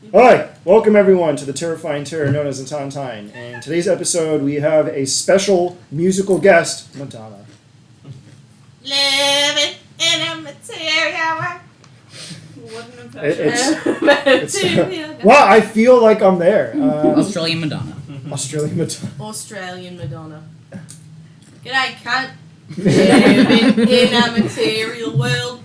Alright, welcome everyone to the terrifying terror known as the Tontine. And in today's episode we have a special musical guest, Madonna. Living in a material world. What an It's wow, I feel like I'm there. Australian Madonna. Australian Madonna. Australian Madonna. G'day, cunt. Living in a material world.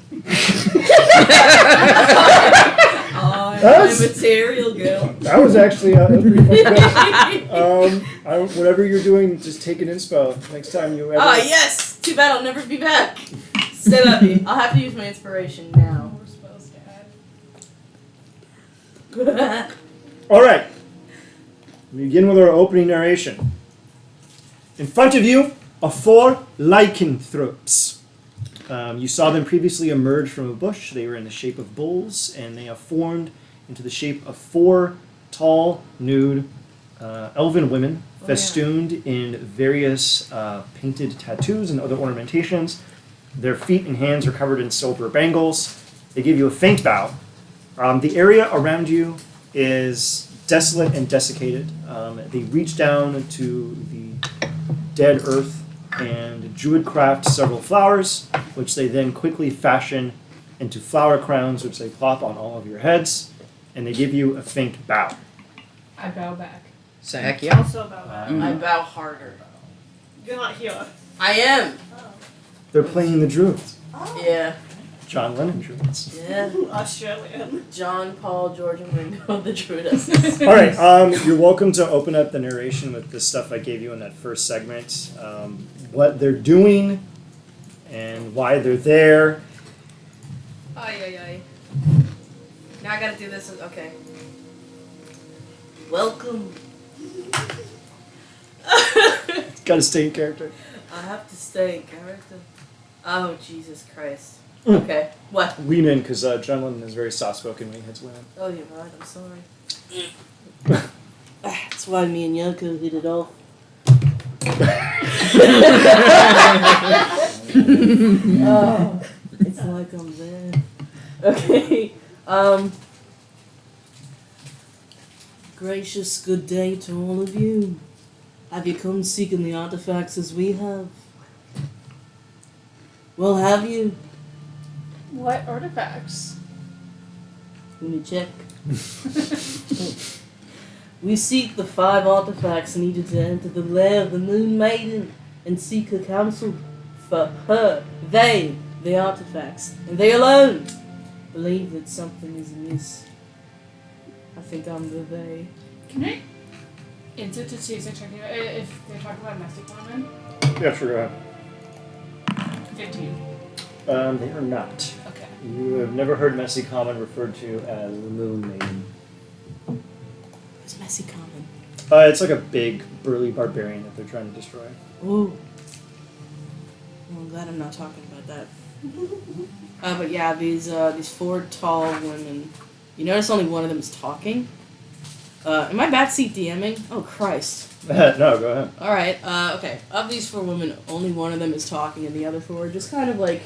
I'm a material girl. That was actually that was pretty fucking good. Whatever you're doing, just take an inspo next time you ever. Ah, yes! Too bad I'll never be back. Stay happy. I'll have to use my inspiration now. We're supposed to add. Alright. We begin with our opening narration. In front of you are 4 lycanthropes. You saw them previously emerge from a bush. They were in the shape of bulls, and they have formed into the shape of 4 tall, nude, elven women, festooned in various painted tattoos and other ornamentations. Their feet and hands are covered in silver bangles. They give you a faint bow. The area around you is desolate and desiccated. They reach down to the dead earth and druid craft several flowers, which they then quickly fashion into flower crowns, which they plop on all of your heads, and they give you a faint bow. I bow back. Heck yeah. Also bow back. I bow harder. You're not here. I am. They're playing the druids. Yeah. John Lennon druids. Yeah. Australian. John, Paul, George, and Ringo, the druidesses. Alright, you're welcome to open up the narration with the stuff I gave you in that first segment. What they're doing and why they're there. Ay. Now I gotta do this. Okay. Welcome. Gotta stay in character. I have to stay in character. Oh, Jesus Christ. Okay. What? Lean in, because John Lennon is very soft-spoken when he hits women. Oh, you're right. I'm sorry. That's why me and Yoko hit it off. Oh, it's like I'm there. Okay. Gracious good day to all of you. Have you come seeking the artifacts as we have? Well, have you? What artifacts? Let me check. We seek the 5 artifacts needed to enter the lair of the Moon Maiden and seek her counsel for her. They, the artifacts, and they alone, believe that something is amiss. I think I'm the they. Can I insert to see if they talk about Mystic Woman? Yeah, sure, go ahead. 15. They are not. Okay. You have never heard Messy Common referred to as the Moon Maiden. Who's Messy Common? It's like a big, burly barbarian that they're trying to destroy. Ooh. Well, I'm glad I'm not talking about that. But yeah, these 4 tall women. You notice only one of them is talking? Am I backseat DMing? Oh, Christ. No, go ahead. Alright, okay. Of these 4 women, only one of them is talking, and the other 4 are just kind of like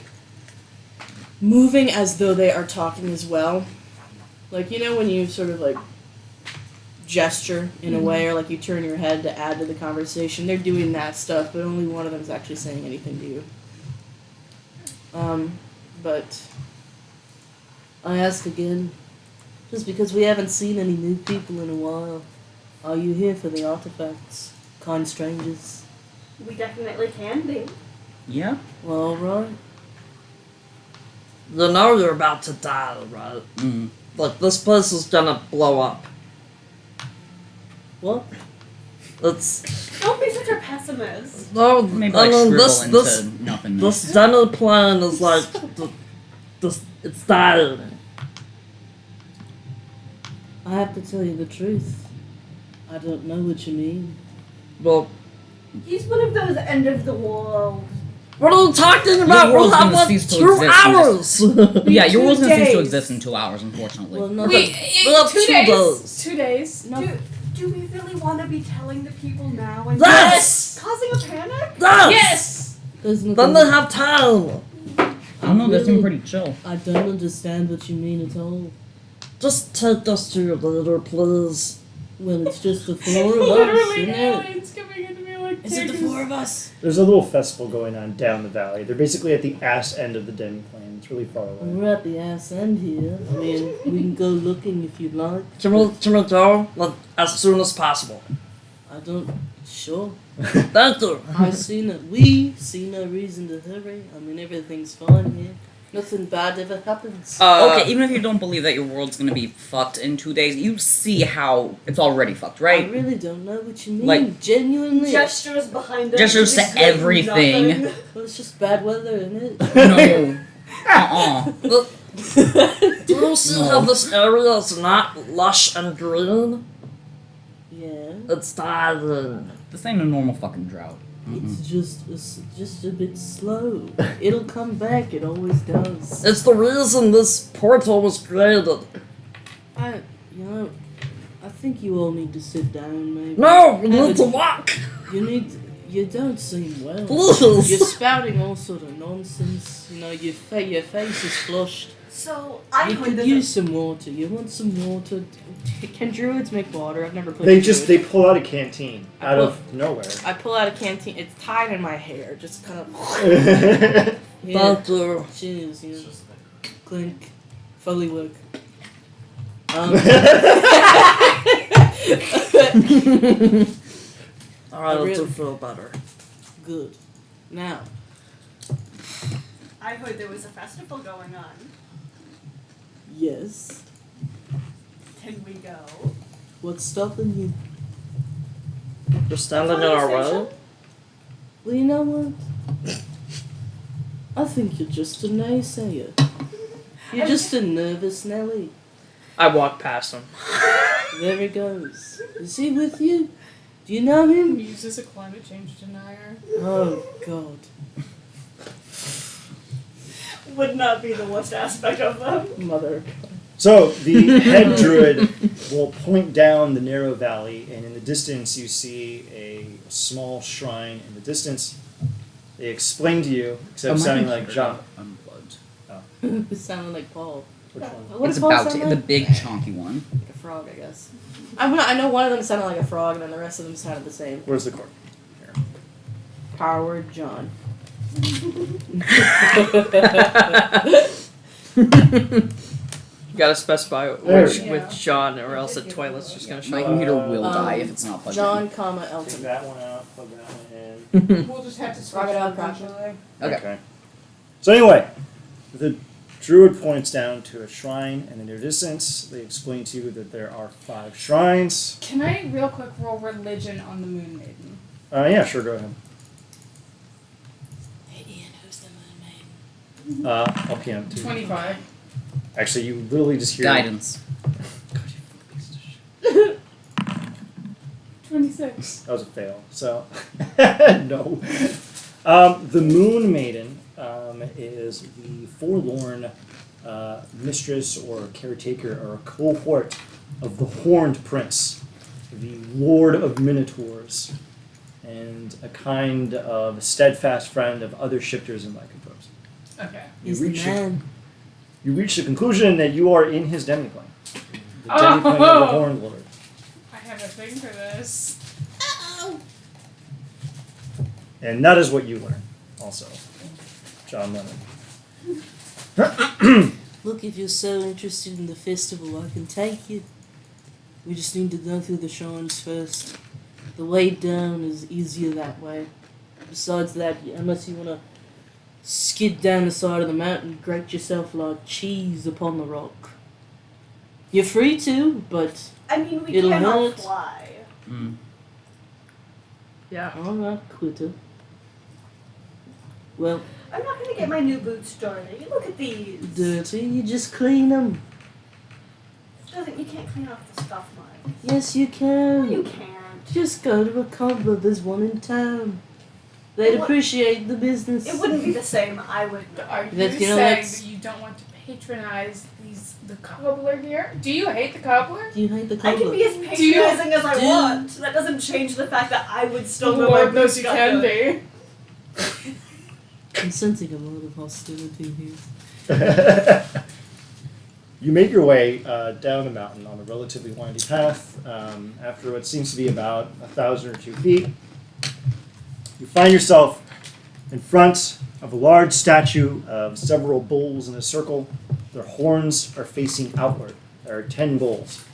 moving as though they are talking as well. Like, you know when you sort of like gesture in a way, or like you turn your head to add to the conversation? They're doing that stuff, but only one of them is actually saying anything to you. But I ask again, just because we haven't seen any new people in a while, are you here for the artifacts, kind strangers? We definitely can be. Yeah. Well, alright. You know you're about to die, right? Mm. Like, this place is gonna blow up. What? It's... Don't be such a pessimist. No, Maybe I like mean, scribble into this nothingness. dinner plan is like... it's dying. I have to tell you the truth. I don't know what you mean. Well, He's one of those end of the world. what are you talking about? Your We'll world's have gonna like cease to 2 exist, hours! Yeah, your world's gonna cease to days. exist in 2 hours, unfortunately. Well, no, We Wait, have 2 days. 2 days. no. Do we really want to be telling the people now and Yes! causing a panic? Yes! There's Then nothing. they have time! I don't know, they seem pretty chill. I don't understand what you mean at all. Just take us to your leader, please. Well, it's just the four of us, Literally isn't it? aliens coming into me like Is it the tigers. four of us? There's a little festival going on down the valley. They're basically at the ass end of the demiplane. It's really far away. We're at the ass end here. I mean, we can go looking if you'd like. Can we go as soon as possible? I don't. Sure. Thank you. We see no reason to hurry. I mean, everything's fine here. Nothing bad ever happens. Okay, even if you don't believe that your world's gonna be fucked in 2 days, you see how it's already fucked, I right? really don't know what you mean. Like- Genuinely. Gestures behind us. Gestures to just like everything. nothing. Well, it's just bad weather, isn't it? No. Uh-uh. Look, do you see how this area is not lush and green? Yeah. It's dying. This ain't a normal fucking drought. It's just a bit slow. It'll come back. It always does. It's the reason this portal was created. I think you all need to sit down, maybe. No, we Have need a- to walk. You don't seem well. Please. You're spouting all sort of nonsense. You know, your face is flushed. So I You heard could that use some water. You want some water? Can druids make water? I've never played. They a just druid. they pull out a canteen out of nowhere. I pull out a canteen. It's tied in my hair. Just kind of. Yeah. Thank you. Cheers. You know. Clink. Foley work. Alright, I let's really- feel better. Good. Now, I heard there was a festival going on. yes. Can we go? What's stopping you? You're standing in our way. Well, you know what? I think you're just a naysayer. You're just a nervous Nelly. I walk past him. There he goes. Is he with you? Do you know him? Muse is a climate change denier. Oh, God. Would not be the worst aspect of them. Mother. So the head druid will point down the narrow valley, and in the distance you see a small shrine in the distance. They explain to you, except sounding like John. Unplugged. It sounded like Paul. Which one? What It's did Paul about sound to, like? the big chonky one. Like a frog, I guess. I know one of them sounded like a frog, and then the rest of them sounded the same. Where's the cord? Howard John. You gotta specify There which we go. with John, or else the toilet's just gonna show My up. computer will die if it's not plugged John, in. comma, Take Elton. that one out, plug that one in. We'll just have to switch Rock it out, eventually. Okay. So anyway, the druid points down to a shrine, and in their distance, they explain to you that there are 5 shrines. Can I real quick roll religion on the Moon Maiden? Yeah, sure, go ahead. Hey, Ian, who's the mermaid? I'll PM too. 25. Actually, you literally just hear Guidance. 26. That was a fail. So, no. The Moon Maiden is the forlorn mistress or caretaker or a cohort of the Horned Prince, the Lord of Minotaurs, and a kind of steadfast friend of other shifters and lycanthropes. Okay. He's the man. You reach the conclusion that you are in his demiplane. The Oh! demiplane of the Horned Lord. I have a thing for this. And that is what you learn, also, John Lennon. Look, if you're so interested in the festival, I can take you. We just need to go through the shrines first. The way down is easier that way. Besides that, unless you want to skid down the side of the mountain, grate yourself like cheese upon the rock. You're free to, but I mean, we It'll cannot hurt. fly. Yeah. alright, quitter. Well, I'm not gonna get my new boots dirty. Look at these. dirty, you just clean them. You can't clean off the stuff, Mike. Yes, you can. You can't. Just go to a cobbler, there's one in town. They'd It would- appreciate the business. It wouldn't be the same. I would. Are you That's- you know, saying that's- that you don't want to patronize the cobbler here? Do you hate the cobbler? Do you hate the I cobbler? can be as Do you- patronizing as I do- want. That doesn't change the fact that I would still go my Lord knows boots you got can dirty. be. I'm sensing a lot of hostility here. You make your way down the mountain on a relatively windy path. After what seems to be about 1,000 or 2 feet, you find yourself in front of a large statue of several bulls in a circle. Their horns are facing outward. There are 10 bulls.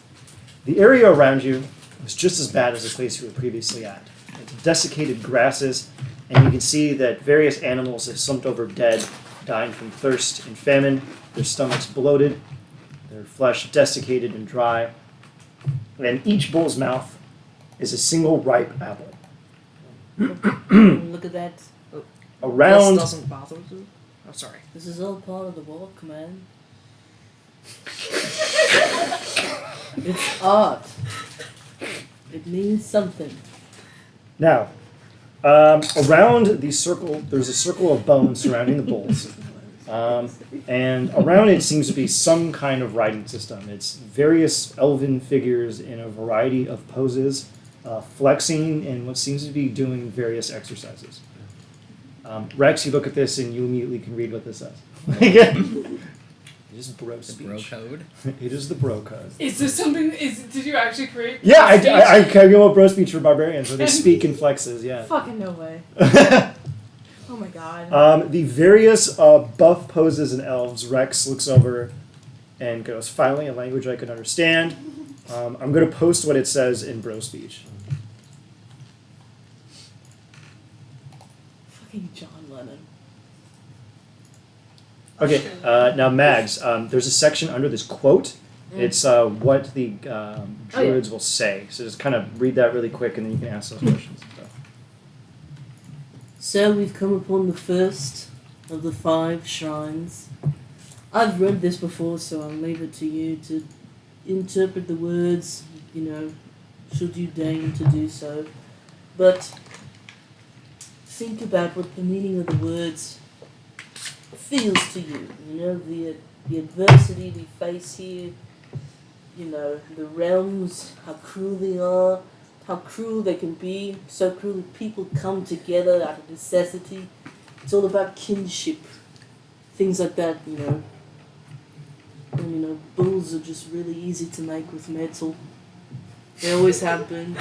The area around you is just as bad as the place you were previously at. It's desiccated grasses, and you can see that various animals have slumped over dead, dying from thirst and famine. Their stomachs bloated, their flesh desiccated and dry, and each bull's mouth is a single ripe apple. Look at that. Around This doesn't bother you? I'm sorry. This is all part of the walk, man. It's art. It means something. now, around the circle, there's a circle of bones surrounding the bulls. And around it seems to be some kind of writing system. It's various elven figures in a variety of poses, flexing and what seems to be doing various exercises. Rex, you look at this and you immediately can read what this says. It is bro The speech. bro code. It is the bro code. Is this something? Did you actually create? Yeah, this speech? I came up with bro speech for barbarians, where they speak in flexes. Yeah. Fucking no way. Oh my god. The various buff poses and elves, Rex looks over and goes, finally, a language I can understand. I'm going to post what it says in bro speech. Fucking John Lennon. Okay, now Mags, there's a section under this quote. It's what the druids will say. So just kind of read that really quick and then you can ask those questions. So we've come upon the first of the 5 shrines. I've read this before, so I'll leave it to you to interpret the words, should you deign to do so. But think about what the meaning of the words feels to you. The adversity we face here, the realms, how cruel they are, how cruel they can be, so cruel that people come together out of necessity. It's all about kinship, things like that, And, bulls are just really easy to make with metal. They always have been.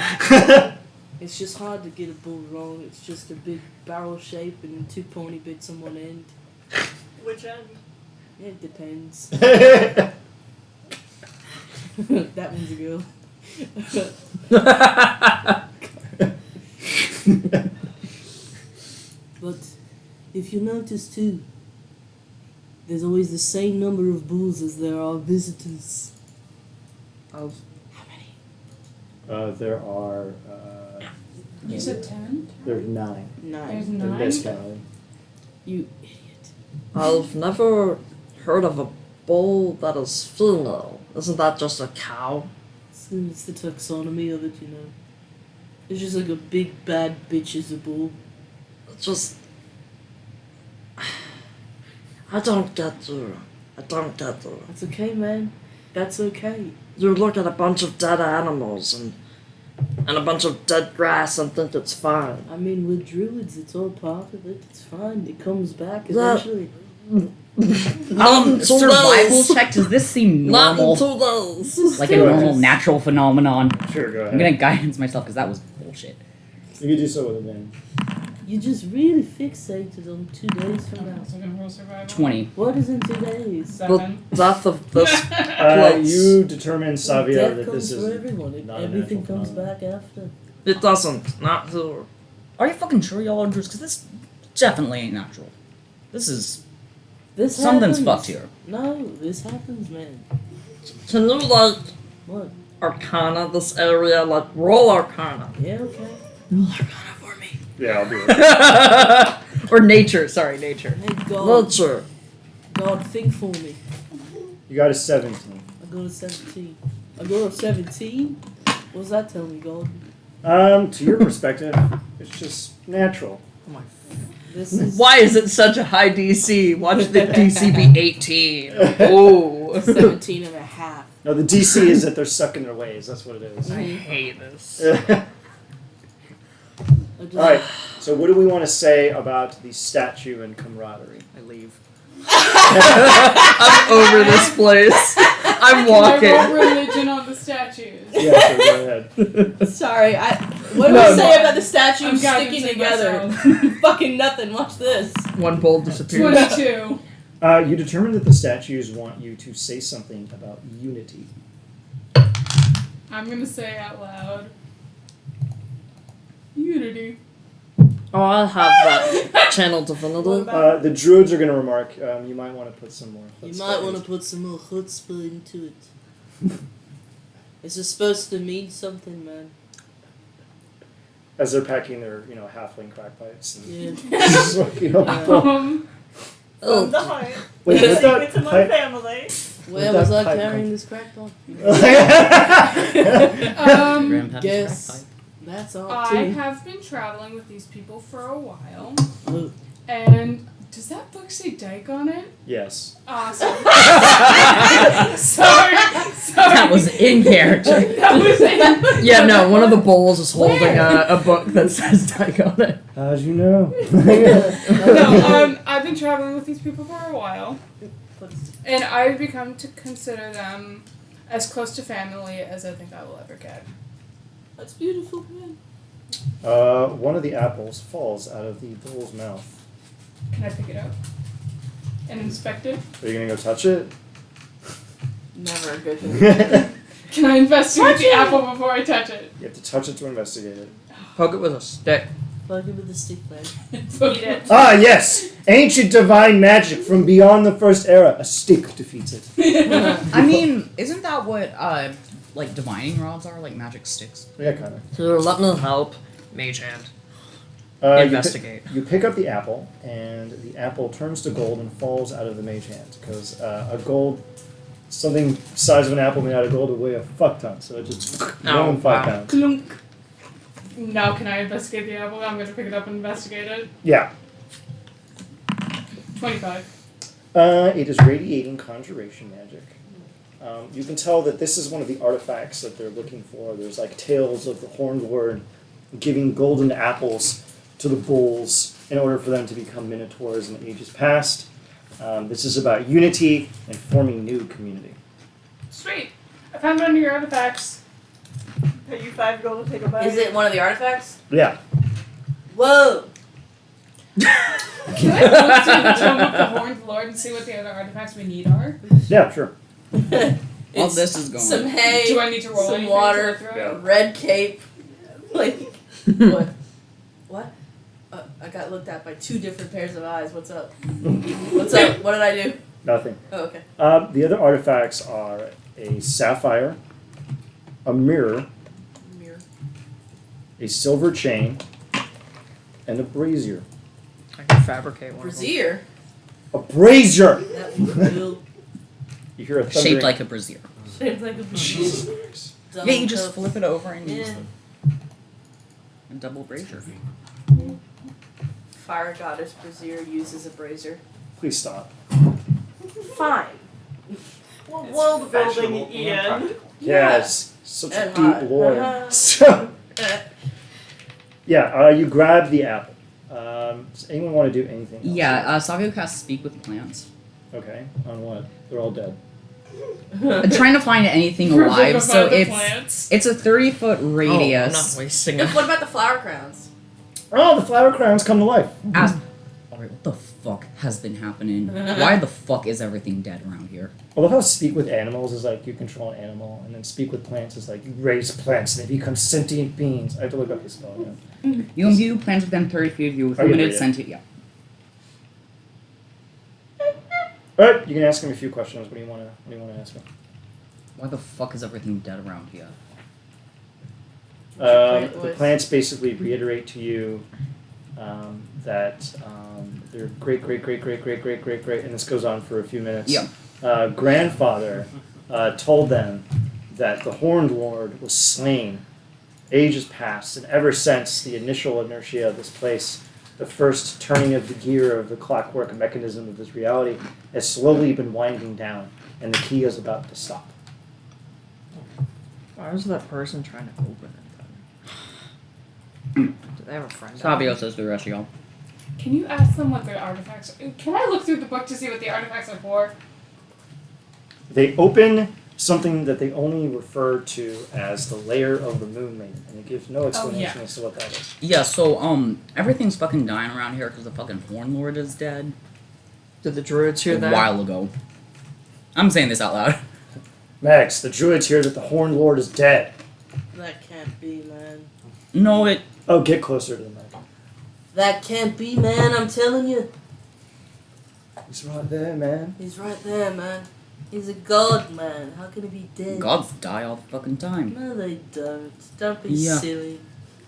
It's just hard to get a bull wrong. It's just a big barrel shape and 2 pointy bits on one end. Which end? It depends. That one's a girl. But if you notice too, there's always the same number of bulls as there are visitors. Of How many? There are... You said 10? There's 9. 9. There's In 9. this county. You idiot. I've never heard of a bull that is female. Isn't that just a cow? It's the taxonomy of it, It's just like a big bad bitch is a bull. It's just. I don't get you. That's okay, man. That's okay. You look at a bunch of dead animals and a bunch of dead grass and think it's fine. I mean, we're druids. It's all part of it. It's fine. It comes back That- eventually. Not until Survival those. check. Does this seem Not normal? until those. Like a normal natural phenomenon? Sure, go I'm ahead. gonna guidance myself because that was bullshit. You can do so with advantage. You just really fixated on 2 days from now. So gonna roll survival. 20. What is in 2 days? 7. The death of this place. You determine, Savia, Death that comes this for is everyone. not a Everything natural comes phenomenon. back after. It doesn't. Not here. Are you fucking sure y'all are druids? Because this definitely ain't natural. This is... This Something's happens. fucked here. No, this happens, man. Can you, like, What? arcana this area? Like, roll arcana. Yeah, okay. Yeah, I'll do it. or nature. Sorry, nature. Hey, God. Nature. God, think for me. You got a 17. I go to 17. I go to 17? What does that tell me, God? To your perspective, it's just natural. This is Why is it such a high DC? Why should the DC be 18? Oh. 17 and a half. No, the DC is that they're stuck in their ways. That's what it is. I hate this. I just, Alright, so what do we want to say about the statue and camaraderie? I leave. I'm over this place. I'm Can I walking. roll religion on the statues? Yeah, so go ahead. Sorry, what do No, we say no. about the statues I'm sticking gouging together? myself. Fucking nothing. Watch this. One bowl disappears. 22. You determine that the statues want you to say something about unity. I'm gonna say out loud. Unity. Oh, I'll have that channel divinity. The druids are going to remark, you might want to put some more. You chutzpah might want to into put some more chutzpah into it. This is supposed to mean something, man. as they're packing their, halfling crack pipes. And Yeah. smoking up. Um, Oh, From the heart. Wait, what's Secret that to my pipe? family. Where Where'd was that I pipe carrying come this crack bomb? Grandpappy's Guess. crack pipe. That's all I too. have been traveling with these people for a while, Oh. and does that book say Dyke on it? Yes. Awesome. sorry. That was in character. That was it. yeah, no, one of the bowls is holding a book that says Dyke on it. How'd you know? No, I've been traveling with these people for a while, and I've become to consider them as close to family as I think I will ever get. That's beautiful, man. One of the apples falls out of the bull's mouth. Can I pick it up and inspect it? Are you going to go touch it? Never a good thing. Can I investigate Touch the it! apple before I touch it? You have to touch it to investigate it. Poke it with a stick. Plug it with the stick, man. Eat it. Ah, yes! Ancient divine magic from beyond the first era. A stick defeats it. I mean, isn't that what divining rods are? Like magic sticks? Yeah, kind of. So let me help. Mage hand. Investigate. You pick up the apple, and the apple turns to gold and falls out of the mage hand. Because something size of an apple made out of gold would weigh a fuck ton. So it just Oh, 5 wow. pounds. Clunk. Now can I investigate the apple? I'm going to pick it up and investigate it. Yeah. 25. It is radiating conjuration magic. You can tell that this is one of the artifacts that they're looking for. There's like tales of the Horned Lord giving golden apples to the bulls in order for them to become minotaurs in ages past. This is about unity and forming new community. Sweet. I found one of your artifacts. Pay you $5 to take a bite. Is it one of the artifacts? Yeah. Whoa! Can I look through the Tome of the Horned Lord and see what the other artifacts we need are? Yeah, sure. All It's this is going. some hay, Do I need to roll some anything water, to throw it? a red cape. Like, what? What? I got looked at by 2 different pairs of eyes. What's up? What's up? What did I do? Nothing. Oh, okay. The other artifacts are a sapphire, a mirror, Mirror. a silver chain, and a brazier. I can fabricate one. Brazier. A brazier! That will You hear a thundering... Shaped like a brazier. shaped like a Jesus Christ. double Yeah, you just cup. flip it over and use Yeah. a double brazier. Fire goddess brazier uses a brazier. Please stop. Fine. Well, world building, Ian. Yes, such a And deep hot. lore. Uh-huh. So, yeah, you grab the apple. Does anyone want to do anything else? Yeah, Savio casts Speak with Plants. Okay, on what? They're all dead. I'm trying to find anything For alive, so the it's plants. a 30-foot Oh, I'm radius. not wasting it. What about the flower crowns? Oh, the flower crowns come to life. Alright, what the fuck has been happening? Why the fuck is everything dead around here? I love how speak with animals is like you control an animal, and then speak with plants is like you raise plants and they become sentient beings. I have to look up the spell. Yeah. You imbue plants within 30 feet of you with I can limited read it. sentient. Yeah. All right, you can ask him a few questions. What do you want to ask him? Why the fuck is everything dead around here? Plant The voice. plants basically reiterate to you that their great, and this goes on for a few minutes. Yeah. Grandfather told them that the Horned Lord was slain ages past, and ever since the initial inertia of this place, the first turning of the gear of the clockwork mechanism of this reality has slowly been winding down, and the key is about to stop. Why was that person trying to open it then? Did they have a friend? Savio says to the rest of y'all. Can you ask them what their artifacts are? Can I look through the book to see what the artifacts are for? They open something that they only refer to as the layer of the moon maiden, and it gives no explanation as to what that is. Yeah, so, everything's fucking dying around here because the fucking Horn Lord is dead. Did the druids hear A that? while ago. I'm saying this out loud. Max, the druids hear that the Horn Lord is dead. That can't be, man. No, it... Oh, get closer to the mic. That can't be, man. I'm telling you. He's right there, man. He's right there, man. He's a god, man. How can he be dead? Gods die all the fucking time. No, they don't. Don't be Yeah. silly.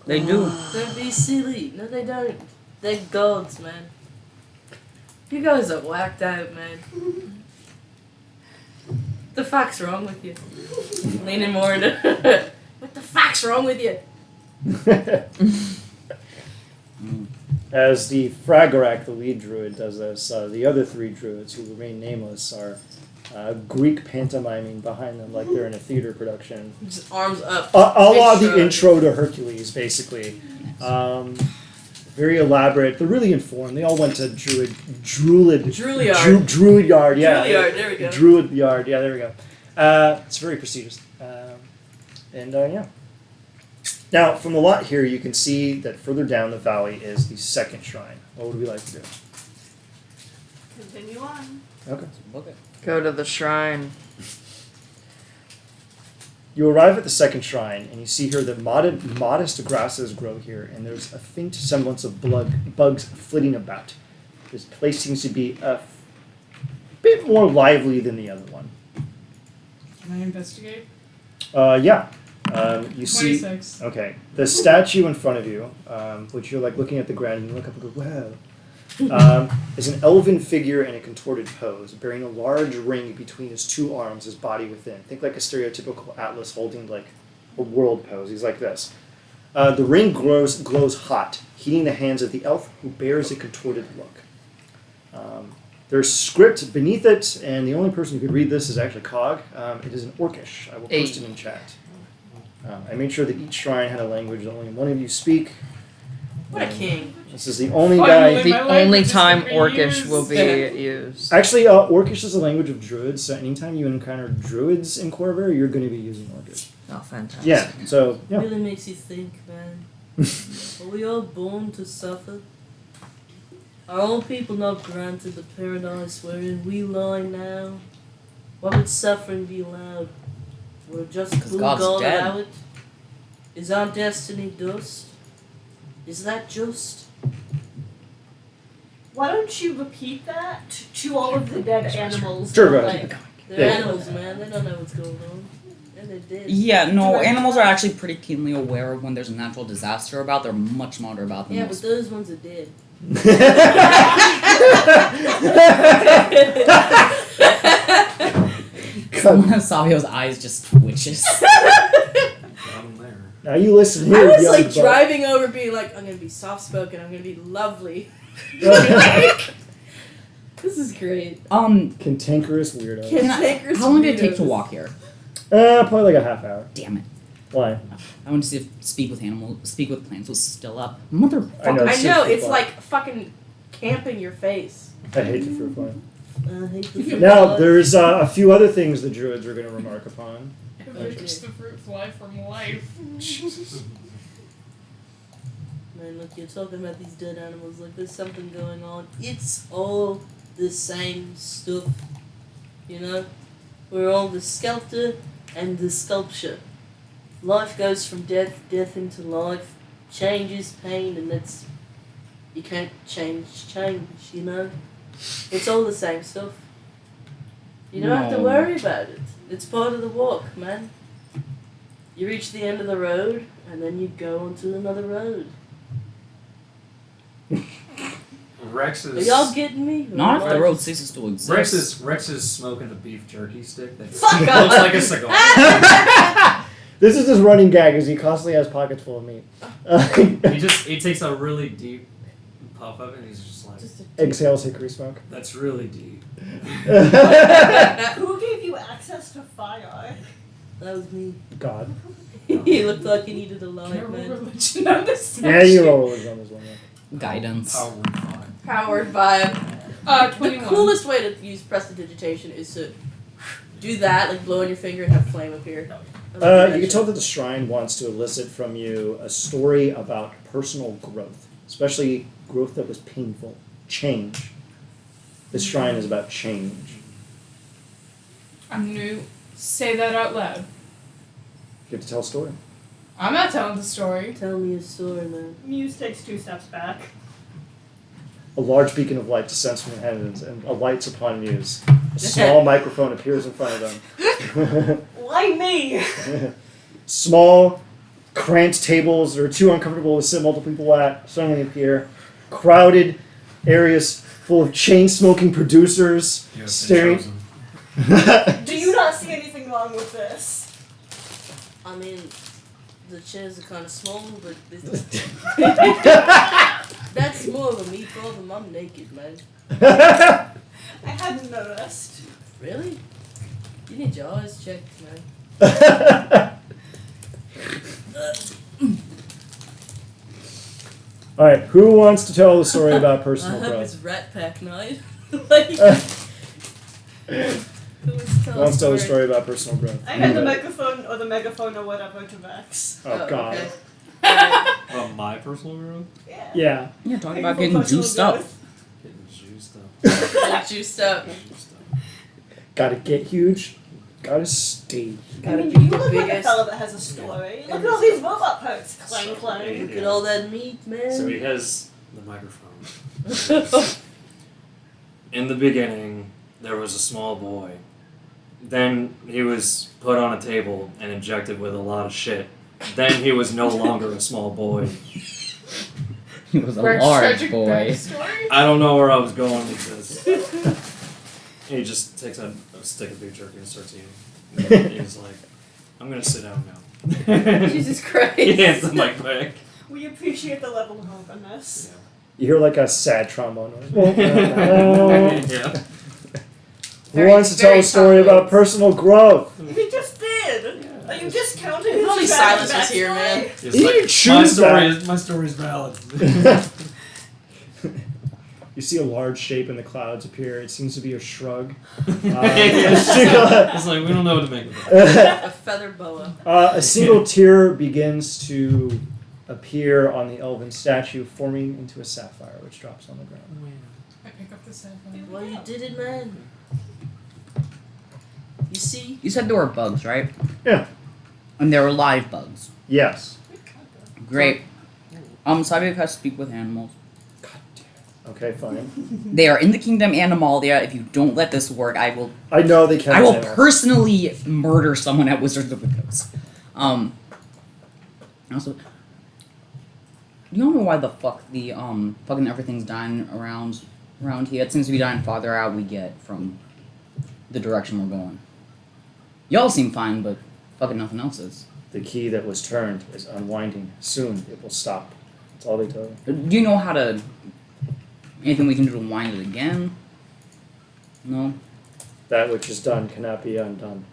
They do. Don't be silly. No, they don't. They're gods, man. You guys are whacked out, man. What the fuck's wrong with you? Leaning more into... What the fuck's wrong with you? As the Fragorak, the lead druid, does this, the other three druids, who remain nameless, are Greek pantomiming behind them like they're in a theater production. Just arms up. A la the Extra. intro to Hercules, basically. Very elaborate. They're really informed. They all went to Druidyard. Druidyard. Yeah. Druidyard, there we go. Druidyard, yeah, there we go. It's very prestigious. Yeah. Now, from the lot here, you can see that further down the valley is the second shrine. What would we like to do? Continue on. Okay. Go to the shrine. You arrive at the second shrine, and you see here that modest grasses grow here, and there's a faint semblance of bugs flitting about. This place seems to be a bit more lively than the other one. Can I investigate? Yeah. You see. 26. Okay. The statue in front of you, which you're like looking at the ground, and you look up and go, wow. Is an elven figure in a contorted pose, bearing a large ring between his two arms, his body within. Think like a stereotypical Atlas holding like a world pose. He's like this. The ring glows hot, heating the hands of the elf who bears a contorted look. There's script beneath it, and the only person who could read this is actually Cog. It is in Orcish. I will post it in chat. I made sure that each shrine had a language that only one of you speak. What a king. This is the only Finally. guy. The My language only is time gonna be Orcish used. will be used. Actually, Orcish is the language of druids, so anytime you encounter druids in Corvair, you're going to be using Orcish. Oh, fantastic. Yeah, so, yeah. Really makes you think, man. Are we all born to suffer? Are all people not granted the paradise wherein we lie now? Why would suffering be allowed? Will a just Because cool God's God dead. allow it? Is our destiny dust? Is that just? Why don't you repeat that to all of the dead animals? Sure, that, go like, ahead. They're Yeah. animals, man. They don't know what's going on. And they're dead. Yeah, no, Do I- animals are actually pretty keenly aware of when there's a natural disaster about. They're much smarter about than Yeah, but most. those ones are dead. One of Savio's eyes just twitches. Now you listen I here, was young like buck. driving over, being like, I'm gonna be soft spoken. I'm gonna be lovely. This is great. Cantankerous weirdo. Cantankerous How long did it take to weirdos. walk here? Probably like a half hour. Damn it. Why? I want to see if speak with plants was still up. Motherfucker. I know. I know, it's Fruit like fucking camping your face. I hate the fruit fly. I hate the fruit Now, flies. there's a few other things the druids are going to remark upon. Evicts the fruit fly from life. Man, look, you're talking about these dead animals like there's something going on. It's all the same stuff. You know? We're all the sculptor and the sculpture. Life goes from death into life. Change is pain, and that's... You can't change, you know? It's all the same stuff. You don't have to No. worry about it. It's part of the walk, man. You reach the end of the road, and then you go onto another road. Rex Are is y'all getting me? Not if Or the am I road just- ceases to exist. Rex is smoking a beef jerky stick that Fuck looks off. like a cigar. This is his running gag, is he constantly has pockets full of meat. he takes a really deep puff of it and he's just like, Just a- Exhales hickory smoke. that's really deep. Who gave you access to fire? That was me. God. He looked like he needed a Can I light, roll man. religion on this? Yeah, you roll religion on this one. Yeah. Guidance. Power and fire. powered vibe. The 21. coolest way to use prestidigitation is to do that, like blow on your finger and have flame appear. I love that You can shit. tell that the shrine wants to elicit from you a story about personal growth, especially growth that was painful, change. This shrine is about change. I'm gonna say that out loud. You have to tell a story. I'm not telling the story. Tell me a story, man. Muse takes 2 steps back. A large beacon of light descends from the heavens and alights upon Muse. A small microphone appears in front of them. Why me? Small, cramped tables that are too uncomfortable to sit multiple people at suddenly appear. Crowded areas full of chain-smoking producers You have been staring. chosen. Do you not see anything wrong with this? I mean, the chairs are kind of small, but that's more of a me problem. I'm naked, man. I hadn't noticed. Really? You need your eyes checked, man. All right, who wants to tell the story about I personal hope growth? it's Rat Pack night. Like, who Who wants to tell the story about personal growth? I had the microphone or the megaphone or whatever to Vex. Oh, God. Okay. Oh, my personal growth? Yeah. Yeah. Yeah, talking Painful about getting personal juiced up. growth. Getting juiced up. Get juiced up. Juiced up. Gotta get huge. Gotta stay. I Gotta mean, be you the look like a biggest. fella that has a story. Look at all these robot parts. Clang, clang. Look at all that meat, man. So he has the microphone. In the beginning, there was a small boy. Then he was put on a table and injected with a lot of shit. Then he was no longer a small boy. He was a Rex large tragic boy. backstory? I don't know where I was going with this. He just takes a stick of beef jerky and starts eating. He's like, I'm gonna sit down now. Jesus Christ. He hands the mic back. We appreciate the level of openness. You hear like a sad trombone noise. Yeah. Who wants to tell Very a story complex. about personal growth? We just did. Yeah. Are you discounting If his only tragic Silas was here, backstory? man. He's You like, didn't choose that." my story is valid. You see a large shape in the clouds appear. It seems to be a shrug. It's like, we don't know what to make of it. A feather boa. A single tear begins to appear on the elven statue, forming into a sapphire, which drops on the ground. I pick up the cell phone. Well, you did it, man. You see? You said there were bugs, right? Yeah. And there were live bugs. Yes. Great. Sabi has to speak with animals. Okay, fine. They are in the kingdom Animalia. If you don't let this work, I will I know they can't. I will personally murder someone at Wizards of the Coast. Also, do you know why the fuck the fucking everything's dying around here? It seems to be dying farther out we get from the direction we're going. Y'all seem fine, but fucking nothing else is. The key that was turned is unwinding. Soon it will stop. That's all they tell you. Do you know how to? Anything we can do to wind it again? No. That which is done cannot be undone.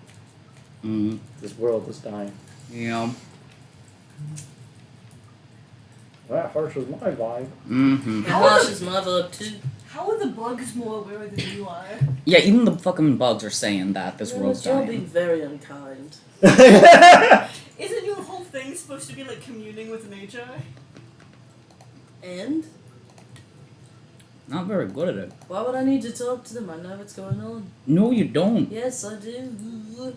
Mm. This world is dying. Yeah. That harshes my vibe. Mm-hmm. And Marsh's mother up too. How are the bugs more aware than you are? Yeah, even the fucking bugs are saying that this world's You're being dying. very unkind. Isn't your whole thing supposed to be like communing with nature? And? Not very good at it. Why would I need to talk to them? I know what's going on. No, you don't. Yes, I do.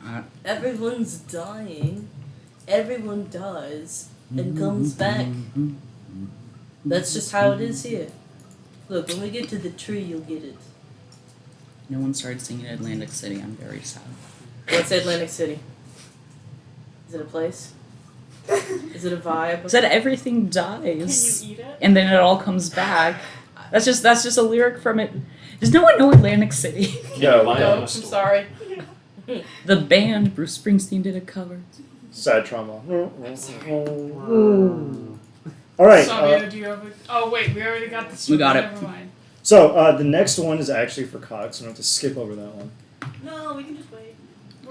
Uh, Everyone's dying. Everyone dies and comes back. That's just how it is here. Look, when we get to the tree, you'll get it. No one started singing Atlantic City. I'm very sad. What's Atlantic City? Is it a place? Is it a vibe? Said everything Can you dies, eat it? and then it all comes back. That's just a lyric from it. Does no one know Atlantic City? No, Buy it No, in a I'm store. sorry. The band Bruce Springsteen did a cover. Sad trauma. All right. Savio, do you have a... Oh, wait, we already got the story. We got it. Never mind. So the next one is actually for Cox, so I don't have to skip over that one. No, we can just wait.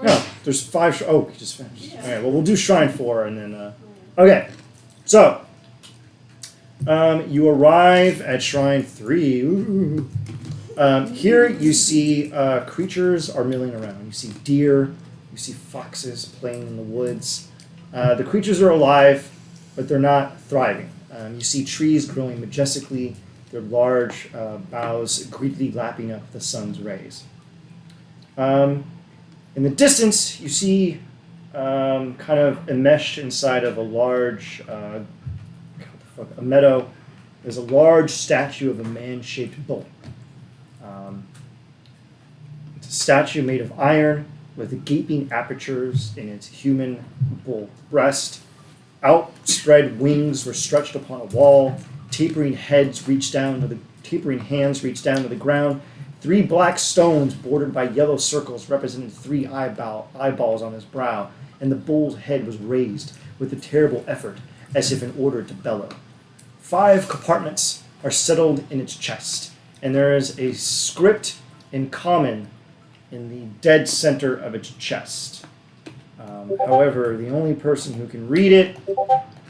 No, there's 5. We just finished. Yeah. All right. Well, we'll do Shrine 4 and then. Okay. So You arrive at Shrine 3. Ooh. Here you see creatures are milling around. You see deer, you see foxes playing in the woods. The creatures are alive, but they're not thriving. You see trees growing majestically, their large boughs greedily lapping up the sun's rays. In the distance, you see kind of enmeshed inside of a large a meadow. There's a large statue of a man-shaped bull. It's a statue made of iron with gaping apertures in its human bull breast. Outspread wings were stretched upon a wall. Tapering hands reached down to the ground. 3 black stones bordered by yellow circles represented 3 eyeballs on his brow, and the bull's head was raised with a terrible effort, as if in order to bellow. 5 compartments are settled in its chest, and there is a script in common in the dead center of its chest. However, the only person who can read it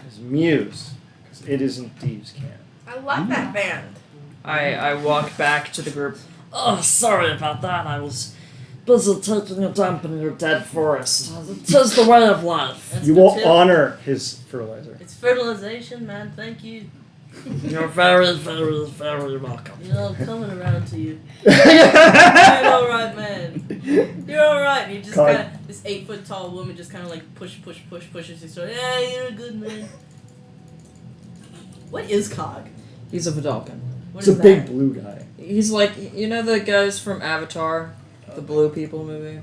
is Muse, because it is in Thieves' Camp. I like that band. I walk back to the group. Oh, sorry about that. I was busy taking a dump in your dead forest. Tis the way of life. That's You the will tip. honor his fertilizer. It's fertilization, man. Thank you. You're very, very, very welcome. You know, I'm coming around to you. You're alright, man. You're alright. And you just Cog. kind of, this 8-foot tall woman just kind of like pushes you. So, yeah, you're a good man. What is Cog? He's a Vidalcan. What It's a is big that? blue guy. He's like, you know the guys from Avatar? The Blue People movie?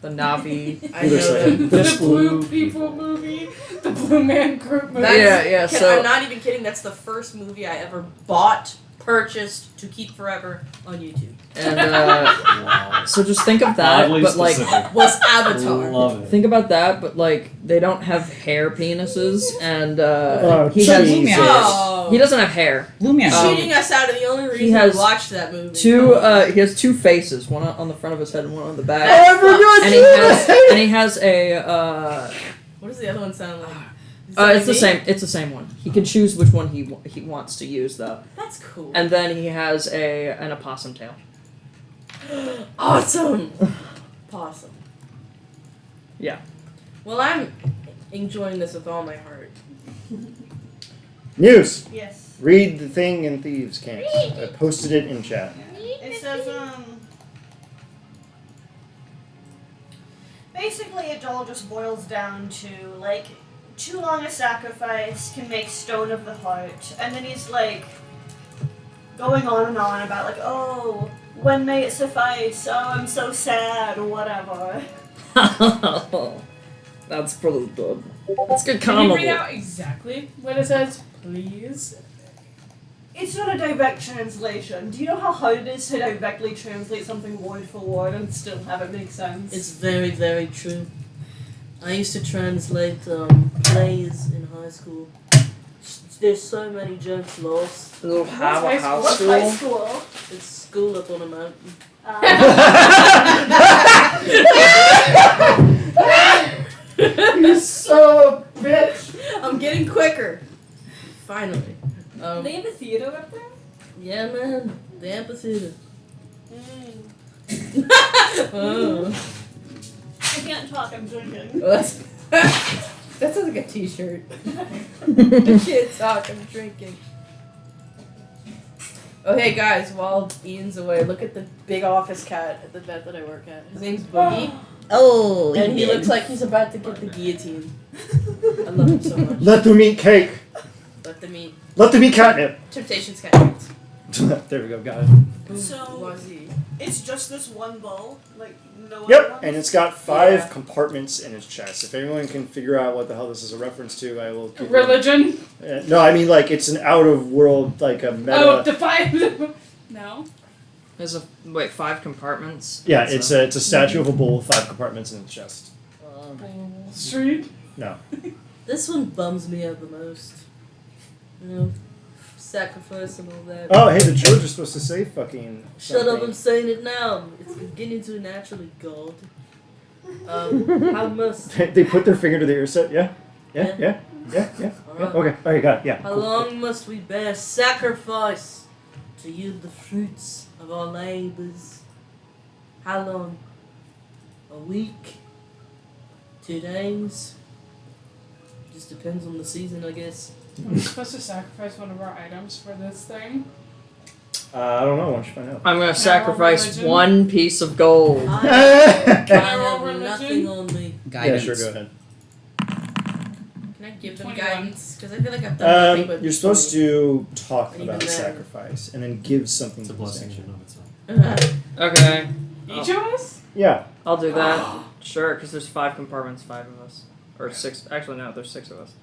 The Navi? I He looks know like that. this The Blue People movie, the Blue Man Group movie. Yeah, so... I'm not even kidding. That's the first movie I ever bought, purchased to keep forever on YouTube. And, Wow. so just think of that, Oddly but like... specific. Was Avatar. Love it. Think about that, but like, they don't have hair penises, and Oh, he So has... Blue Man. Oh. He doesn't have hair. Blue Man. Cheating us out of the only reason has we watched that movie. He has 2 faces, one on the front of his head and one on the back. I forgot And he has a, What does the other one sound like? Is that it's the me? same, it's the same one. He can choose which one he wants to use, though. That's cool. And then he has an opossum tail. Awesome. Possum. Yeah. Well, I'm enjoying this with all my heart. Muse, Yes. read the thing in Thieves' Camp. I posted it in chat. It says, basically it all just boils down to, like, too long a sacrifice can make stone of the heart. And then he's, like, going on and on about, like, oh, when may it suffice? Oh, I'm so sad, or whatever. That's pretty good. That's good Can you comedy. read out exactly what it says, please? It's not a direct translation. Do you know how hard it is to directly translate something word for word and still have it make sense? It's very, very true. I used to translate plays in high school. There's so many jokes lost. Little have a high house What's high school. school? It's school up on a mountain. You so bitch! I'm getting quicker. Finally. Do they have a theater up there? Yeah, man. The amphitheater. Mm. Oh. I can't talk, I'm drinking. Well, that sounds like a t-shirt. I can't talk, I'm drinking. Oh, hey guys, while Ian's away, look at the big office cat at the vet that I work at. His name's Boogie, Oh, and he looks like he's about to get the guillotine. I love him so much. Let them eat cake. Let them eat. Let them eat catnip. Temptations cat. There we go, got it. So- Wazzy. It's just this one bowl? Like, no other Yep, ones? and it's got 5 Yeah. compartments in its chest. If anyone can figure out what the hell this is a reference to, I will give you- Religion? No, I mean like it's an out of world like a meta. Oh, define. No. There's 5 compartments. Yeah, it's a statue of a bull with 5 compartments in its chest. Street? No. This one bums me out the most. You know, sacrifice and all that. Oh, hey, the church is supposed to say fucking. Shut up, something. I'm saying it now. It's beginning to naturally God. How must They put their finger to the ear set, yeah? Yeah. Alright. Okay. All right, got it. Yeah. How cool, long must we bear sacrifice to yield the fruits of our labors? How long? A week? 2 days? Just depends on the season, I guess. Are we supposed to sacrifice one of our items for this thing? I don't know. Why don't you find out? I'm gonna roll sacrifice religion? 1 piece of gold. I I roll have religion? nothing on me. Yeah, Guidance. sure. Go ahead. Can I give them 21. guidance? Because I feel like I've done nothing but. You're supposed to talk Even about then. sacrifice and then give something It's a to the blessing statue. in and of itself. Okay, Each of us? Yeah. I'll do that. Sure, because there's 5 compartments, 5 of us. Or 6. Actually, no, there's 6 of us.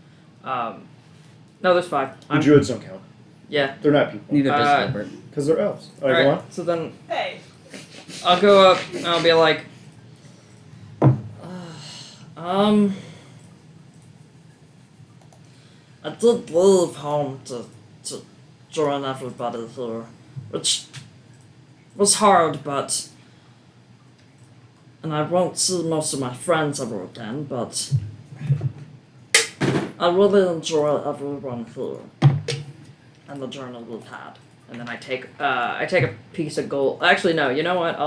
No, there's 5. The druids don't count. Yeah. They're not people. Neither does Uh, Gilbert. Because they're elves. All right, go on. So then Hey. I'll go up and I'll be like, I did leave home to join everybody here, which was hard, but, and I won't see most of my friends ever again, but I really enjoy everyone here and the journey we've had. And then I take a piece of gold. Actually, no. You know what?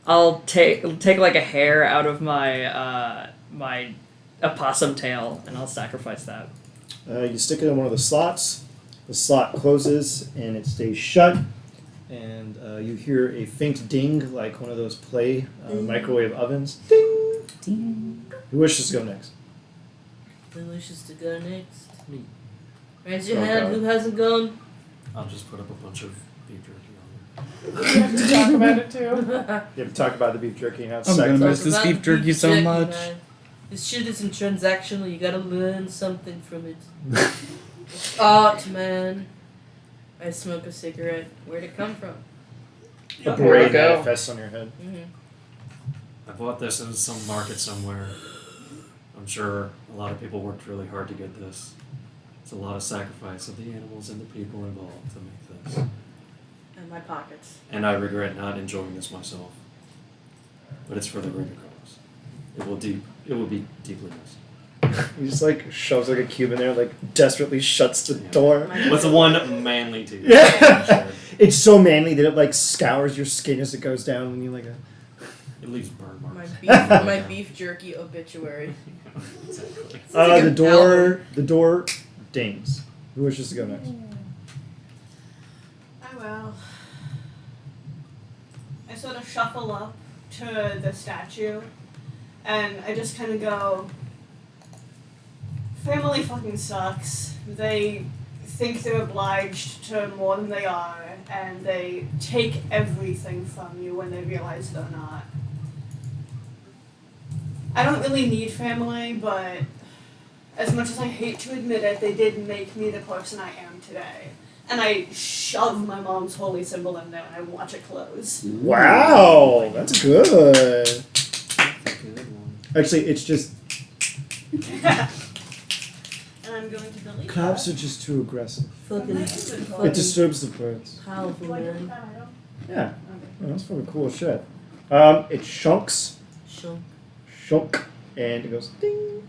I'll take like a hair out of my my opossum tail, and I'll sacrifice that. You stick it in one of the slots. The slot closes and it stays shut. And you hear a faint ding, like one of those play microwave ovens. Ding. Ding. Who wishes to go next? Who wishes to go next? Me. Raise your Go, hand. go. Who hasn't gone? I'll just put up a bunch of beef jerky on there. We have to talk about it too. You have to talk about the beef jerky and how it's I'm gonna sacrificed. miss this About beef the jerky so much. man. This shit isn't transactional. You gotta learn something from it. It's art, man. I smoke a cigarette. Where'd it come from? A Here we braid go. manifests on your head. I bought this in some market somewhere. I'm sure a lot of people worked really hard to get this. It's a lot of sacrifice of the animals and the people involved to make this. In my pockets. And I regret not enjoying this myself. But it's for the greater cause. It will be deeply missed. He just like shoves like a cube in there, like desperately shuts the Yeah. door. With one manly tooth. Yeah. It's so manly that it like scours your skin as it goes down when you like. It leaves burn marks. My beef jerky obituary. Exactly. like The an door dings. Who wishes to go next? I will. I sort of shuffle up to the statue, and I just kind of go, family fucking sucks. They think they're obliged to more than they are, and they take everything from you when they realize they're not. I don't really need family, but as much as I hate to admit it, they did make me the person I am today. And I shove my mom's holy symbol in there and I watch it close. Wow, that's good. That's a good one. Actually, it's just And I'm going to delete claps that. are just too aggressive. Fucking, It fucking disturbs the birds. powerful, man. Yeah, that's fucking cool shit. It shunks, Shunk. shunk, and it goes ding.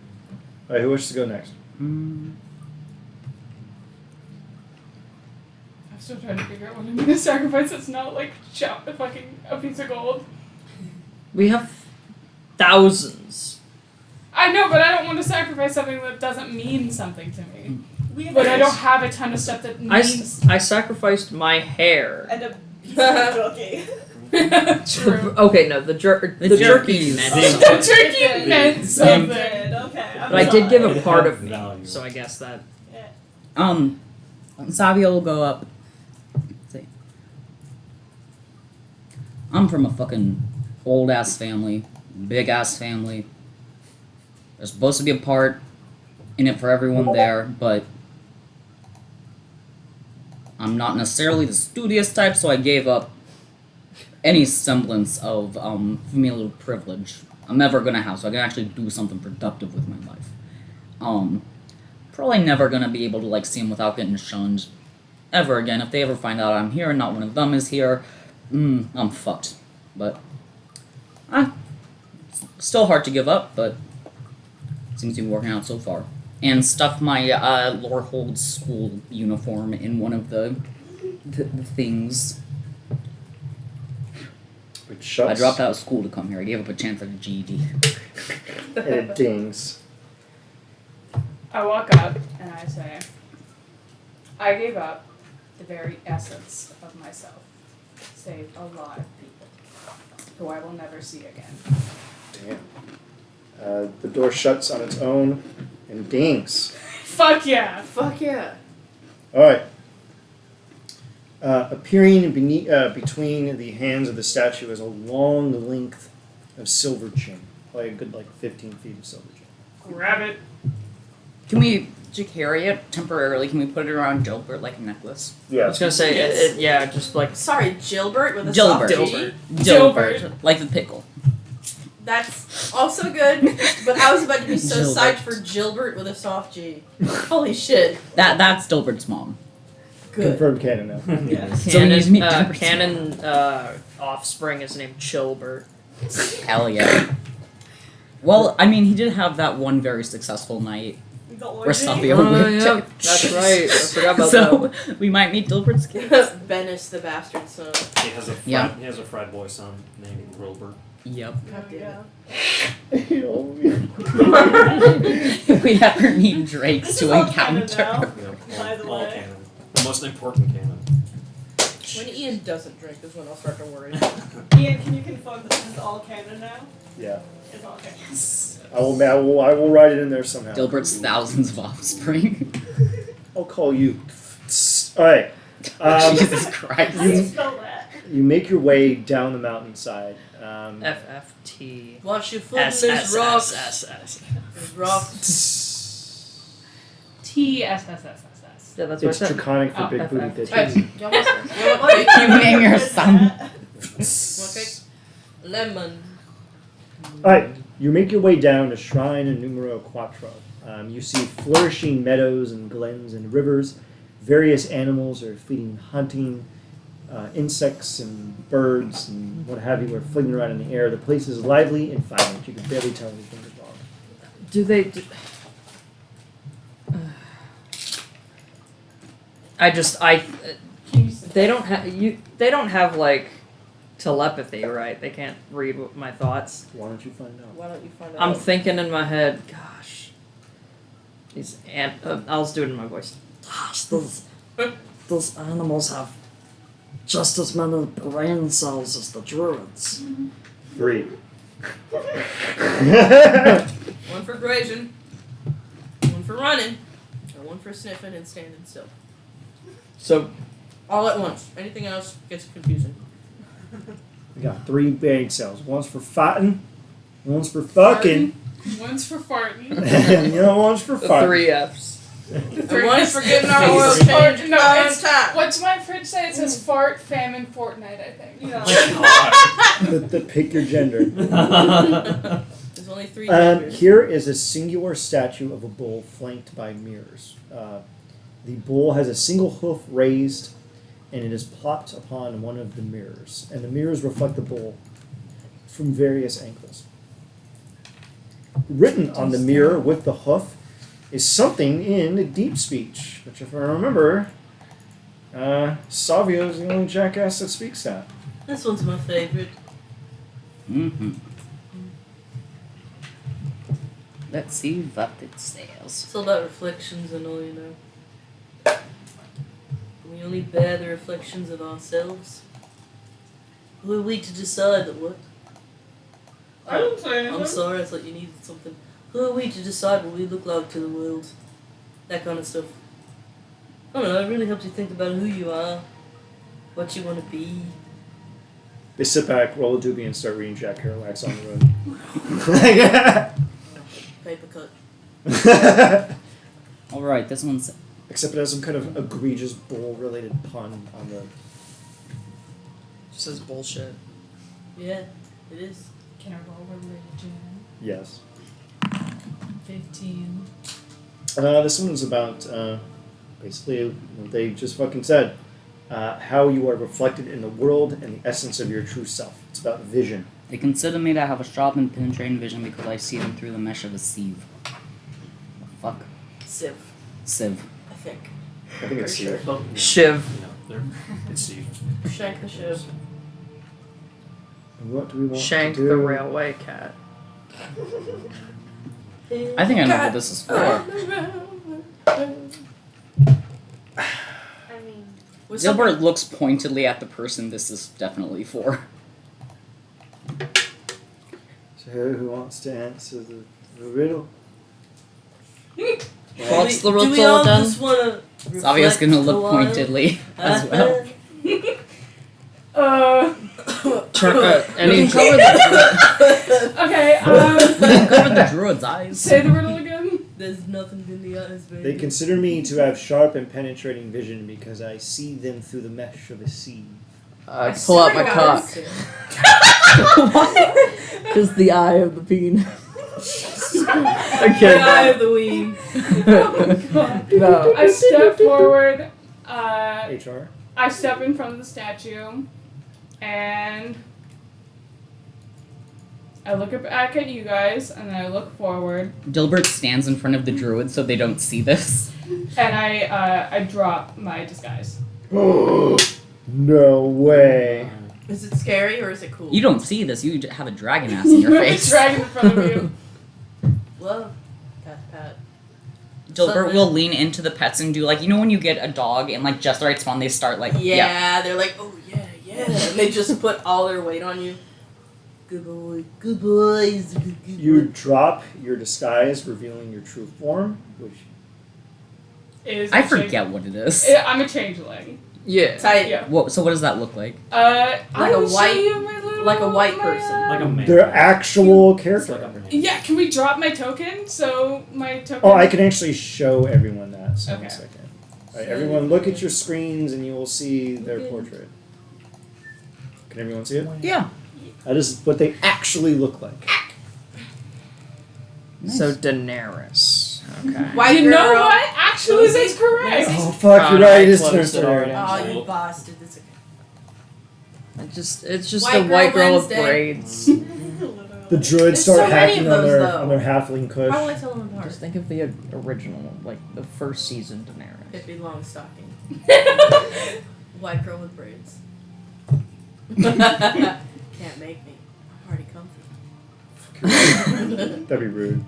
All right, who wishes to go next? Mm. I'm still trying to figure out what I'm gonna sacrifice that's not like fucking a piece of gold. We have thousands. I know, but I don't want to sacrifice something that doesn't mean something to me. We have But a I don't have a ton of stuff that means. I sacrificed my hair. and a piece of jerky. True. Okay, no, the The jerky jerky meant meant something. The turkey meant something. Okay. I'm But I did give sorry. a part Have of me, value. so I guess that. Savio will go up. Say, I'm from a fucking old ass family, big ass family. There's supposed to be a part in it for everyone there, but I'm not necessarily the studious type, so I gave up any semblance of familial privilege I'm ever gonna have, so I can actually do something productive with my life. Probably never gonna be able to like see them without getting shunned ever again. If they ever find out I'm here and not one of them is here, I'm fucked. But Still hard to give up, but seems to be working out so far. And stuff my Lorehold school uniform in one of the things. It shuts. I dropped out of school to come here. I gave up a chance at a GED. And it dings. I walk up and I say, I gave up the very essence of myself. Saved a lot of people who I will never see again. Damn. The door shuts on its own and dings. Fuck yeah! Fuck yeah. All right. Appearing between the hands of the statue is a long length of silver chain, probably a good 15 feet of silver chain. Grab it. Can we to carry it temporarily? Can we put it around Gilbert like a necklace? I Yeah. was gonna say, Yes. yeah, just like Sorry, Gilbert with a Gilbert. soft G. Gilbert. Like the pickle. That's also good, but I was about to be so Gilbert. psyched for Gilbert with a soft G. Holy shit. That's Gilbert's mom. Good. Confirmed canon now. Yeah. So we need to meet Gilbert's canon offspring is named Chilbert. Hell yeah. Well, I mean, he did have that one very successful night The where orgy. Savio Oh, whipped yeah. him. That's right. I forgot about So we might meet Gilbert's kids. Bennis the bastard son. He has a frat, Yeah. he has a frat boy son named Wilbur. Yep. God damn If we ever need Drakes This to is all canon encounter. now. Yeah, By the all way. canon. The most important canon. When Ian doesn't drink is when I'll start to worry. Ian, can you confirm that this is all canon now? Yeah. It's all canon. I will write it in there somehow. Gilbert's thousands of offspring. I'll call you. All right. Jesus How Christ. do you spell that? You make your way down the mountainside. FFT. Watch your foot in these rocks. SSSSS. These rocks. TSSSSS. Yeah, that's what I It's said. draconic for Oh, big booty FF. bitches. You almost You name your son. Lemon. Alright, you make your way down to Shrine Numero Quattro. You see flourishing meadows and glens and rivers. Various animals are feeding, hunting. Insects and birds and what have you are flitting around in the air. The place is lively and vibrant. You can barely tell anything is wrong. Do they? They don't have you. They don't have like telepathy, right? They can't read my thoughts. Why don't you find out? Why don't you find out? I'm thinking in my head, gosh, I'll just do it in my voice. Gosh, those animals have just as many brain cells as the druids. 3. One for grazing, one for running, and one for sniffing and standing still. So All at once. Anything else gets confusing. We got 3 brain cells. One's for fighting, one's for fucking, One's for farting. and the other one's for the farting. 3 F's. And one's for getting our oil Jesus. changed No, on it's- time. What's my fridge say? It says fart, famine, Fortnite, I think. Yeah. The pick your gender. There's only 3 genders. Here is a singular statue of a bull flanked by mirrors. The bull has a single hoof raised, and it is plopped upon one of the mirrors. And the mirrors reflect the bull from various angles. Written on the mirror with the hoof is something in deep speech, which, if I remember, Savio is the only jackass that speaks that. This one's my favorite. Mm-hmm. Let's see what it says. It's all about reflections and all, you know. We only bear the reflections of ourselves. Who are we to decide that what? I didn't say anything. I'm sorry, I thought you needed something. Who are we to decide what we look like to the world? That kind of stuff. I don't know, it really helps you think about who you are, what you want to be. They sit back, roll a doobie, and start reading Jack Kerouac's on the Paper cut. road. Alright, this one's. Except it has some kind of egregious bull-related pun on the... Just says bullshit. Yeah, it is. Can I roll religion? Yes. 15. This one is about, basically, what they just fucking said. How you are reflected in the world and the essence of your true self. It's about vision. They consider me to have a sharp and penetrating vision because I see them through the mesh of a sieve. Fuck. Civ, Sieve. I think. I think it's Sure. Steve. Shiv. It's Steve. Shank the shiv. What do we want Shank to do? the railway cat. I think I know what this is for. I mean, Was Gilbert someone- looks pointedly at the person this is definitely for. So who wants to answer the riddle? What's the do we riddle all again? just wanna Savia's reflect gonna a look while? pointedly as well. Any You can cover the, Okay, you can cover the druid's eyes. say the riddle again. There's nothing in the eyes, baby. They consider me to have sharp and penetrating vision because I see them through the mesh of a sieve. I pull out my cock. Because the eye of the bean. The eye of the ween. No. I step forward. HR? I step in front of the statue, and I look back at you guys, and then I look forward, Gilbert stands in front of the druid so they don't see this. and I drop my disguise. No way. Is it scary or is it cool? You don't see this, you have a dragon ass in your You have a face. dragon in front of you. Love. Pat. Gilbert Something. will lean into the pets and do like, you know when you get a dog and like just the right spawn they start like, Yeah, they're like, oh yeah, and they just put all their weight on you. Good boy, good boys. Good You boy. drop your disguise, revealing your true form, which Is I a change- forget what it is. I'm a changeling. Yeah. Tight. Yeah. What, so what does that look like? I Like a will show white- you my little- like a white my, person. Like a man. their actual It's character. like a man. Yeah, can we drop my token? So my token. Oh, I can actually show everyone that. So Okay. 1 second. All right, everyone, look at your screens and you will see their portrait. Can everyone see it? Yeah. That is what they actually look like. So Daenerys. Okay. White You girl. know what? Actually, Lucy? that's correct. Oh fuck, you're God, right. I It is closed it already. Thursday. Oh, you bastard. It's okay. It's just White a girl white girl with Wednesday. braids. The druids There's start so many hacking of on those, their though. on their halfling kush. How will I tell them apart? Just think of the original, like the first season Daenerys. Pippi Longstocking. White girl with braids. Can't make me. I'm already comfy. That'd be rude.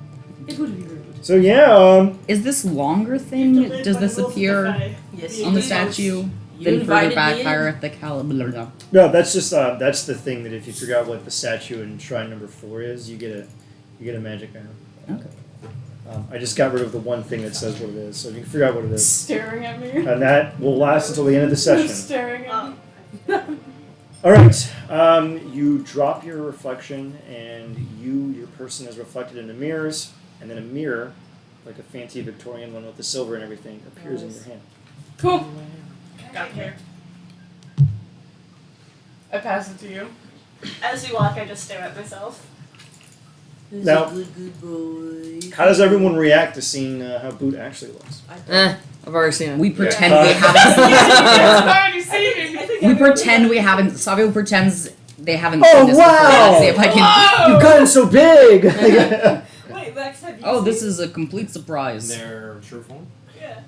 It would be rude. So yeah, Is this longer thing, does this appear Yes, on the you do. statue? You Then further invited back me in. higher at the caliber. no, that's just that's the thing that if you figure out what the statue in shrine number 4 is, you get a magic item. Okay. I just got rid of the one thing that says what it is, so if you can figure out what it is, Staring at me. and that will last until the end of the session. Staring at me. All right, you drop your reflection, and your person is reflected into mirrors, and then a mirror, like a fancy Victorian one with the silver and everything, appears in your hand. Cool. Got here. I pass it to you. As we walk, I just stare at myself. Who's Now- a good boy? How does everyone react to seeing how Boot actually looks? I've already seen it. We pretend Yeah. we haven't I've already seen it. We pretend we haven't. Savio pretends they haven't Oh, seen this before. wow! Let's see if I can. Whoa! You've gotten so big! Wait, Lex, have you Oh, seen? this is a complete surprise. Their true form? Yeah.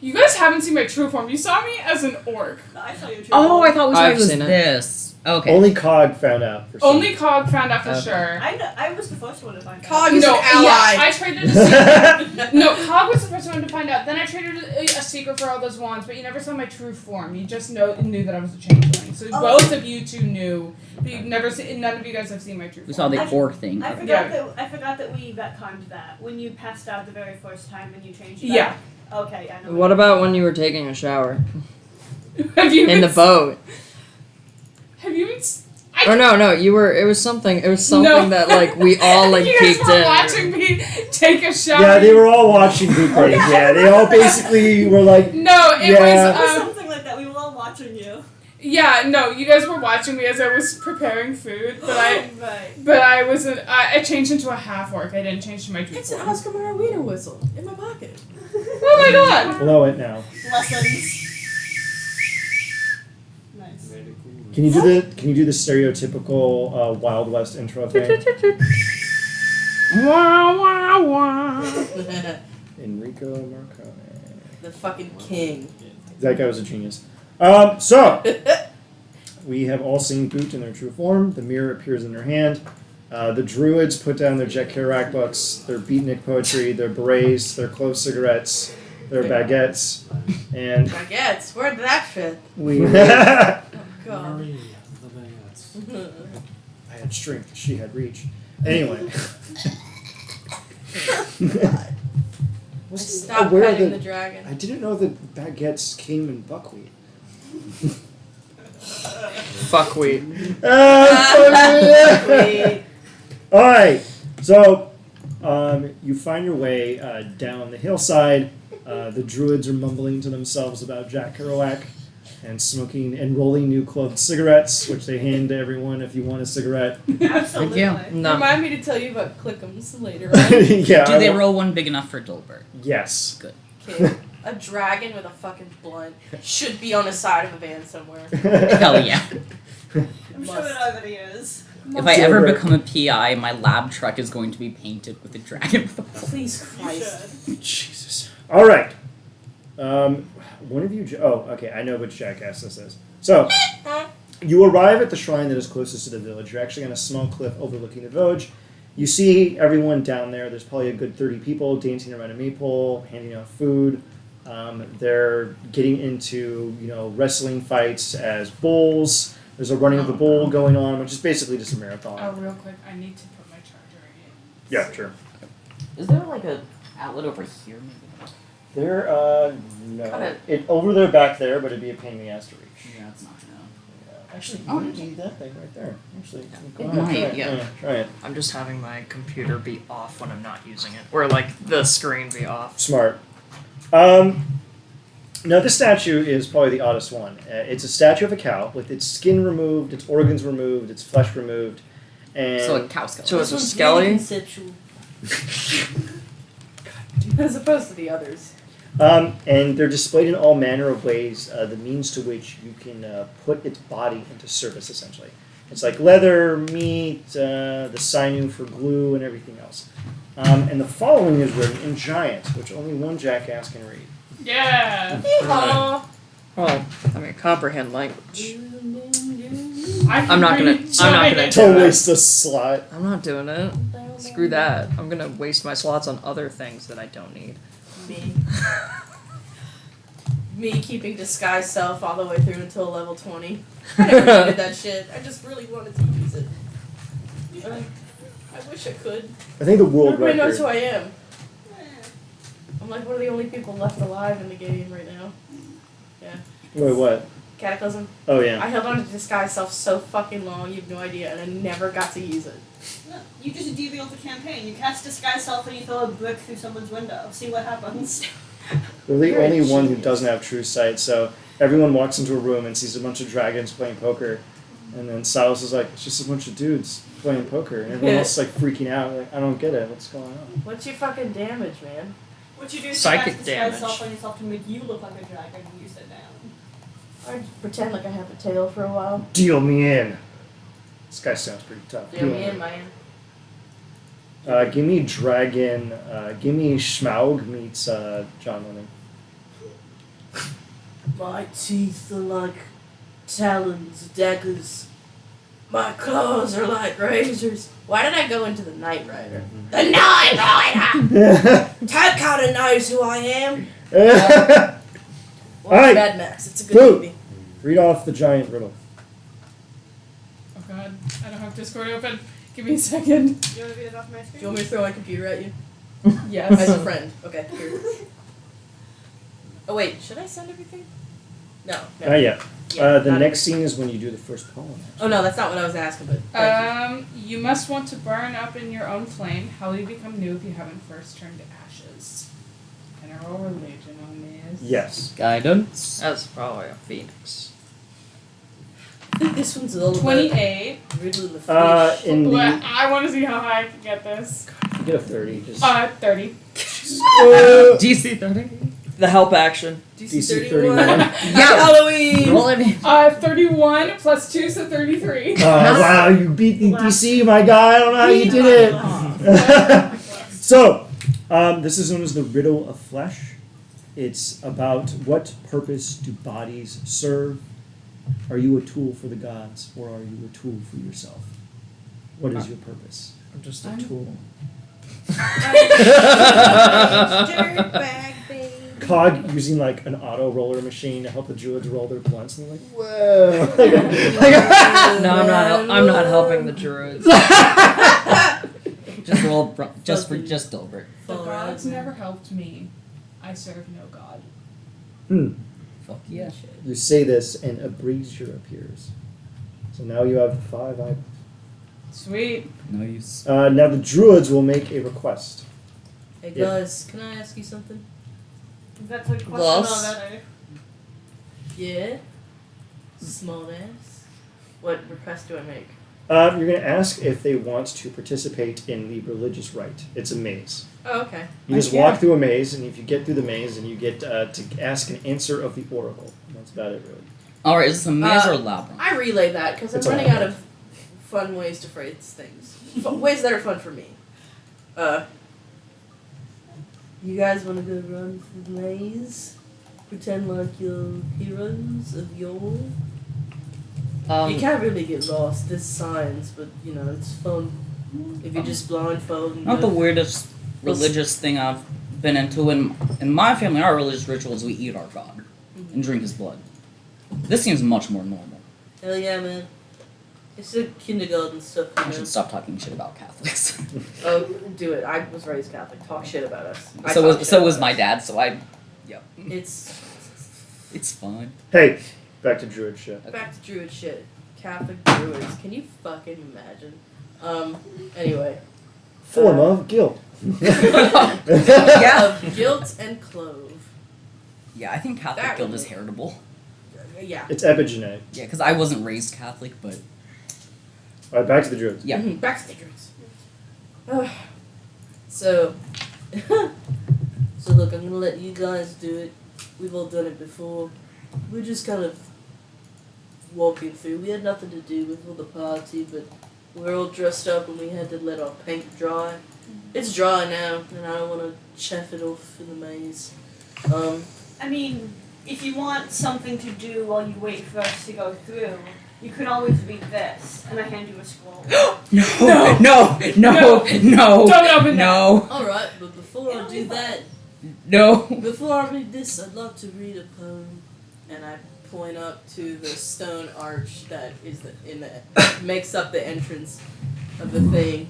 You guys haven't seen my true form. You saw me as an orc. No, I saw you. Oh, I thought we said I've it was seen it. this. Okay. Only Cog found out. For some. Only Cog found out for Okay. sure. I was the first one to find out. Cog is No, an ally. yeah, I traded a secret. No, Cog was the first one to find out. Then I traded a secret for all those wands, but you never saw my true form. You just knew that I was a changeling. So Oh. both of you two knew, but you've never seen. None of you guys have seen my true We form. saw the orc thing. I forgot that we retconned that when you passed out the very first time and you changed. Yeah. Back. Okay, I know. What about when you were taking a shower Have you in the been- boat? Have you been? Or no, you were. It was something. It was something No. that like we all like you guys peeked were in. watching me take a shower. Yeah, they were all watching Boot Break. Yeah, they all basically were like, No, it Yeah. It was was. something like that. We were all watching you. Yeah, no, you guys were watching me as I was preparing food, but I Right. wasn't. I changed into a half orc. I didn't change to my true It's an form. Oscar Mayer wiener whistle in my pocket. Oh my god! blow it now. Lessons. Nice. Very cool. Can you do the stereotypical Wild West intro thing? Wah, wah, wah. Enrico Marcone. The fucking king. That guy was a genius. So we have all seen Boot in their true form. The mirror appears in their hand. The druids put down their Jack Kerouac books, their beatnik poetry, their berets, their clove cigarettes, their baguettes, and Baguettes. Where did that fit? we. Oh god. Maria, the baguettes. I had strength. She had reach. Anyway. Stop aware petting that- the dragon. I didn't know that baguettes came in buckwheat. Fuckwheat. Wait. All right, so you find your way down the hillside. The druids are mumbling to themselves about Jack Kerouac and smoking and rolling new clove cigarettes, which they hand to everyone if you want a cigarette. Absolutely. No. Remind me to tell you about Clickums later on. Yeah. Do they roll one big enough for Dilbert? Yes. Okay. A dragon with a fucking blunt should be on the side of a van somewhere. Hell yeah. I'm sure it already is. If I ever Dilbert. become a PI, my lab truck is going to be painted with a dragon with a Please You Christ. should. Jesus. All right. One of you. Okay. I know which jackass this is. So, you arrive at the shrine that is closest to the village. You're actually on a small cliff overlooking the village. You see everyone down there. There's probably a good 30 people dancing around a maypole, handing out food. They're getting into wrestling fights as bulls. There's a running of the bull going on, which is basically just a marathon. Oh, real quick, I need to put my charger in. Yeah, sure. Is there like a outlet over here maybe? There, no. Kinda- It over there, back there, but it'd be a pain in the ass to reach. Yeah, it's not gonna. Actually, Oh, you need that thing right there. Actually, go It ahead, might, try it. yeah. Try it. I'm just having my computer be off when I'm not using it. Or like the screen be off. Smart. Now, this statue is probably the oddest one. It's a statue of a cow with its skin removed, its organs removed, its flesh removed, and So a cow skeleton. So it's a This one's skelly? really conceptual. As opposed to the others. and they're displayed in all manner of ways. The means to which you can put its body into service, essentially. It's like leather, meat, the sinew for glue, and everything else. And the following is written in giant, which only one jackass can read. Yeah. Aw. Well, I mean, comprehend language. I'm not gonna- I'm not gonna Don't Yeah. waste a slot. I'm not doing it. Screw that. I'm gonna waste my slots on other things that I don't need. Me. Me keeping disguise self all the way through until level 20. I never needed that shit. I just really wanted to use it. I wish I could. I think the world Everybody knows record. who I am. I'm like one of the only people left alive in the game right now. Yeah. Wait, what? Cataclysm. Oh yeah. I held on to disguise self so fucking long, you have no idea, and I never got to use it. No, you just deviate the campaign. You cast disguise self and you throw a brick through someone's window. See what happens. We're the You're a only one who genius. doesn't have true sight, so everyone walks into a room and sees a bunch of dragons playing poker, and then Silas is like, it's just a bunch of dudes playing poker, and everyone else is like freaking out, like, I don't get it, what's going on? What's your fucking damage, man? What you do is Psychic you cast disguise damage. self on yourself to make you look like a dragon and you sit down. I pretend like I have a tail for a while. Deal me in. This guy sounds pretty tough. Deal me in, man. Give me dragon, give me Schmaug meets John Lennon. My teeth are like talons, daggers. My claws are like razors. Why did I go into the Knight Rider? The Knight Rider! Ted kind of knows who I am. Watch Alright. Mad Max. It's a good Boop. movie. Read off the giant riddle. Oh god, I don't have Discord open. Give me a second. You want to read it off my Do screen? you want me to throw my computer at you? Yes. As a friend. Okay, here. Oh wait, should I send everything? No. Not yet. Yeah, The not next scene is when you do the first poem. Oh no, that's not what I was asking, but thank You must want to burn up in your own flame. How will you become new if you haven't first turned to ashes? Can I roll religion on this? Yes. Guidance. That's probably a phoenix. you. I think this one's a little 28. bit riddle in the fish. In the I want to see how high I can get this. you get a 30. Just 30. DC 30. The help action. DC 31. 31. Halloween! Roll it. 31 plus 2, so 33. Oh, wow, you beat the DC, my guy. I don't know how you did it. So, this is known as the riddle of flesh. It's about what purpose do bodies serve? Are you a tool for the gods, or are you a tool for yourself? What is your purpose? I'm just a tool. Dirtbag, baby. Cog using like an auto roller machine to help the druids roll their blunts, and they're like, whoa. No, I'm not helping the druids. Just roll. Just Dilbert. The gods never helped me. I serve no god. Fuck yeah. You say this, and a brazier appears. So now you have 5 items. Sweet. Nice. Now the druids will make a request. Hey Yeah. guys, can I ask you something? That's a question Boss? already. Yeah? Small ass. What request do I make? You're going to ask if they want to participate in the religious rite. It's a maze. Oh, okay. You just walk through a maze, and if you get through the maze, then you get to ask an answer of the oracle. That's about it, really. All right. Is this a maze or a labyrinth? I relay that because I'm It's a running out labyrinth. of fun ways to phrase things. Ways that are fun for me. You guys want to go run through the maze? Pretend like you're heroes of yore? You can't really get lost. There's signs, but you know it's fun if you just blindfold. And Not the go. weirdest religious thing I've been into. In my family, our religious rituals, we eat our god and drink his blood. This seems much more normal. Hell yeah, man! It's the kindergarten stuff. You I know? should stop talking shit about Catholics. Oh, do it! I was raised Catholic. Talk shit about us. I so talk was shit so about was us. my dad. So I. Yep. It's It's fine. Hey, back to druid shit. back to druid shit. Catholic druids. Can you fucking imagine? Anyway. Form of guilt. Yeah. Of guilt and clove. Yeah, I think Catholic That guilt would is be- heritable. Yeah. It's epigenetic. Yeah, because I wasn't raised Catholic, but All right, back to the druids. yeah. Mhm, back to the druids. So. So look, I'm gonna let you guys do it. We've all done it before. We're just kind of walking through. We had nothing to do with all the party, but we're all dressed up and we had to let our paint dry. It's dry now, and I don't want to chaff it off in the maze. I mean, if you want something to do while you wait for us to go through, you could always read this, and I hand you a scroll. No, no, no, no, Don't open no, Alright, but before I do that, no. before I read this, I'd love to read a poem. And I point up to the stone arch that is makes up the entrance of the thing.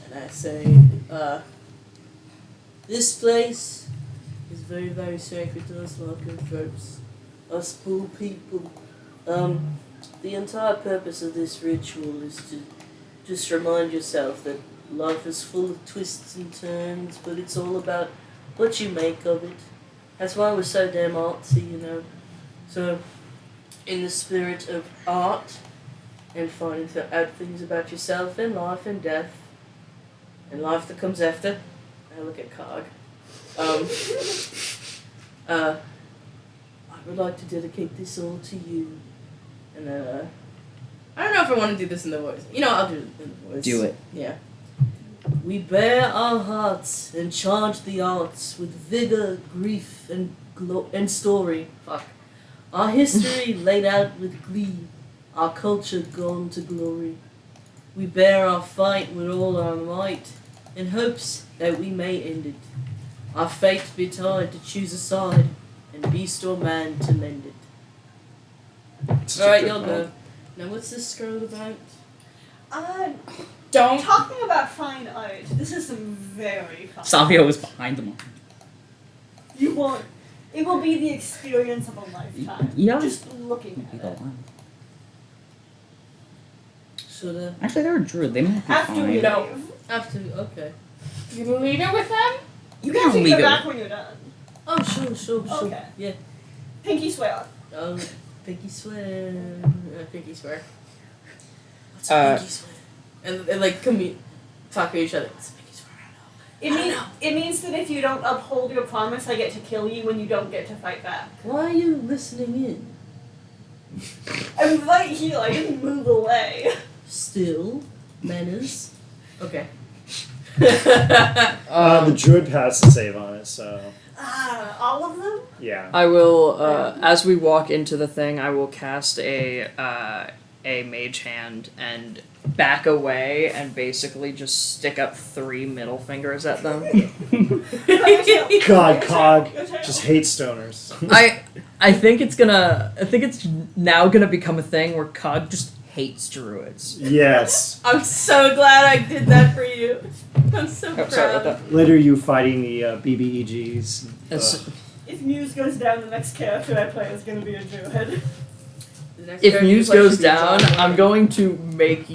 And I say, this place is very, very sacred to us lycanthropes, us poor people. The entire purpose of this ritual is to just remind yourself that life is full of twists and turns, but it's all about what you make of it. That's why we're so damn artsy, you know. So, in the spirit of art and finding out things about yourself and life and death and life that comes after, I look at Cog. I would like to dedicate this all to you. And then, I don't know if I want to do this in the voice. You know, I'll do it in the voice. Do it. Yeah. We bare our hearts and charge the arts with vigor, grief, and story. Fuck. Our history laid out with glee, our culture gone to glory. We bear our fight with all our might, in hopes that we may end it. Our fate betide to choose a side, and beast or man to mend it. Alright, you'll go. Now what's this scroll about? Don't. Talking about fine art, this is some very fine. Savio was behind them. You won't. It will be the experience of a lifetime. Yeah. Just looking at it. So the Actually, they're a druid. They might be After we fine. No. leave. after okay. You leave it with them? You can have to leave go it. back when you're done. Oh sure. Okay. Yeah. Pinky swear. Pinky swear. Pinky swear. What's Uh, a pinky swear? And like talk to each other. What's a pinky swear? I It means that if you don't uphold your promise, I get to kill you when you don't get to fight back. Why are you listening in? I'm right here. I didn't move away. Still, manners. Okay. The druid passed the save on it, so All of them? yeah. I will, as we walk into the thing, I will cast a mage hand and back away and basically just stick up 3 middle fingers at them. God, Cog Your turn. just hates stoners. I think it's now gonna become a thing where Cog just hates druids. Yes. I'm so glad I did that for you. I'm so Oh, proud. sorry about that. Later, you fighting the BBEGs. As- If Muse goes down, the next character I play is going to be a druid. The next If character Muse you play goes should be down, John I'm Wayne. going to make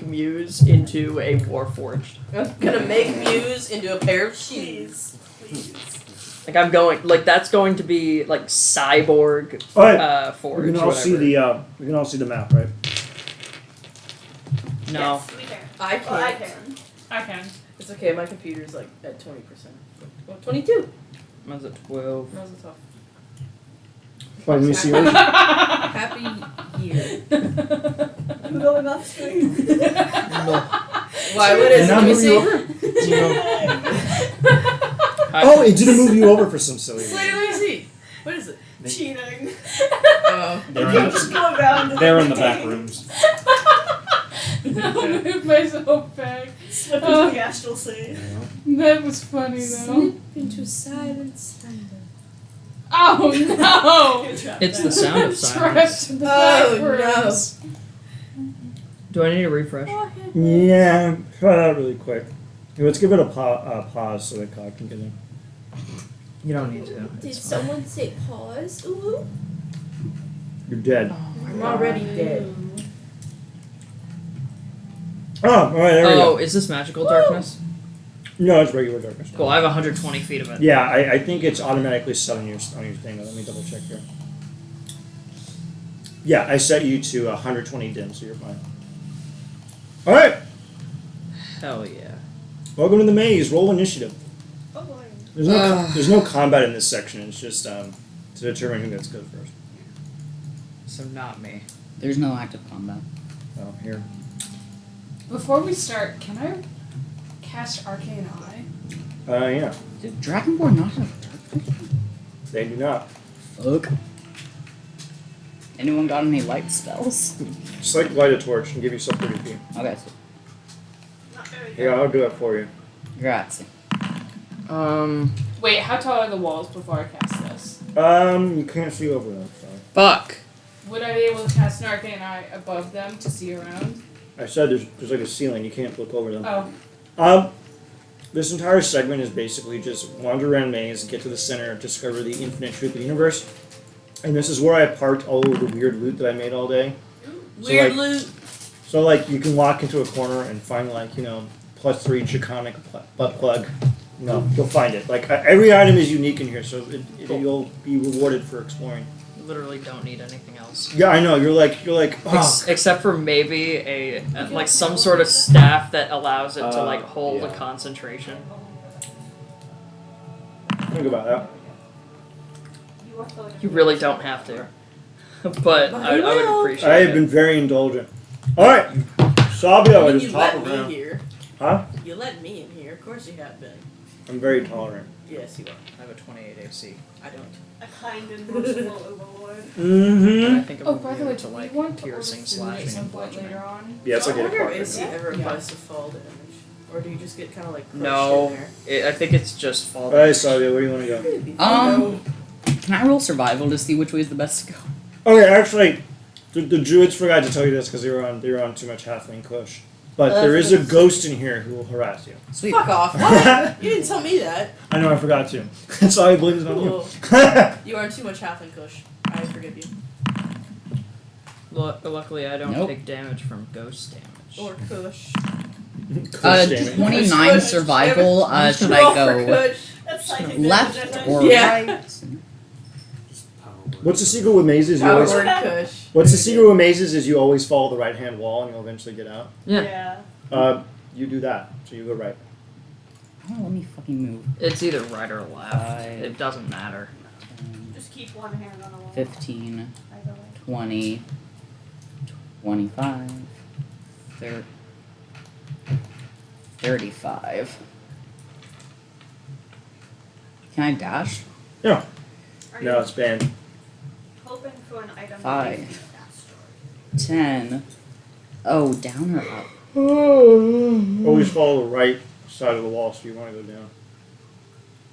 Muse into a Warforged. I'm gonna make Muse into a pair of shoes. Please. That's going to be like cyborg All right. forge. We can all see whatever. the we can all see the map, right? No. Yes, we can. I can't. Well, I can. I can. It's okay, my computer's like at 20%. Well, 22. Was it 12? That was tough. Why, let me see yours. Happy year. You going off screen? Why would it? Did not Let me move you see. over? Oh, it didn't move you over for some silly reason. Let me see. What is it? Cheating. Oh. They're You in just the, go around. they're in the back rooms. I'll move myself back. Slip into the astral sea. That was funny though. into silence. Oh no! You're trapped It's there. the sound of I'm silence. trapped in the Oh, back rooms. Do I need a refresh? Yeah, try that really quick. Here, let's give it a pause so that Cog can get in. You don't need to. Did It's fine. someone say pause? Ooh. You're dead. I'm already dead. Oh, all right, there we Oh, go. is this magical darkness? No, it's regular darkness. Cool. I have 120 feet of it. Yeah, I think it's automatically set on your thing. Let me double check here. Yeah, I set you to 120 dim, so you're fine. All right, Hell yeah. welcome to the maze. Roll initiative. Oh boy. There's no combat in this section. It's just to determine who gets go first. So not me. There's no active combat. Oh, here. Before we start, can I cast Arcane Eye? Yeah, Did Dragonborn not have dark vision? they do not. Fuck. Anyone got any light spells? Just like light a torch and give yourself 30 feet. Okay, so Not very Here, I'll do it for you. grazie. Wait, how tall are the walls before I cast this? You can't see over them. So Fuck. Would I be able to cast an Arcane Eye above them to see around? I said there's like a ceiling. You can't look over them. Oh, This entire segment is basically just wander around maze, get to the center, discover the infinite truth of the universe. And this is where I parked all of the weird loot that I made all day. Weird like- loot. So like you can walk into a corner and find like +3 Chaconic butt plug. No, you'll find it. Like every item is unique in here, so you'll be rewarded for exploring. You literally don't need anything else. Yeah, I know. You're like Except for maybe like some sort of staff that allows it to like hold a yeah. concentration. think about that. You are filling You really don't have to. But I would appreciate I have it. been very indulgent. All right, Sabio, I When just you top let me around. here. Huh? You let me in here. Of course you have been. I'm very tolerant. Yes, you are. I have a 28 AC. I don't. a kind and merciful overlord. And I Mm-hmm. think I'm oh, by the way, to do like we want to piercing, order food slashing, at some and point bludgeoning. later on? Yeah, it's I like a wonder if department. AC ever Yeah. applies to fall damage. Or do you just get kind of like crushed No, in there? I think it's just fall All right, damage. Sabio, where do you want to go? It'd be fun, Can I roll survival to see which way is the best to go? Okay, actually, the druids forgot to tell you this because they were on too much halfling kush. But there is a ghost in here who will harass you. though. Sweet. Fuck off. What? You didn't tell me that. I know, I forgot to. So I blame it on you. Cool. You are too much half and kush. I forgive you. Luckily, I don't Nope. take damage from ghost damage. Or kush. Kush damage. 29 Kush, survival. Should Roll I for go kush. That's psychic left damage, I or think. Yeah. right? Just power word. What's the secret with mazes? You Power always, word kush. what's the secret with mazes is you always follow the right hand wall and you'll eventually get out. Yeah. Yeah. You do that, so you go right. Oh, let me fucking move. It's either right or left. 5, It doesn't matter. 10, Just keep one hand on the wall. 15, Either way. 20, 25, 30, 35. Can I dash? No. Are No, you it's banned. hoping for an item 5. that makes you that story? 10. Oh, down or up? Always follow the right side of the wall, so you want to go down.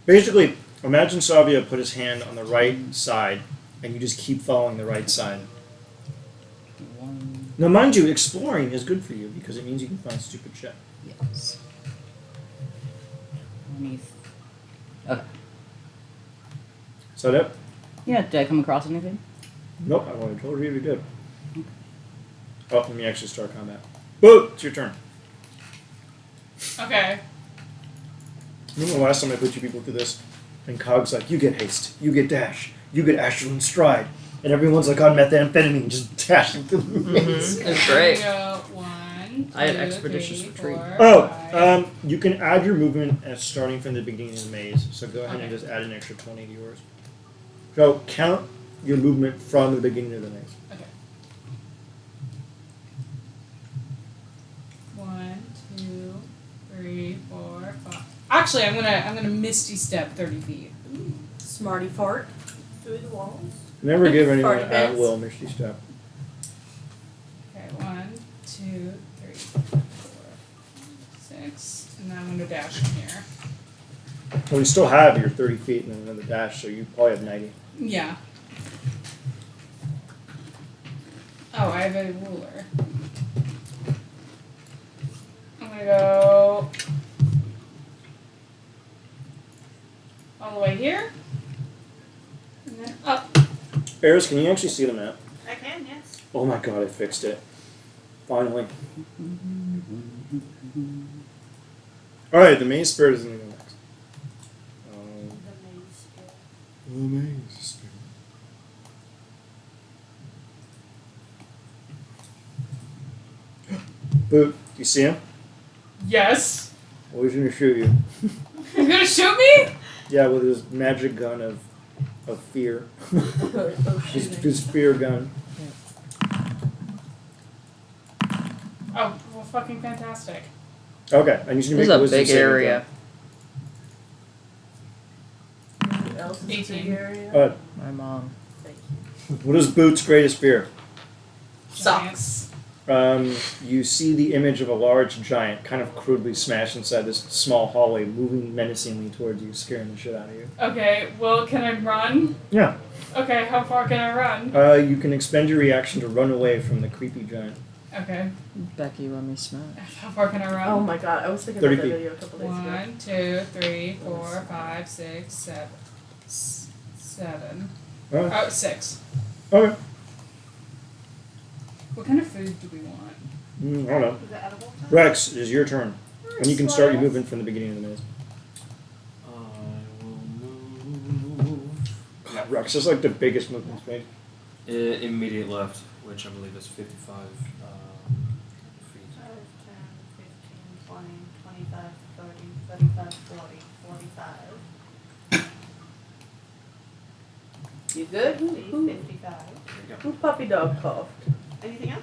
Basically, imagine Savia put his hand on the right side, and you just keep following the right side. 1. Now, mind you, exploring is good for you because it means you can find stupid shit. Yes. 20. Okay. Is that it? Yeah, did I come across anything? Nope, I would have told you if you did. Oh, let me actually start combat. Boo! It's your turn. Okay. Remember the last time I put you people through this? And Cog's like, you get haste, you get dash, you get astral and stride. And everyone's like on methamphetamine, just dashing through the maze. It's Here great. we go. 1, 2, I had expeditious 3, retreat. 4, Oh, 5. you can add your movement as starting from the beginning of the maze. So go ahead and Okay. just add an extra 20 to yours. So count your movement from the beginning of the maze. Okay. 1, 2, 3, 4, 5. Actually, I'm gonna misty step 30 feet. Smarty fart. Through the walls? Never give anyone Farty an pants. at-will Misty Step. Okay, 1, 2, 3, 4, 6, and then I'm gonna dash from here. Well, you still have your 30 feet and then another dash, so you probably have 90. Yeah. Oh, I have a ruler. I'm gonna go all the way here, and then up. Eris, can you actually see the map? I can, yes. Oh my god, I fixed it. Finally. Alright, the maze spirit is going to go next. The maze. The maze spirit. Boot, do you see him? Yes. Well, he's going to shoot you. You're gonna shoot me? Yeah, with his magic gun of fear. his fear gun. Oh, well, fucking fantastic. Okay, I need you to This make is a wisdom big saving area. Anything else in this 18. big area? throw. My mom. What is Boot's greatest fear? Socks. You see the image of a large giant kind of crudely smashed inside this small hallway, moving menacingly towards you, scaring the shit out of you. Okay, well, can I run? Yeah. Okay, how far can I run? You can expend your reaction to run away from the creepy giant. Okay, Becky, let me smash. how far can I run? Oh my god, I was thinking 30 about that feet. video a couple days ago. 1, 2, 3, 4, 5, 6, 7. 7. Alright. Oh, 6. Okay. What kind of food do we want? I don't know. Is it edible time? Rex, it is your turn. And you can start your movement from the beginning of the maze. I will move. Yeah, Rex is like the biggest movement space. Immediate left, which I believe is 55 feet. 5, 10, 15, 20, 25, 30, 35, 40, 45, You good? 50, Who 55. who puppy dog coughed? Anything else?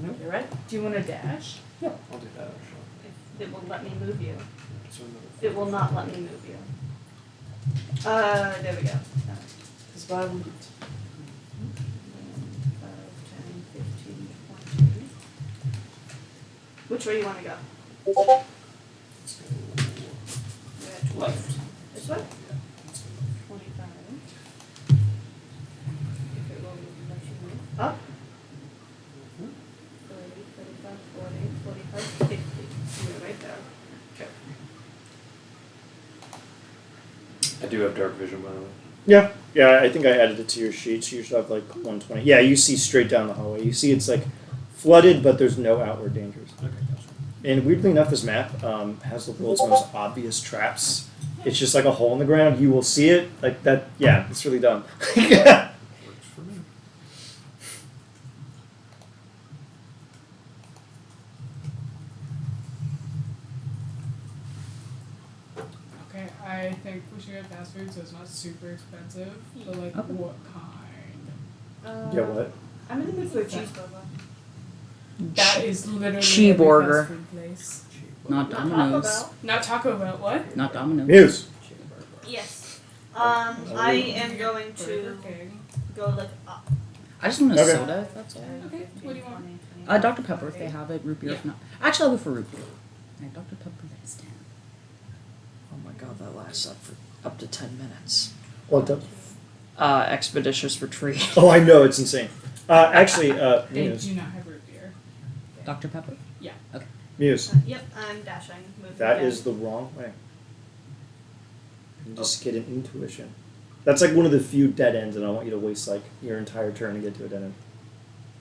Nope. You right? Do you want to dash? Yeah, I'll do that actually. If it will let me move you. So another It will not let me move you. There we go. 'Cause why would it? 5, 10, 15, 20. Which way you want to go? Let's go We're at 20. left. This way? Yeah, let's go 25. If it will let you move. Up. 30, 35, 40, 45, 50. You're right there. Okay. I do have dark vision, by the way. Yeah. Yeah, I think I added it to your sheet, so you should have like 120. Yeah, you see straight down the hallway. You see it's like flooded, but there's no outward dangers. Okay, gotcha. And weirdly enough, this map has the world's most obvious traps. It's just like a hole in the ground. You will see it like that. Yeah, it's really dumb. Works for me. I think we should get fast food so it's not super expensive. But like, Okay. what kind? Yeah, what? I'm in the mood for a cheeseburger. That is literally Cheeseburger. every fast food place. Not Taco Domino's. Bell. Not Taco Bell. What? Not Domino's. Muse. Yes. I am going Burger to King. go like up. I just want a Okay. soda, if that's all. Okay, what do you want? Dr. Pepper, if they have it. Root beer, if not. Actually, I'll go for root beer. Alright, Dr. Pepper, that's 10. Oh my god, that lasts up to 10 minutes. Well, don't. Expeditious retreat. Oh, I know, it's insane. Actually, They Muse. do not have root beer. Dr. Pepper? Muse. Yep, I'm dashing. Moving That down. is the wrong way. You just get an intuition. That's like one of the few dead ends, and I want you to waste like your entire turn to get to a dead end.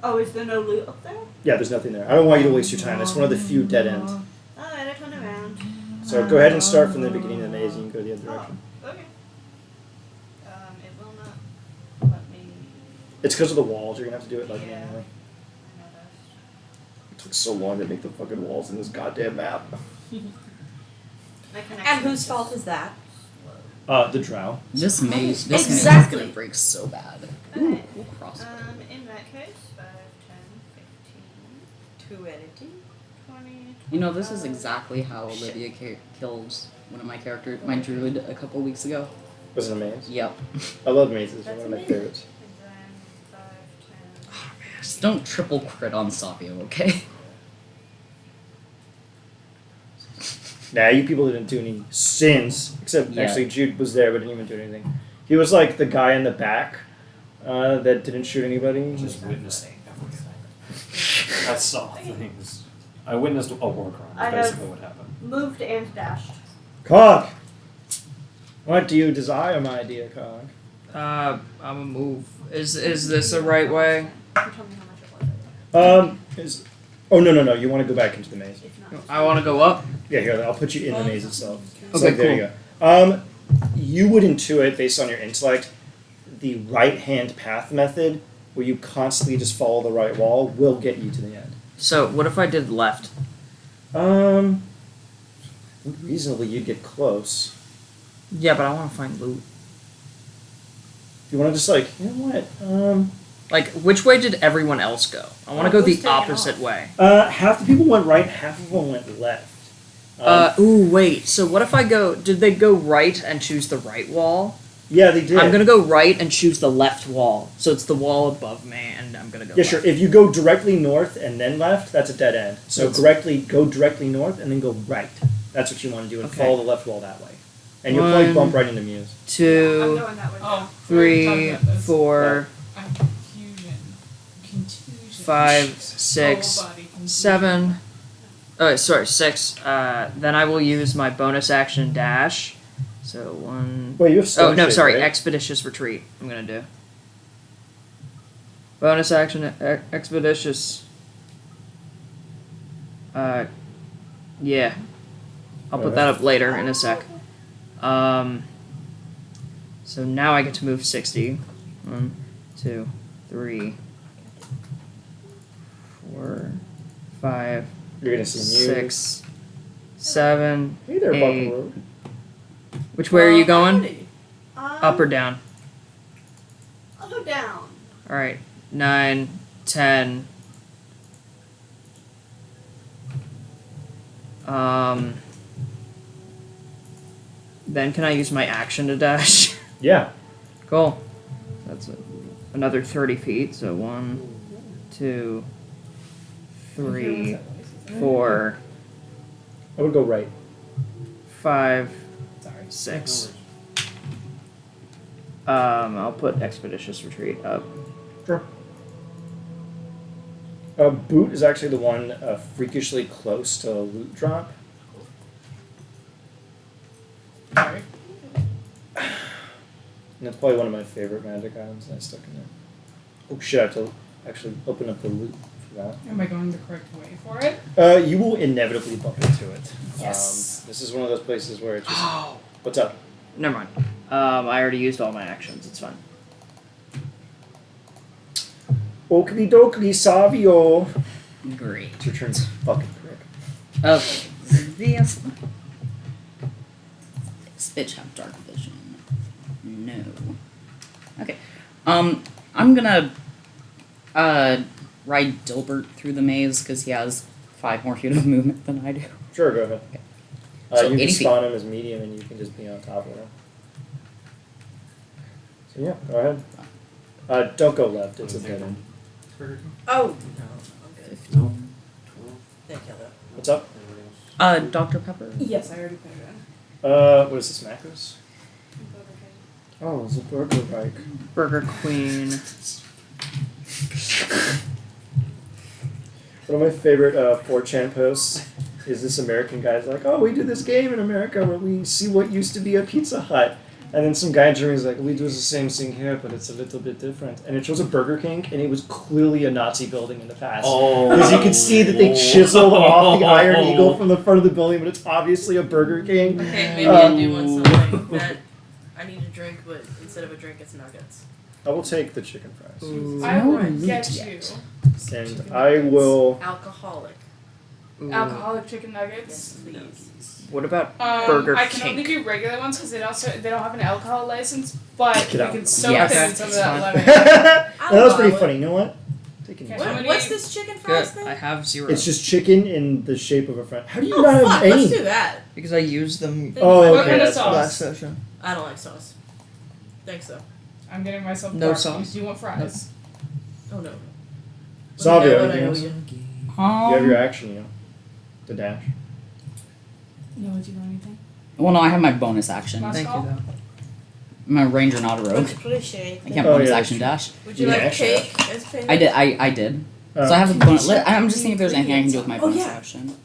Oh, is there no loot up there? Yeah, there's nothing there. I don't want you to waste your time. It's one of the few dead ends. Alright, I turn around. So go ahead and start from the beginning of the maze, and you can go the other direction. Okay. It will not let me. It's because of the walls. You're gonna have to do it like Yeah. manually. I know It took so long to make the fucking walls in this goddamn map. My connection And whose is fault is that? slow. The drow. This maze, this maze is Exactly. gonna break so bad. Okay. Ooh, crossbow. In that case, 5, 10, 15, 2 editing. 20. You know, this is 25. exactly how Olivia killed one of my characters, my druid, a couple weeks ago. Was it a maze? Yep. I love mazes. They're That's one of my amazing. favorites. And then 5, 10. Just don't triple crit on Savio, okay? Nah, you people didn't do any sins. Except, Yeah. actually, Jude was there but didn't even do anything. He was like the guy in the back that didn't shoot anybody. Just witnessed everything. I saw things. I witnessed a war crime. I That's have- basically what happened. Moved and dashed. Cog! What do you desire, my dear Cog? I'm a move. Is this the right way? You told me how much it was. Oh, no. You want to go back into the maze. It's not. I want to go up. Yeah, here, I'll put you in the maze itself. So, Okay, there you go. You would intuit, based on your intellect, the right-hand path method, where you constantly just follow the right wall, will get you to the end. So what if I did left? I think reasonably you'd get close. Yeah, but I want to find loot. You want to just like, you know what? Like, which way did everyone else go? I want to go who's the taking opposite off? way. Half the people went right, half of them went left. Ooh, wait. So what if I go? Did they go right and choose the right wall? Yeah, they did. I'm gonna go right and choose the left wall. So it's the wall above me, and I'm gonna go. Yeah, left. sure. If you go directly north and then left, that's a dead end. So That's- go directly north and then go right. That's what you want to do, and Okay. follow the left wall that way. And you'll probably One, bump right into Muse. I'm 2, going that way. Oh, three, we already talked about this. 4, I'm contusion. 5, Whole 6, body contusion. 7. Oh, sorry, 6. Then I will use my bonus action dash. So 1. Wait, you have Oh stone no, shade, sorry, right? expeditious retreat. I'm gonna do. Bonus action, expeditious. Yeah, I'll put that up later in a sec. So now I get to move 60. 1, 2, 3, 4, 5, You're gonna see Muse. 6, 7. Hey there, Eight. Buckaroo. Which way are you going? Howdy. Up or down? I'll go down. Alright. 9, 10. Then can I use my action to dash? Yeah. Cool. That's another 30 feet. So 1, 2, 3, 4, I would go right. 5, Sorry. 6. I'll put expeditious retreat up. Sure. Boot is actually the one freakishly close to loot drop. Sorry. And that's probably one of my favorite magic items that I stuck in there. Oh shit, I have to actually open up the loot for that. Am I going the correct way for it? You will inevitably bump into it. Yes. This is one of those places where it just... Oh! What's up? Never mind. I already used all my actions. It's fine. Oakley dokley Savio. Great. It's your turn, fucking prick. Okay. This. bitch have dark vision? No. Okay. I'm gonna ride Dilbert through the maze because he has 5 more feet of movement than I do. Sure, go ahead. So you can 80 feet. spawn him as medium, and you can just be on top of him. So yeah, go ahead. Don't go left. It's a dead end. Oh, no. I'm good. No. Thank you, though. What's up? Dr. Pepper? Yes, I already put it in. What is this, macros? Oh, it's a burger bike. Burger Queen. One of my favorite 4chan posts is this American guy's like, oh, we do this game in America where we see what used to be a Pizza Hut. And then some guy in Germany's like, we do the same thing here, but it's a little bit different. And it shows a Burger King, and it was clearly a Nazi building in the past. Oh. Because you can see that they chiseled off the Iron Eagle from the front of the building, but it's obviously a Burger King. Okay, maybe I do want something that I need a drink, but instead of a drink, it's nuggets. I will take the chicken fries. I No will meat get yet. you And I will... Alcoholic. Ooh. alcoholic chicken nuggets. Yes, please. What about Burger I can only King? do regular ones because they don't have an alcohol license, but Get we out. can soak Yes, them in some of it's that fine. lemon. that was pretty I'll funny. You know what? Take it Okay. easy. How many- What's this chicken fries Good. thing? I have 0. It's just chicken in the shape of a friend. How do you Oh, not fuck, have let's aim? do that. because I used them Oh, What okay. kind of That's sauce? last session. I don't like sauce. Thanks, though. I'm getting myself No dark. sauce. Do you want fries? Oh, no. Savio, Let me know when anything I owe else? you. You have your action, you know. The dash. No, do you want anything? Well, no, I have my bonus action. Last Thank you call? though. I'm a ranger, not a rogue. Much appreciate. I can't Oh, bonus yeah, action that's dash. Would you Yeah, like actually, cake as payment? I did. I did. So I have a bonus. I'm just seeing if there's anything I can do with my Oh, bonus yeah. action.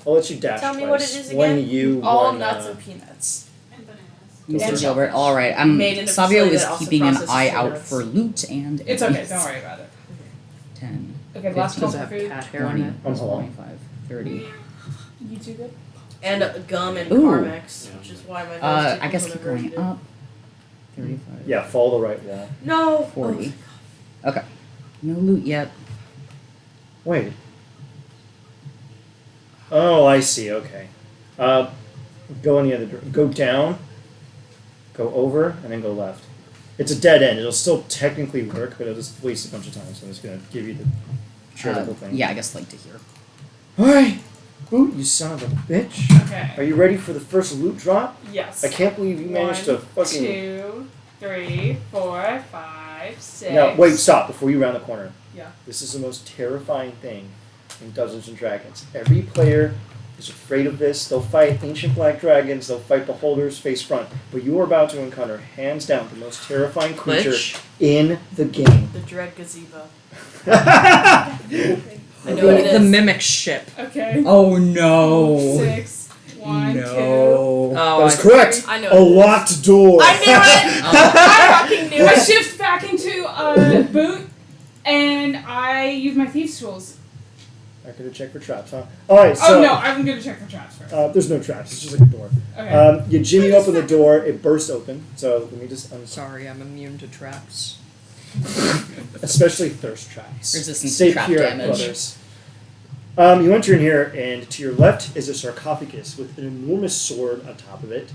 I'll let you dash Tell me twice. what it is When again. you All run, nuts and peanuts. And bananas. Mr. And Gilbert. shellfish. All right. Made in a Savio facility is that also keeping an processes eye the out nuts. for loot and. It's okay, enemies. don't worry about it. 10, Okay, last call Does it for have food. cat hair on 20, it? I'm home. 25, 30. You too good? And gum and Ooh. Carmex, which is why my nose I guess tickles keep whenever I going eat it. up. 35. Yeah, follow the right wall. No. 40. Okay. No loot yet. Wait. Oh, I see. Okay. Go in the other direction. Go down. Go over, and then go left. It's a dead end. It'll still technically work, but it'll just waste a bunch of time. So I'm just gonna give you the charitable thing. Yeah, I guess like to here. All right. Ooh, you son of a bitch. Are Okay. you ready for the first loot drop? Yes. I can't believe you managed to 1, fucking. 2, 3, 4, 5, 6. No, wait, stop before you round the corner. Yeah. This is the most terrifying thing in Dungeons and Dragons. Every player is afraid of this. They'll fight ancient black dragons, they'll fight beholders face front. But you are about to encounter, hands down, the most terrifying creature Which? in the game. The dread gazebo. I I know what it The is. mimic ship. Okay. Oh no. 6, 1, 2. Oh, That was I- correct. I know A what it is. locked door. I knew it! I fucking knew I it! shift back into a boot, and I use my thieves' tools. I could have checked for traps, huh? Alright, so. Oh no, I'm gonna check for traps first. There's no traps, it's just like a door. Okay. You jimmy open the door, it bursts open. So let me just. Sorry, I'm immune to traps. Especially thirst traps. Resistance to Stay trap pure, damage. brothers. You enter in here, and to your left is a sarcophagus with an enormous sword on top of it,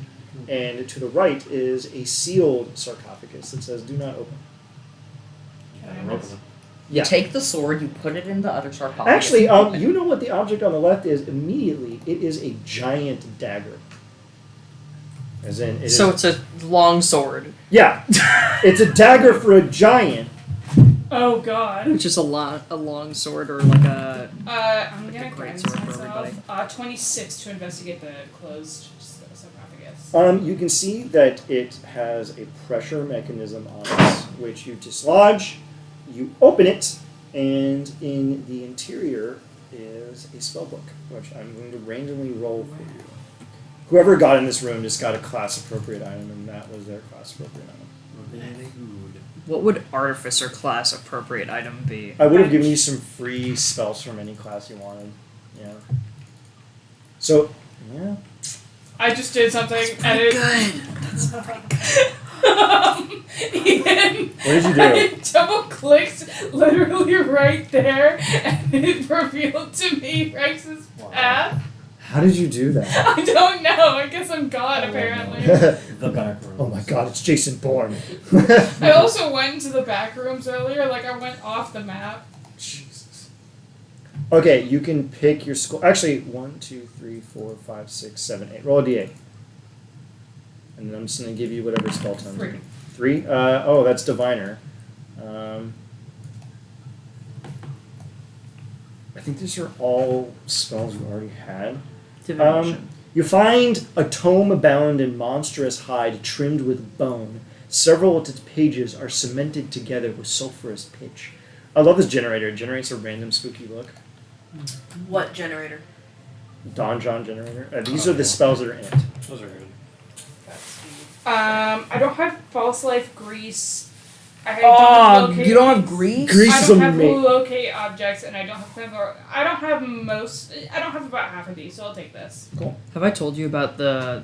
and to the right is a sealed sarcophagus that says "Do not open." Can I miss? You Yeah. take the sword, you put it in the other sarcophagus. Actually, you open it. you know what the object on the left is immediately. It is a giant dagger. As in, it So is, it's a long sword, yeah, it's a dagger for a giant. Oh god. which is a long sword or like a. I'm gonna a great guidance sword for myself. everybody. 26 to investigate the closed sarcophagus. You can see that it has a pressure mechanism on it, which you dislodge, you open it, and in the interior is a spellbook, which I'm going to randomly roll for you. Whoever got in this room just got a class-appropriate item, and that was their class-appropriate item. What would artificer class appropriate item be? I would have given you some free spells from any class you wanted. Yeah. So, yeah. I just did something and it. Ian, What did you do? I double clicked literally right there, and it revealed to me Rex's path. How did you do that? I don't know. I guess I'm God, apparently. The back room. Oh my god, it's Jason Bourne. I also went into the back rooms earlier. Like, I went off the map. Jesus. Okay, you can pick your skull. Actually, 1, 2, 3, 4, 5, 6, 7, 8. Roll a d8. And then I'm just going to give you whatever spell tone. 3. 3? Oh, that's Diviner. I think these are all spells you already had. Divination. You find a tome bound in monstrous hide trimmed with bone. Several of its pages are cemented together with sulfurous pitch. I love this generator. It generates a random spooky look. What generator? Donjon generator. These are the spells that are in it. Those are good. I don't have false life grease. I Oh, locate you don't have grease? Grease I is don't have amazing. locate objects, and I don't have I don't have most. I don't have about half of these, so I'll take this. Have I told you about the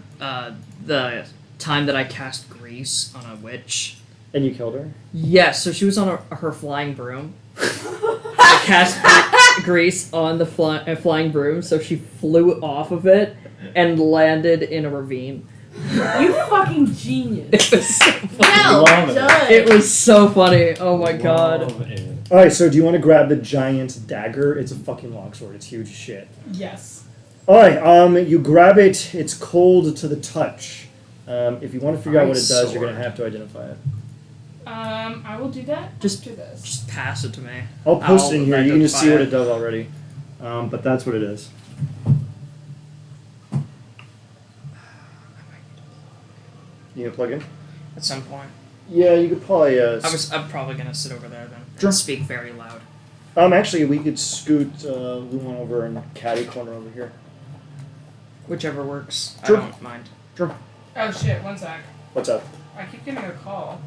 time that I cast grease on a witch? And you killed her? Yes, so she was on her flying broom. I cast grease on the flying broom, so she flew off of it and landed in a ravine. You fucking genius. It was so funny. Well Love it. done. It was so funny. Oh my god. Love it. Alright, so do you want to grab the giant dagger? It's a fucking longsword. It's huge as shit. Yes. Alright, you grab it. It's cold to the touch. If you want to figure out what it does, you're going to have to identify it. I will do that. Just- do this. Just pass it to me. I'll post it in here. You can just see what identify it does already. But that's what it is. You gonna plug in? At some point. Yeah, you could probably. I'm probably gonna sit over there then. Sure. And speak very loud. Actually, we could scoot Luan over and caddy corner over here. Whichever works. Sure. I don't mind. Oh shit! 1 sec. What's up? I keep getting a call.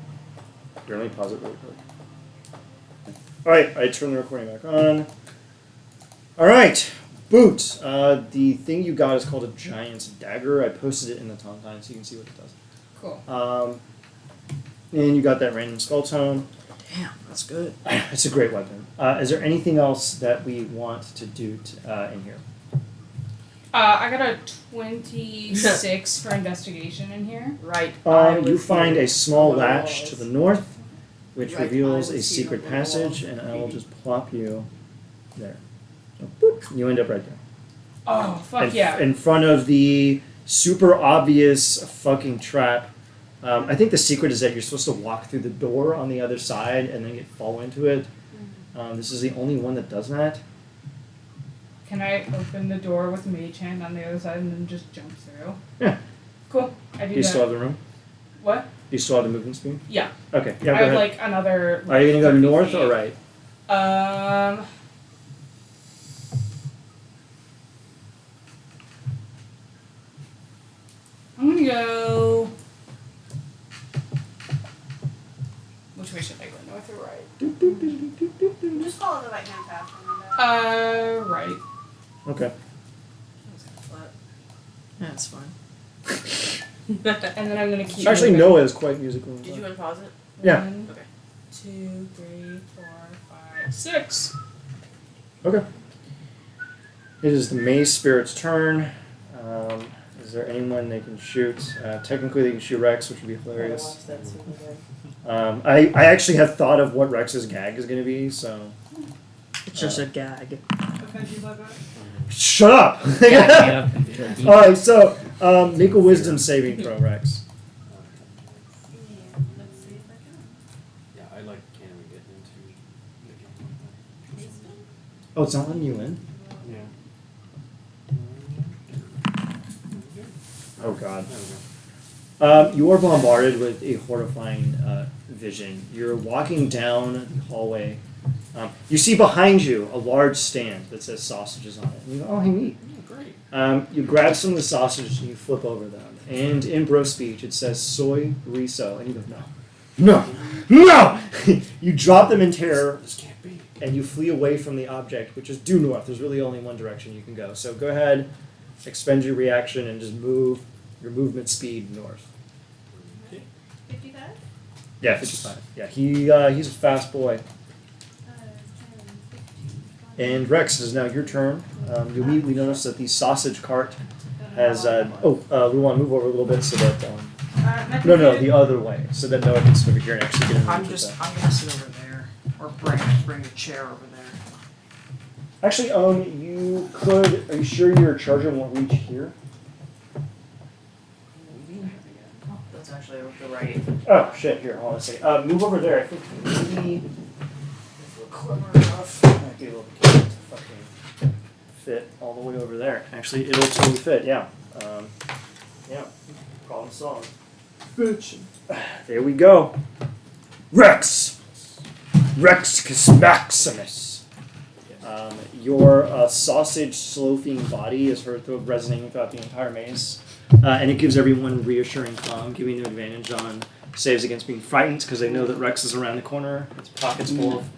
Here, let me pause it really quick. Alright, I turn the recording back on. Alright, Boot. The thing you got is called a giant's dagger. I posted it in the Tontine so you can see what it does. Cool. And you got that random skull tone. Damn, that's good. It's a great weapon. Is there anything else that we want to do in here? I got a 26 for investigation in here. Right. I You was find here. a small On the latch walls. to the north, which Right, reveals I a was here secret on the passage, walls. and I will just plop you there. So, boop, you end up right there. Oh fuck yeah! In front of the super obvious fucking trap. I think the secret is that you're supposed to walk through the door on the other side and then fall into it. This is the only one that does that. Can I open the door with Mage Hand on the other side and then just jump through? Yeah. Cool. I do Do you that. still have the room? What? Do you still have the movement speed? Yeah. Okay, yeah, I go have ahead. like another. Are you gonna go 30 north feet. or right? I'm gonna go. Which way should I go? North or right? Just follow the right hand path. Remember. Right. Okay. That's fine. And then I'm gonna keep. Actually, moving. Noah is quite musical. Did you unpause it? Yeah. 1, Okay. 2, 3, 4, 5, 6. Okay. It is the Maze Spirit's turn. Is there anyone they can shoot? Technically, they can shoot Rex, which would be hilarious. Watch that super good. I actually have thought of what Rex's gag is going to be, so. It's just a gag. Offend you by that? Shut up! Yeah. Alright, so make a wisdom saving throw, Rex. Yeah, let's see if I can. Yeah, I like can't even get into the game like Oh, it's not letting you in? that. Yeah. Oh, God. There we go. You are bombarded with a horrifying vision. You're walking down the hallway. You see behind you a large stand that says sausages on it. And you go, oh, hey, neat. Oh, great. You grab some of the sausages and you flip over them. And in bro speech, it says soy riso. And you go, no, no, no! You drop them in terror This can't be. and you flee away from the object, which is due north. There's really only one direction you can go. So go ahead, expend your reaction, and just move your movement speed north. 55? Yeah, 55. Yeah, he's a fast boy. 10, 15, And Rex, it is now your turn. You immediately notice that the sausage cart has. We want to move over a little bit so that. No, the other way, so that Noah can sit over here and actually get in. I'm gonna sit over there, or bring a chair over there. Actually, you could. Are you sure your charger won't reach here? That's actually the right. Oh shit! Here, hold on a second. Move over there. I think maybe if we're clever enough, it might be able to fucking fit all the way over there. Actually, it'll totally fit. Yeah. Yeah. Problem solved. Bitch. There we go. Rex Maximus. Your sausage slothing body is heard through resonating throughout the entire maze, and it gives everyone reassuring calm, giving them advantage on saves against being frightened because they know that Rex is around the corner. Its pockets full of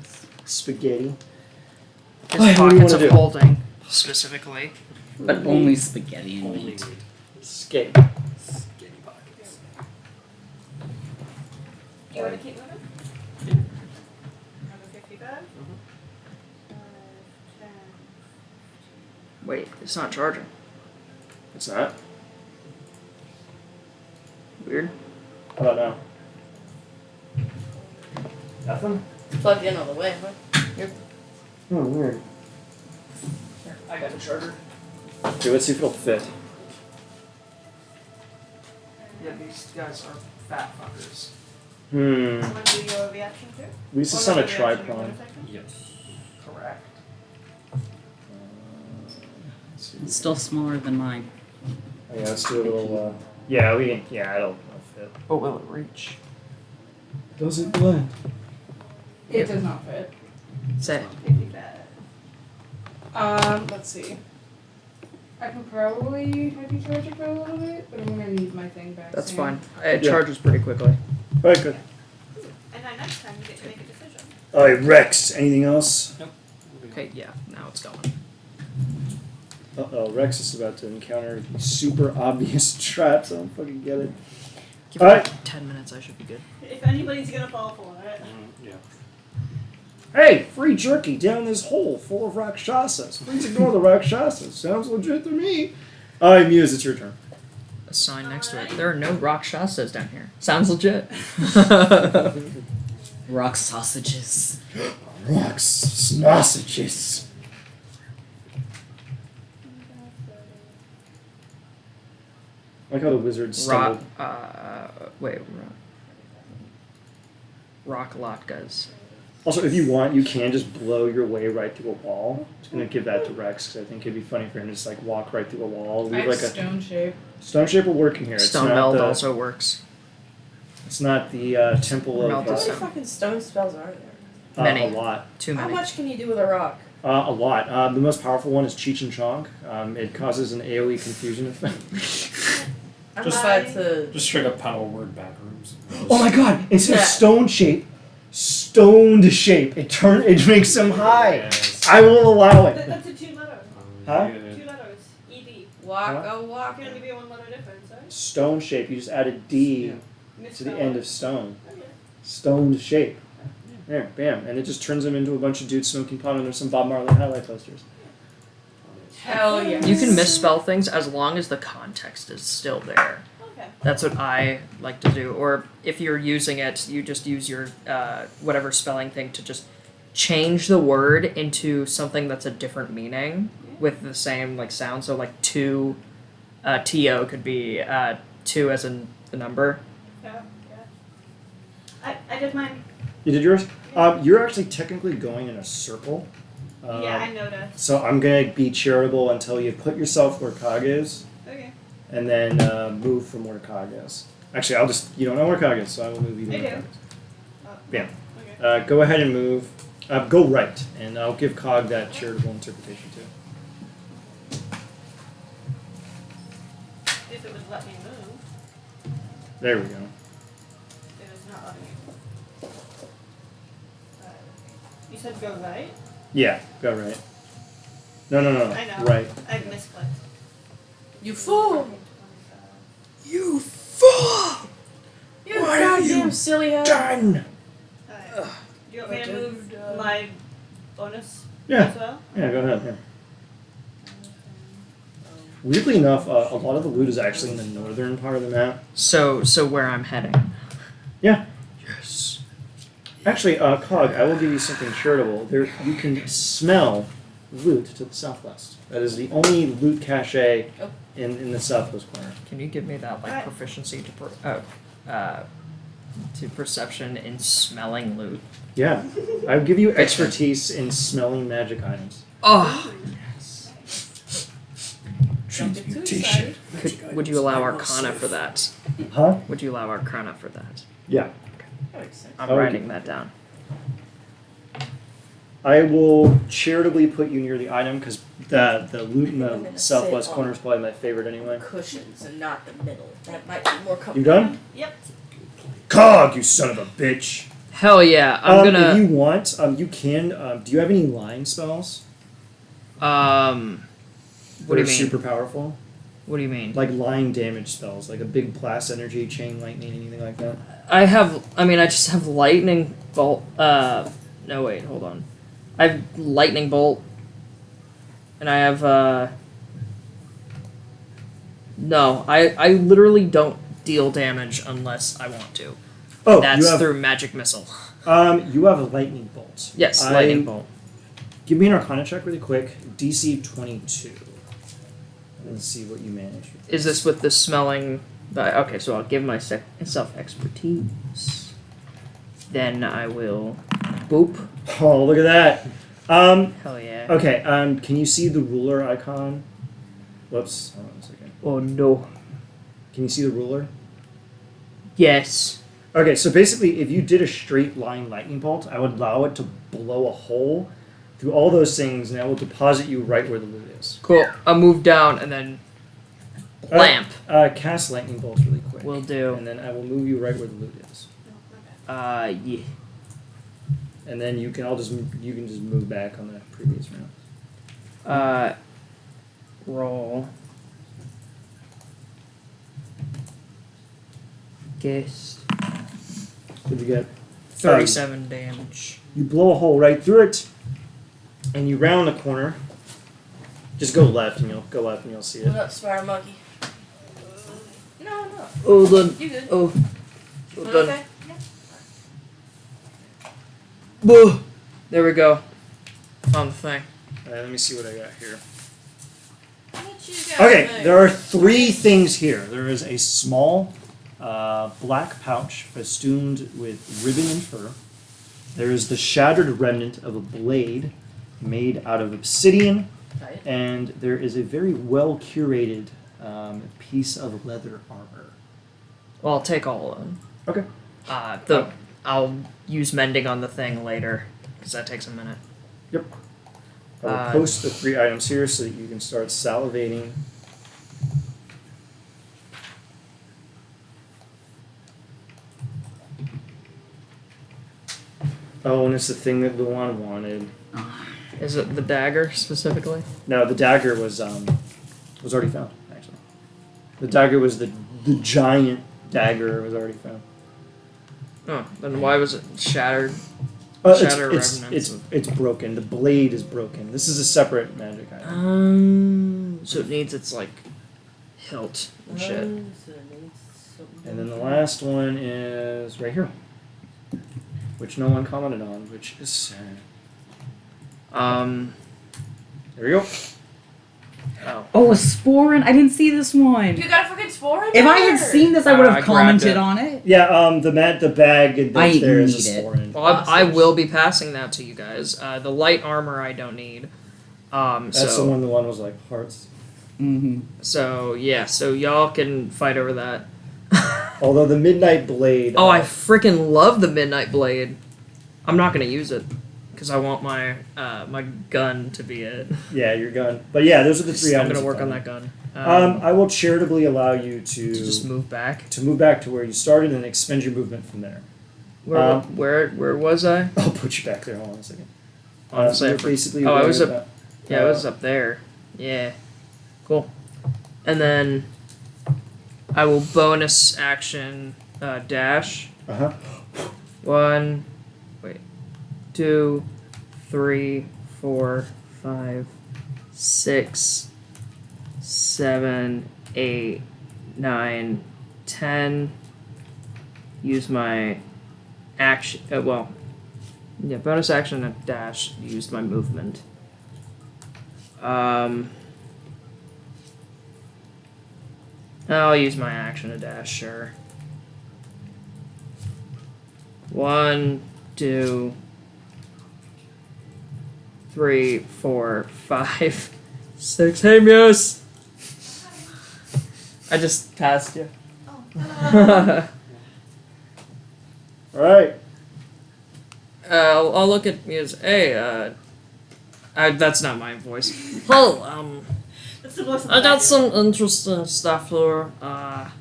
spaghetti. His What do you pockets wanna of do? holding, specifically. But only spaghetti and Only meat. meat. Skate. Skinny pockets. Do you want to keep moving? Another 50 back. 5, 10. Wait, it's not charging. It's not. Weird. How about now? Nothing. It's plugged in all the way, huh? Oh, weird. Here, I got the charger. Okay, let's see if it'll fit. Yeah, these guys are fat fuckers. Someone do your reaction too? At least it's Or not a not reaction, your tripod. bonus action? Yes. Correct. Let's see. It's still smaller than mine. Oh, yeah, let's do a little. Yeah, we can. Yeah, it'll fit. But will it reach? Does it blend? It does not fit. Say. 50 back. Let's see. I can probably have you charge it for a little bit, but I'm gonna need my thing back. That's soon. fine. It Yeah. charges pretty quickly. Alright, good. And then next time you get to make a decision. Alright, Rex, anything else? Okay, yeah, now it's going. Uh-oh, Rex is about to encounter super obvious traps. I don't fucking get it. Give it Alright. like 10 minutes, I should be good. If anybody's gonna fall for it. Yeah. Hey, free jerky down this hole full of Rakshasas. Please ignore the Rakshasas. Sounds legit to me. Alright, Muse, it's your turn. A sign next to it. There are no Rakshasas down here. Sounds legit. Rock sausages. Rocks, sausages. I like how the wizard Rock. stumbled. Wait. Rock latkes. Also, if you want, you can just blow your way right through a wall. I'm just gonna give that to Rex because I think it'd be funny for him to just like walk right through a wall. I Leave have like a stone shape. stone shape will work in here. It's Stone not meld the, also works. It's not the temple of Meld How the many stone. fucking stone spells are there? Many. a lot. Too How many. much can you do with a rock? A lot. The most powerful one is Cheech and Chong. It causes an AoE confusion effect. I'm Just- about to. Just straight up power word backrooms. Oh my god! Instead of Yeah. stone shape, stoned shape. It makes them high. Yes. I will allow it. That's a 2 letter. Huh? Yeah. 2 letters. ED. Walk, Huh? go walk. Can only be a 1 letter difference, right? Stone shape. You just add a D Yeah. to the end of stone. Okay. Stoned shape. There, bam, and it just turns them into a bunch of dudes smoking pot, and there's some Bob Marley highlight posters. Hell yeah. You can misspell things as long as the context is still there. Okay. That's what I like to do. Or if you're using it, you just use your whatever spelling thing to just change the word into something that's a different meaning with the same like sound. So like two, to could be 2 as in the number. Yeah. I did mine. You did yours? You're actually technically going in a circle. Yeah, I noticed. So I'm gonna be charitable until you put yourself where Cog is, Okay. and then move from where Cog is. Actually, you don't know where Cog is, so I will move you to I where do. Cog is. Oh, Bam. Okay. Go ahead and move. Go right, and I'll give Cog that charitable interpretation too. If it would let me move, There we go. it is not letting me. You said go right? Yeah, go right. No. I know. Right. I misclicked. You fool! You fool! You What have you goddamn silly head. Done. Alright. Do you want me to move my bonus Yeah. as well? Yeah, go ahead. Yeah. Weirdly enough, a lot of the loot is actually in the northern part of the map. So where I'm heading. Yeah. Yes. Actually, Cog, I will give you something charitable. There, you can smell loot to the southwest. That is the only loot cache in the southwest corner. Can you give me that like Alright. proficiency to perception in smelling loot? Yeah. I will give you expertise in smelling magic items. Oh. Don't get too excited. Would you allow Arcana for that? Huh? Would you allow Arcana for that? Yeah. That makes sense. I'm Okay. writing that down. I will charitably put you near the item because the loot in I'm the gonna southwest sit corner is probably my favorite anyway. Cushions and not the middle. That might be more comfortable. You done? Yep. Cog, you son of a bitch. Hell yeah! I'm If gonna. you want, you can. Do you have any line spells? What do that you are mean? super powerful? What do you mean? Like line damage spells, like a big blast energy, chain lightning, anything like that. I just have lightning bolt. No wait, hold on. I have lightning bolt, and I have No, I literally don't deal damage unless I want to. Oh, That's you have through magic missile. you have a lightning bolt. Yes, lightning bolt. Give me an Arcana check really quick. DC 22. Let's see what you manage. Is this with the smelling? Okay, so I'll give myself expertise. Then I will, boop. Oh, look at that. Hell yeah. Okay. Can you see the ruler icon? Whoops. Hold on a second. Oh no. Can you see the ruler? Yes. Okay, so basically, if you did a straight line lightning bolt, I would allow it to blow a hole through all those things, and I will deposit you right where the loot is. Cool. I'll move down and then lamp. Cast lightning bolts really quick. Will do. And then I will move you right where the loot is. Yeah. And then you can just move back on the previous round. Roll. Guess. What'd you get? 37 damage. You blow a hole right through it, and you round the corner. Just go left, and you'll see What it. up, spider monkey? No, no. Oh, done. You good? Oh. You done. okay? Boo. There we go. On the thing. Alright, let me see what I got here. What you got Okay, there? there are 3 things here. There is a small black pouch festooned with ribbon and fur. There is the shattered remnant of a blade made out of obsidian. Tight. And there is a very well curated piece of leather armor. Well, I'll take all of them. Okay. I'll use mending on the thing later because that takes a minute. Yep. I will post the 3 items here so that you can start salivating. Oh, and it's the thing that Luan wanted. Is it the dagger specifically? No, the dagger was already found, actually. The dagger was the giant dagger was already found. Oh, then why was it shattered? It's, Shatter it's, remnants it's, it's broken. The blade is broken. This is a separate magic item. So it needs its like hilt and shit. So it needs something And then the last one is right here, which no one commented on, which is sad. There we go. Oh, a sporin! I didn't see this one. You got a freaking spore in If I there? had seen this, I would I have grabbed commented it. on it. Yeah, the bag I there is need a it. sporin. Well, I will be passing that to you guys. The light armor I don't need. That's the one was like hearts. Mm-hmm. So yeah, so y'all can fight over that. Although the midnight blade. Oh, I freaking love the Midnight Blade. I'm not gonna use it because I want my my gun to be it. Yeah, your gun. But yeah, those are the 3 I'm items. gonna work you on found. that gun. I will charitably allow you To just move back. to move back to where you started and expend your movement from there. Where was I? I'll put you back there. Hold on a second. Honestly, You're basically. I was right up. about- Yeah, it was up there. Yeah, cool. And then I will bonus action dash. Uh-huh. 1, 2, 3, 4, 5, 6, 7, 8, 9, 10. Use my action. Bonus action and dash. Used my movement. I'll use my action to dash, sure. 1, 2, 3, 4, 5, 6. Hey, Muse! I just passed you. Oh. Alright. I'll look at Muse. Hey, that's not my voice. Well, That's the voice of I the got tiger. some interesting stuff for, and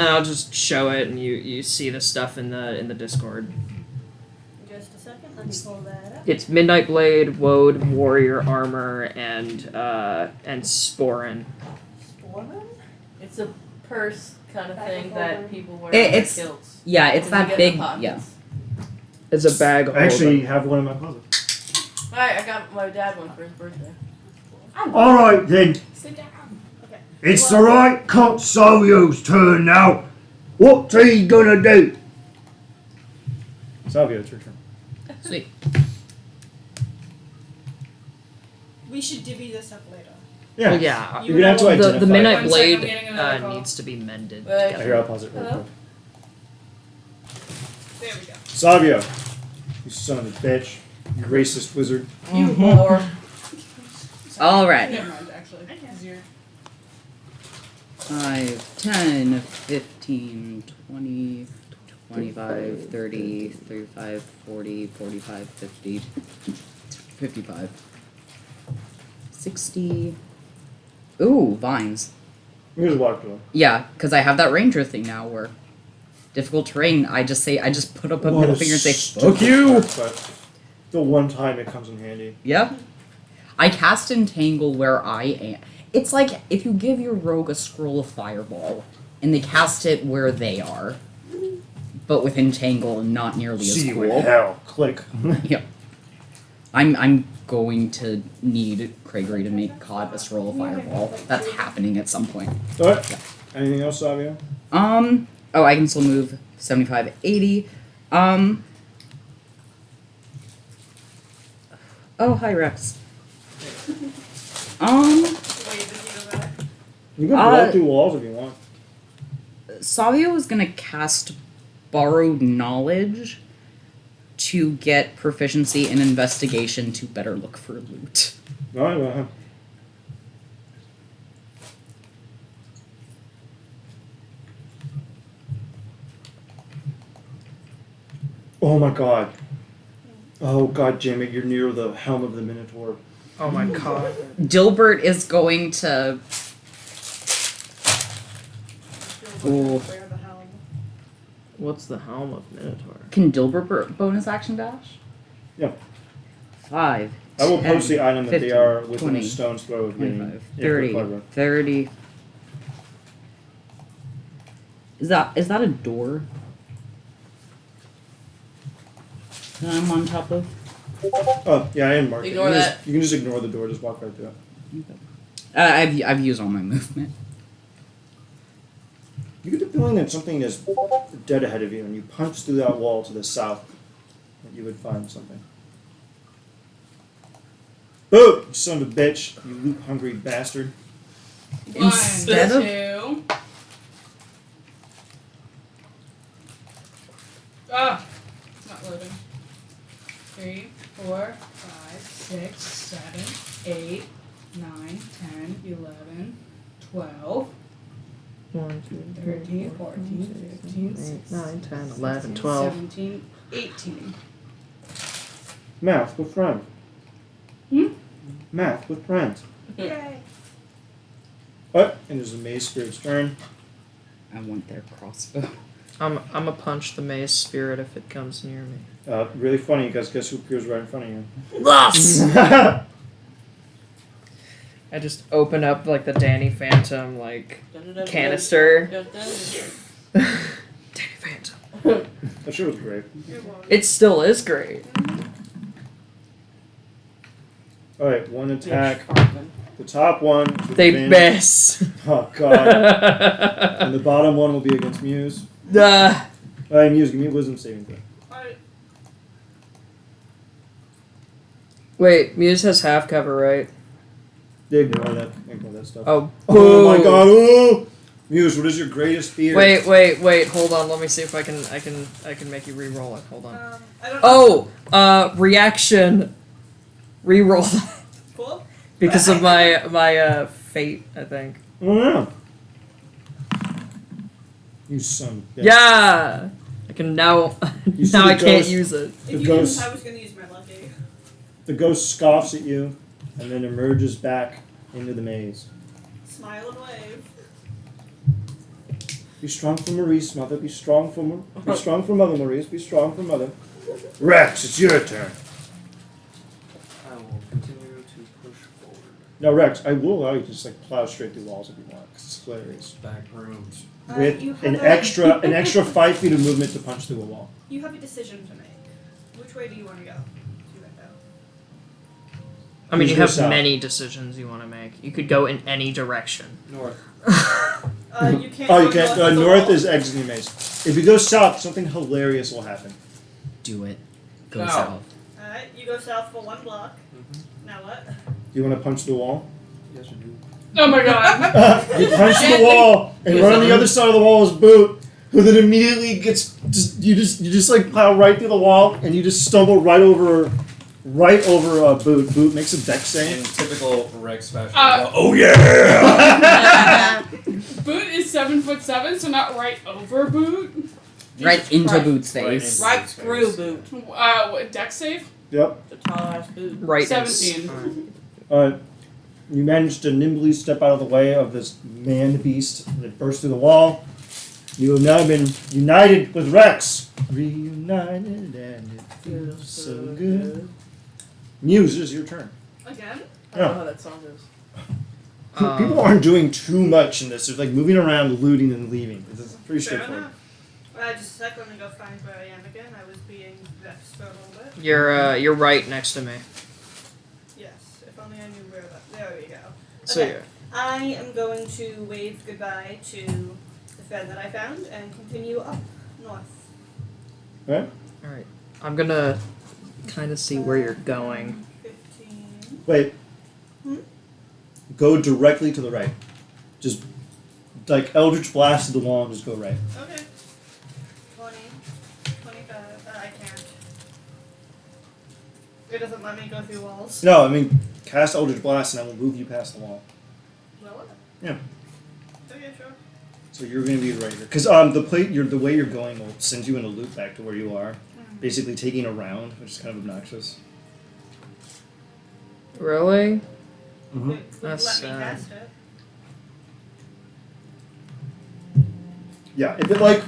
I'll just show it, and you see the stuff in the Discord. Just a second, let me pull that up. It's Midnight Blade, Woad, Warrior Armor, and Sporin. Sporen? It's a purse kind of Bag thing of that holding. people wear It- on their it's- kilts. Yeah, it's Does it that get big. in the pockets? Yeah. It's a bag I actually holder. have one in my closet. Alright, I got my dad one for his birthday. Alright then. Sit down. Okay. It's the right Savio's turn now. What's he gonna do? Savio, it's your turn. Sweet. We should divvy this up later. Yeah. Well, yeah. You're gonna have to identify. The Midnight One second, Blade I'm getting another call. needs to be mended. Right. I hear I'll pause it real Hello? quick. There we go. Savio, you son of a bitch. You racist wizard. You whore. All right. Never mind, actually. 'cause you're 5, 10, 15, 20, 25, 30, 35, 40, 45, 50, 55, 60. Ooh, vines. You just walk through. Yeah, because I have that ranger thing now where difficult terrain, I just put up a middle finger and say, fuck you! But the one time it comes in handy. Yep. I cast Entangle where I am. It's like if you give your rogue a scroll of fireball and they cast it where they are, but with Entangle and not nearly as See you cool. in hell. Click. Yep. I'm going to need Craigery to make COD a scroll of fireball. That's happening at some point. Alright. Anything else, Savio? Oh, I can still move 75, 80. Oh, hi Rex. You can blow through walls if you want. Savio is gonna cast Borrowed Knowledge to get proficiency in investigation to better look for loot. Alright, well. Oh my god. Oh god damn it, you're near the helm of the Minotaur. Oh my god. Dilbert is going to. Ooh. Where the hell? What's the helm of Minotaur? Can Dilbert bonus action dash? Yeah. 5. I will 10, post the item that 15, they are within 20, a stone's throw of getting. 25, Yeah, 30, clever. 30. Is that a door that I'm on top of? Oh, yeah, I am marked. Ignore you can that. you can just ignore the door, just walk right through it. I've used all my movement. You get the feeling that something is dead ahead of you, and you punch through that wall to the south, that you would find something. Boo! You son of a bitch, you loot-hungry bastard. Instead of- 2. Ah! It's not loading. 3, 4, 5, 6, 7, 8, 9, 10, 11, 12, 1, 2, 13, 14, 15, 16, 9, 10, 11, 12. 17, 18. Math with friends. Hmm? Math with friends. Yay. What? And there's a maze spirit's turn. I want their crossbow. I'm a punch the maze spirit if it comes near me. Really funny, because guess who appears right in front of you? Thus! I just open up like the Danny Phantom canister. Danny Phantom. That sure was great. It still is great. All right, one Yeah, attack. Farben. The top one. with They advantage. miss. Oh god. And the bottom one will be against Muse. Duh. All right, Muse, give me a wisdom saving throw. I, Wait, Muse has half cover, right? Ignore that. Ignore that stuff. Oh. Oh my boo. god. Oh! Muse, what is your greatest fear? Wait. Hold on. Let me see if I can make you re-roll it. Hold on. I don't Oh, reaction. Re-roll Cool. because of my fate, I think. Oh yeah. You son. of a bitch. Yeah. I can now. You see now the I can't ghost? use it. If The you ghost- didn't, I was gonna use my lucky. The ghost scoffs at you, and then emerges back into the maze. Smile and wave. Be strong for Maurice, mother. Be strong for Be strong for mother, Maurice. Be strong for mother. Rex, it's your turn. I will continue to push forward. No, Rex, I will allow you to just like plow straight through walls if you want, 'cause it's hilarious. Back rooms. With You have an a- extra 5 feet of movement to punch through a wall. You have a decision to make. Which way do you want to go? You want to go. I mean, Please you go have south. many decisions you want to make. You could go in any direction. North. You can't. Oh, go you can't. of the North wall. is exiting the maze. If you go south, something hilarious will happen. Do it. Go No. south. Alright, you go south for 1 block. Mm-hmm. Now what? You want to punch the wall? Yes, I do. oh my god. You punch the wall, and right on the other side of the wall is Boot, who then immediately gets you just like plow right through the wall, and you just stumble right over Boot. Boot makes a dex In save. typical Rex fashion. Uh, I go, oh yeah! Boot is 7'7", so not right over Boot. Right into Right. Boot's Right face. into- Right through boot. What, deck save? Yep. The tall ass boot. Right. 17. You manage to nimbly step out of the way of this man beast that burst through the wall. You have now been united with Rex. Reunited, and it feels so good. Muse, it is your turn. Again? I don't know how that song goes. People aren't doing too much in this. They're like moving around, looting, and leaving. It's pretty Fair straightforward. enough. I just a second ago find where I am again. I was being vexed for a little bit. You're right next to me. Yes, if only I knew where that. There we go. So Okay. I am going to wave goodbye to the friend that I found and continue up north. Right? All right. I'm gonna kind of see where you're going. 15. Wait. Hmm? Go directly to the right. Just like Eldritch Blast to the wall and just go right. Okay. 20, 25. I can't. It doesn't let me go through walls. No, I mean, cast Eldritch Blast and I will move you past the wall. Will it? Yeah. Okay, sure. So you're going to be right here. Because the way you're going will send you in a loop back to where you are. Basically taking a round, which is kind of obnoxious. Really? Mm-hmm. Would That's let me sad. cast it. Yeah, if it like...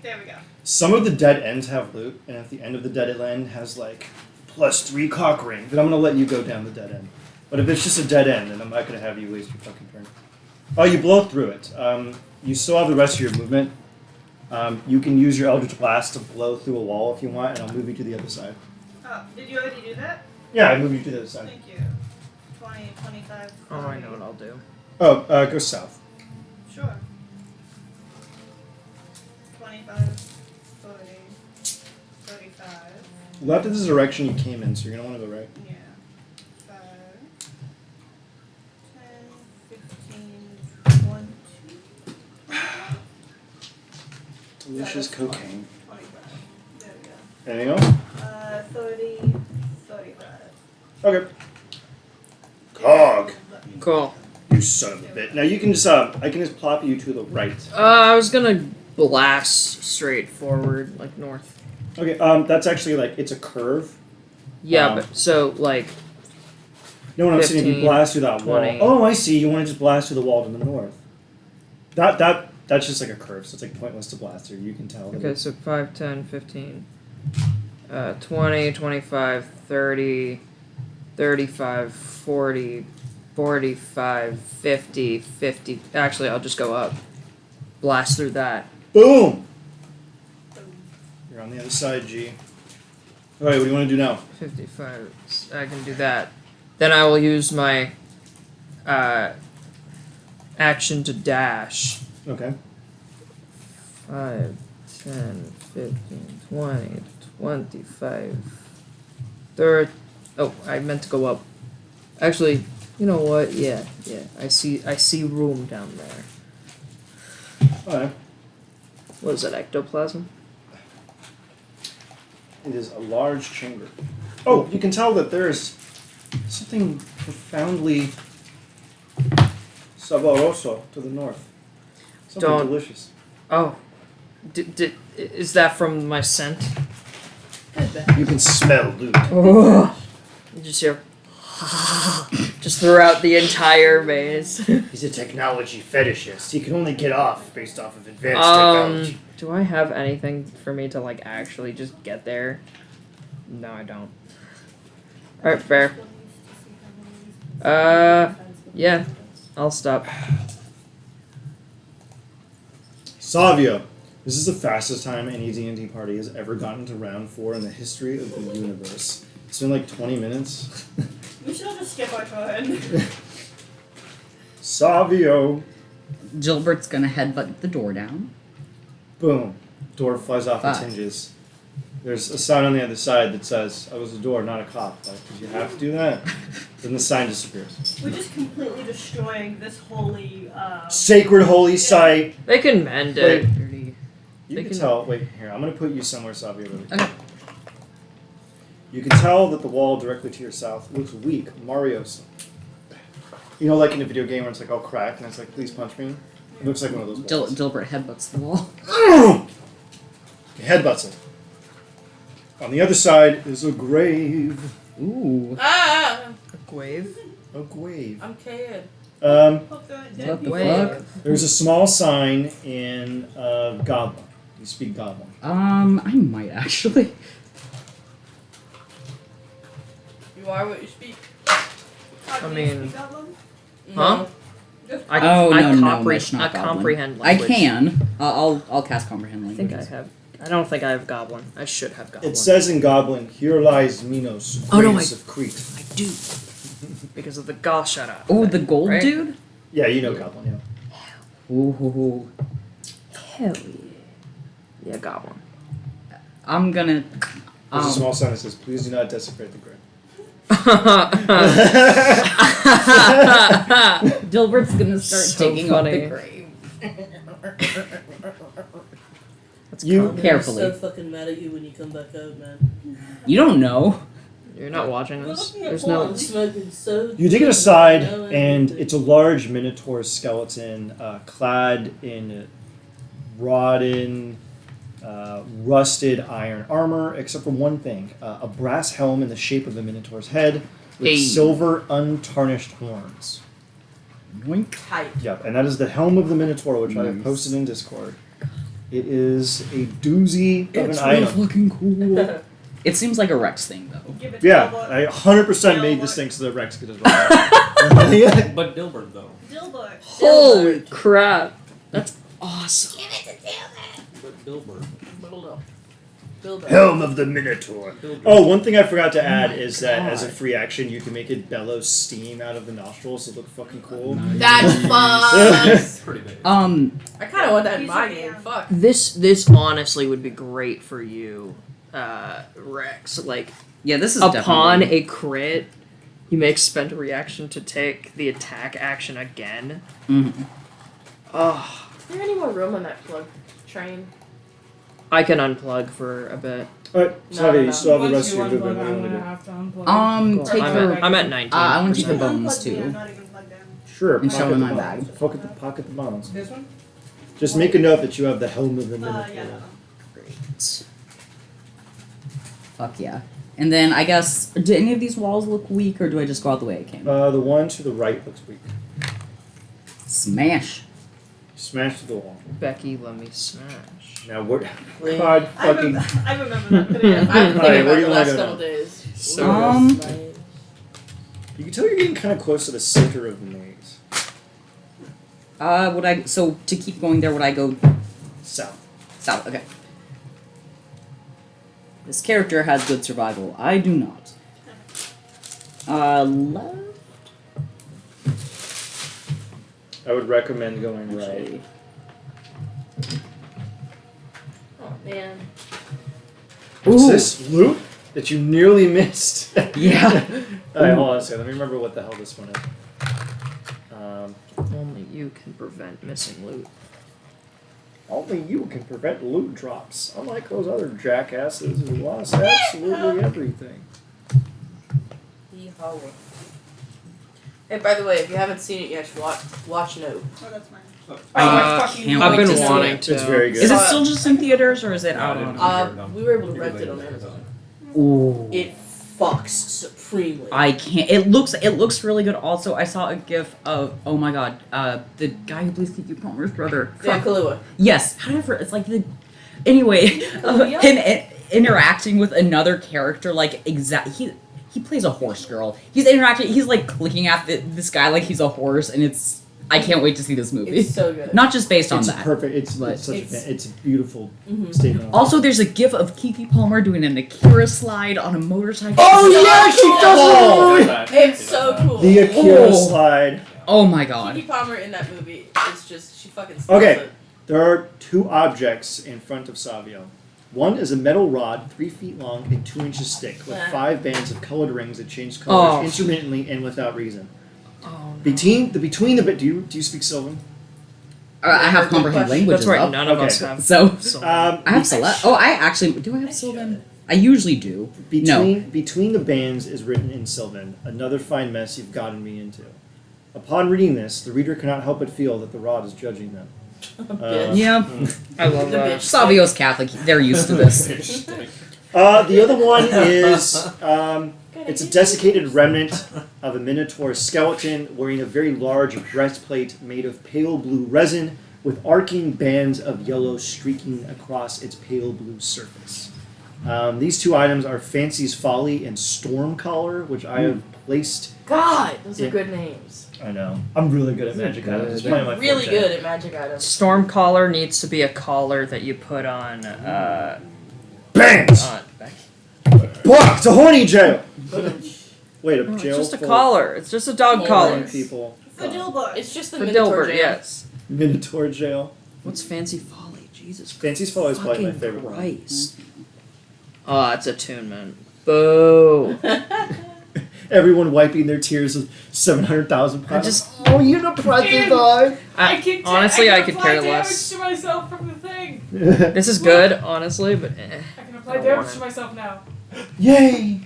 There we go. Some of the dead ends have loot, and at the end of the dead end has like +3 cock ring, then I'm gonna let you go down the dead end. But if it's just a dead end, then I'm not gonna have you waste your fucking turn. Oh, you blow through it. You still have the rest of your movement. You can use your Eldritch Blast to blow through a wall if you want, and I'll move you to the other side. Oh, did you already do that? Yeah, I move you to the other side. Thank you. 20, 25. Oh, I 30. know what I'll do. Oh, go south. Sure. 25, 30, 35. Left is the direction you came in, so you're gonna want to go right. Yeah. 5, 10, 15, 20. Delicious cocaine. 25. There we go. Anything else? 30, 35. Okay. Cog. Cool. You son of a bitch. Now you can just I can just plop you to the right. I was gonna blast straight forward, like north. Okay, that's actually like it's a curve. Yeah, but so like No, what I'm saying if you 15, blast through that 20. wall. Oh, I see. You want to just blast through the wall to the north. That's just like a curve, so it's like pointless to blast through. You can tell. that okay, so 5, 10, 15, 20, 25, 30, 35, 40, 45, 50, 50. Actually, I'll just go up. Blast through that. Boom! You're on the other side, G. Alright, what do you want to do now? 55. I can do that. Then I will use my action to dash. Okay. 5, 10, 15, 20, 25, 30. Oh, I meant to go up. Actually, you know what? Yeah. I see room down there. Alright. What is that, ectoplasm? It is a large chamber. Oh, you can tell that there's something profoundly saboroso to the north. Something Don't- delicious. Oh. Is that from my scent? Good bet. You can smell loot. Oh. You just hear just throughout the entire maze. He's a technology fetishist. He can only get off based off of advanced technology. Do I have anything for me to like actually just get there? No, I don't. Alright, fair. Yeah. I'll stop. Savio, this is the fastest time any D&D party has ever gotten to round 4 in the history of the universe. It's been like 20 minutes. We should all just skip our turn. Savio. Gilbert's gonna headbutt the door down. Boom. Door flies off its Ah. hinges. There's a sign on the other side that says, I was a door, not a cop. Like, did you have to do that? Then the sign disappears. We're just completely destroying this holy. Sacred holy site. They can mend Wait. it. Dirty. You They can can- tell. Wait, here. I'm going to put you somewhere, Savio. Really. Okay. You can tell that the wall directly to your south looks weak, Mario's. You know, like in a video game where it's like all cracked and it's like, please punch me? It looks like one of those walls. Gilbert headbutts the wall. He headbutts it. On the other side is a grave. Ooh. Ah! Wave. A grave. I'm K'd. Hope there aren't What dead the people. fuck? There's a small sign in Goblin. You speak Goblin. I might actually. You are what you speak. How do you mean- speak Goblin? Huh? Just- I Mitch, not I Goblin. comprehend I language. can. I'll cast comprehend I language. think I have. I don't think I have goblin. I should have goblin. It says in Goblin, here lies Minos, Oh, no, greatest of Crete. I do. Because of the gosh, shut up. Oh, the gold Right? dude. Yeah, you know Goblin, yeah. Ooh. Hell yeah. Yeah, goblin. I'm gonna. There's a small sign that says, please do not desecrate the grave. Gilbert's gonna start So taking funny. up the grave. That's You- common. Carefully. I'm so fucking mad at you when you come back out, man. You don't know. You're not watching We're this. looking at There's porn. no. I'm smoking so. You dig it deep, aside, I know and everything. it's a large minotaur skeleton clad in rotten, rusted iron armor, except for one thing a brass helm in the shape of a minotaur's head with Hey. silver, untarnished horns. Yoink. Tight. Yep, and that is the helm of the minotaur, which I have Nice. posted in Discord. It is a doozy of It's an real item. fucking cool. It seems like a Rex thing though. Give it to Yeah, Dilbert. I 100% made this Dilbert. thing so that Rex could as well. Yeah. But Dilbert, though. Dilbert. Holy crap! That's awesome. But Dilbert. Build up. Build up. Helm of the Minotaur. Dilbert. Oh, one thing I forgot to add my is that as a God. free action, you can make it bellow steam out of the nostrils to look fucking cool. That's fun. Pretty big. I kind of want that in He's my a game. man. Fuck. This honestly would be great for you, Rex. Like Yeah, this is upon definitely. a crit, you may spend a reaction to take the attack action again. Mhm. Oh, Is there any more room on that plug train? I can unplug for a bit. Alright, No, Savi, no, you no. still have the Once rest of you your movement. unplug, What do you I'm want to gonna do? have to unplug. Cool. Take I'm, the. I'm at 19. I want to You take the can bones unplug me, I'm too. not even plugged in. Sure, And show pocket in the my bones. bag. Pocket the bones. This one? Just make a note that you have the helm of the Minotaur. Yeah, no. Great. Fuck yeah. And then I guess, do any of these walls look weak, or do I just go out the way I came? The one to the right looks weak. Smash. Smash to the wall. Becky, let me smash. Now what? Wait. God I, fucking. I remember that today. I've been Alright, thinking where about do you the wanna last go couple now? days. So Ooh, You can tell you're getting kind of close to the center of the maze. So to keep going there, would I go South. south? Okay. This character has good survival. I do not. Left. I would recommend going right. Oh man. What's Ooh. this? Loot that you nearly missed. Yeah. Alright, hold on a second. Let me remember what the hell this one is. Only you can prevent missing loot. Only you can prevent loot drops. Unlike those other jackasses who lost absolutely everything. Yeehaw. Hey, by the way, if you haven't seen it yet, watch Nope. Oh, that's mine. Can't I've wait been to see wanting it. to. It's very good. Is it still just in theaters or is it out No, on? We were able to rent it on Amazon. Ooh. It fucks supremely. I can't. It looks really good. Also, I saw a gif of oh my god, the guy who plays Kiki Palmer's brother. Yeah, Kahlua. Yes, however, it's like the anyway, Yeah. him interacting with another character like he plays a horse girl. He's interacting. He's like clicking at this guy like he's a horse, and I can't wait to see this movie. It's so good. Not just based on It's that. perfect. It's But such it's- it's a beautiful Mhm. statement. Also, there's a gif of Kiki Palmer doing an Akira slide on a motorcycle. Oh yeah, she does it. It's so cool. The Akira Oh. slide. Oh my god. Kiki Palmer in that movie is just she fucking steals Okay. it. There are two objects in front of Savio. One is a metal rod, 3 feet long and 2 inches thick, with 5 bands of colored rings that change colors Oh. intermittently and without reason. Oh, Between the bit, do you speak Sylvan? I have comprehend languages That's right. up. None of Okay. us have. So Sylvan. I have Celeste. Oh, I actually do. I have Sylvan. I usually do. Between the bands is written in Sylvan. Another fine mess you've gotten me into. Upon reading this, the reader cannot help but feel that the rod is judging them. Bitch. Yeah. I love The that. bitch. Savio's Catholic. They're used to this. The other one is it's a desiccated remnant of a minotaur skeleton wearing a very large breastplate made of pale blue resin with arcing bands of yellow streaking across its pale blue surface. These two items are Fancy's Folly and Stormcaller, which I have placed. God, those Yeah. are good names. I know. I'm really good at magic items. It's probably my Really forte. good at magic items. Storm collar needs to be a collar that you put on. Bangs! Block to horny jail! Wait, a No, it's jail just a full collar. It's just a dog Horny collar. of people. For Dilbert. It's just the For Minotaur Dilbert, jam. yes. Minotaur jail. What's Fancy Folly? Jesus. Fancy's Folly is probably my fucking favorite one. Christ. Oh, it's attunement. Boo. Everyone wiping their tears with 700,000 pounds. I just- Oh, you're the president, Honestly, I could apply care damage less. to myself from the thing. This is good, honestly, but I can apply I don't damage want to it. myself now. Yay!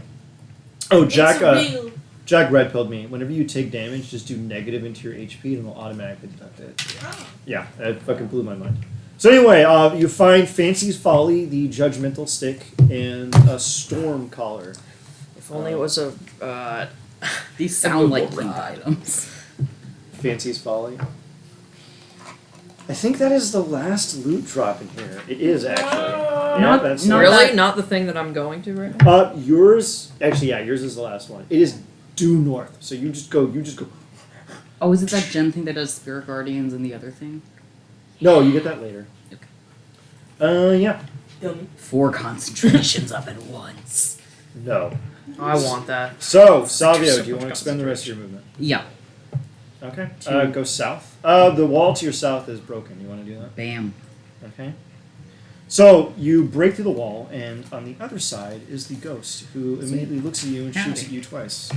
Oh, Jack. It's real. Jack red pilled me. Whenever you take damage, just do negative into your HP, and it'll automatically deduct it. Oh. Yeah, that fucking blew my mind. So anyway, you find Fancy's Folly, the Judgmental Stick, and a Storm Collar. if only it was a. These sound like Google pink Rod. items. Fancy's Folly. I think that is the last loot drop in here. It is actually. Yeah, Not- that's not the Really? that- Not the thing that I'm going to right now? yours actually, yeah, yours is the last one. It is due north. So you just go. Oh, is it that gem thing that does Spirit Guardians and the other thing? No, you get that later. Yeah. Dummy. 4 concentrations up at once. No. I want that. So, Savio, so do you much want to expend the rest of your movement? Yeah. Okay. Go south. The wall to your south is broken. You want to do that? Bam. Okay. So you break through the wall, and on the other side is the ghost, who immediately looks at you and shoots Howdy. at you twice.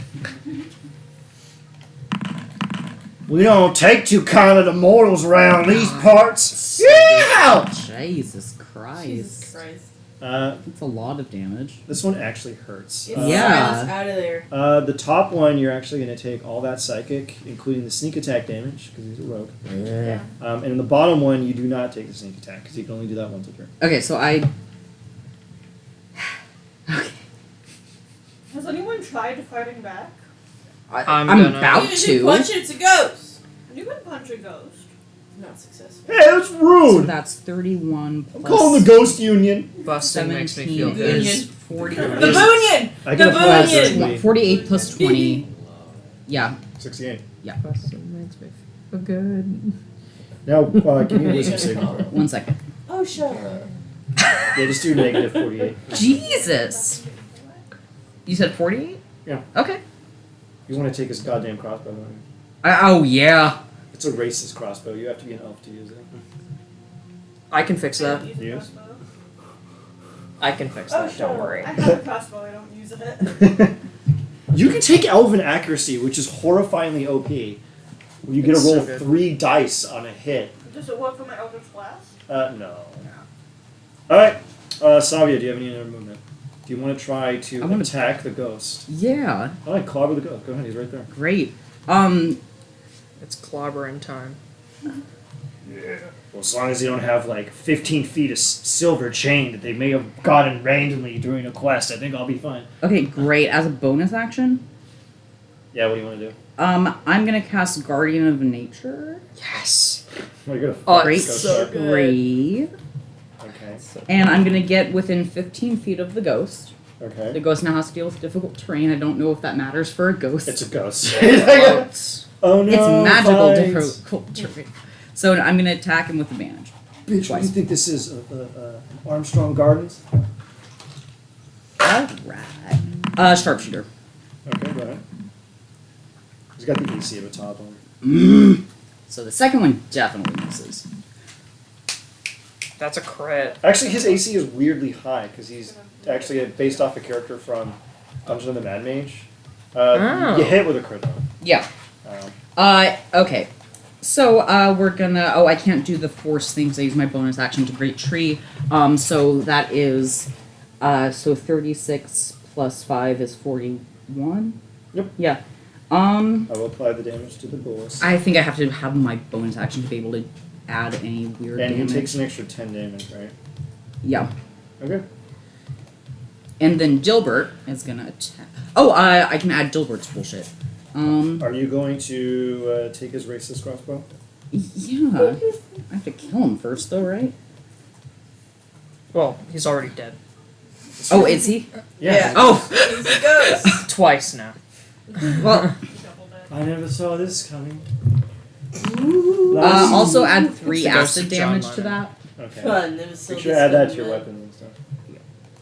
We don't take too kind of the mortals around these parts. Yeah. Jesus Christ. Jesus Christ. That's a lot of damage. This one actually hurts. It's Yeah. Silence out of there. The top one, you're actually going to take all that psychic, including the sneak attack damage, because he's a rogue. Yeah. And in the bottom one, you do not take the sneak attack, because you can only do that once a turn. Okay, so I. Okay. Has anyone tried fighting back? I'm I'm gonna- about You to. punch it, it's a ghost. You can punch a ghost. Not successful. Hey, that's So rude! that's 31 plus. I'm calling the Ghost Union. Busting makes me feel 17 good. is 40. The Boonion! I The can apply Boonion! directly. 48 plus 20. Yeah. 68. Busting makes me feel good. Now, give me a wisdom saving throw. 1 second. Oh, shut up. Yeah, just do negative 48. Jesus! You said 48? Yeah. Okay. You want to take his goddamn crossbow, don't you? Oh yeah. It's a racist crossbow. You have to be an elf to use it. I can fix I that. don't use a Yes. crossbow. I can fix Oh, that. sure. Don't worry. I have a crossbow, I don't use it. You can take elven accuracy, which is horrifyingly OP. You get to It's roll so good. 3 dice on a hit. Does it work for my Eldritch Blast? No. Alright. Savia, do you have any other movement? Do you want to try to I wanna- attack the ghost? Yeah. Alright, clobber the ghost. Go ahead, he's right there. Great. It's clobbering time. Yeah. Well, as long as you don't have like 15 feet of silver chain that they may have gotten randomly during a quest, I think I'll be fine. Okay, great. As a bonus action, Yeah, what do you want to do? I'm gonna cast Guardian of Nature. Yes. Well, you're Oh, Great. it's so good. Great. Okay. And I'm gonna get within 15 feet of the ghost. The Okay. ghost now has to deal with difficult terrain. I don't know if that matters for a ghost. It's a ghost. Floats. Oh no! It's magical fight. difficult terrain. So I'm gonna attack him with advantage. Bitch, what do you Twice. think this is? Armstrong Gardens? Alright. Sharpshooter. Okay, go ahead. He's got the AC of a toddler. So the second one definitely misses. That's a crit. Actually, his AC is weirdly high because he's actually based off a character from Dungeon of the Mad Mage. Oh. You hit with a crit though. Yeah. Okay. So, we're gonna... Oh, I can't do the force thing because I use my bonus action to Great Tree. So that is... So 36 plus 5 is 41? Yep. Yeah. I will apply the damage to the bulls. I think I have to have my bonus action to be able to add any weird And damage. he takes an extra 10 damage, right? Yeah. Okay. And then Dilbert is gonna attack... Oh, I can add Dilbert's bullshit. Are you going to take his racist crossbow? Yeah. I have to kill him first, though, right? Well, he's already dead. Oh, is he? Yeah. Oh! Easy goes. Twice now. Well, Doubled it. I never saw this coming. also add 3 It's the ghost acid of John damage to Lennon. that. Okay. Fun. It was so Make sure to add that to your disgusting, weapons and stuff.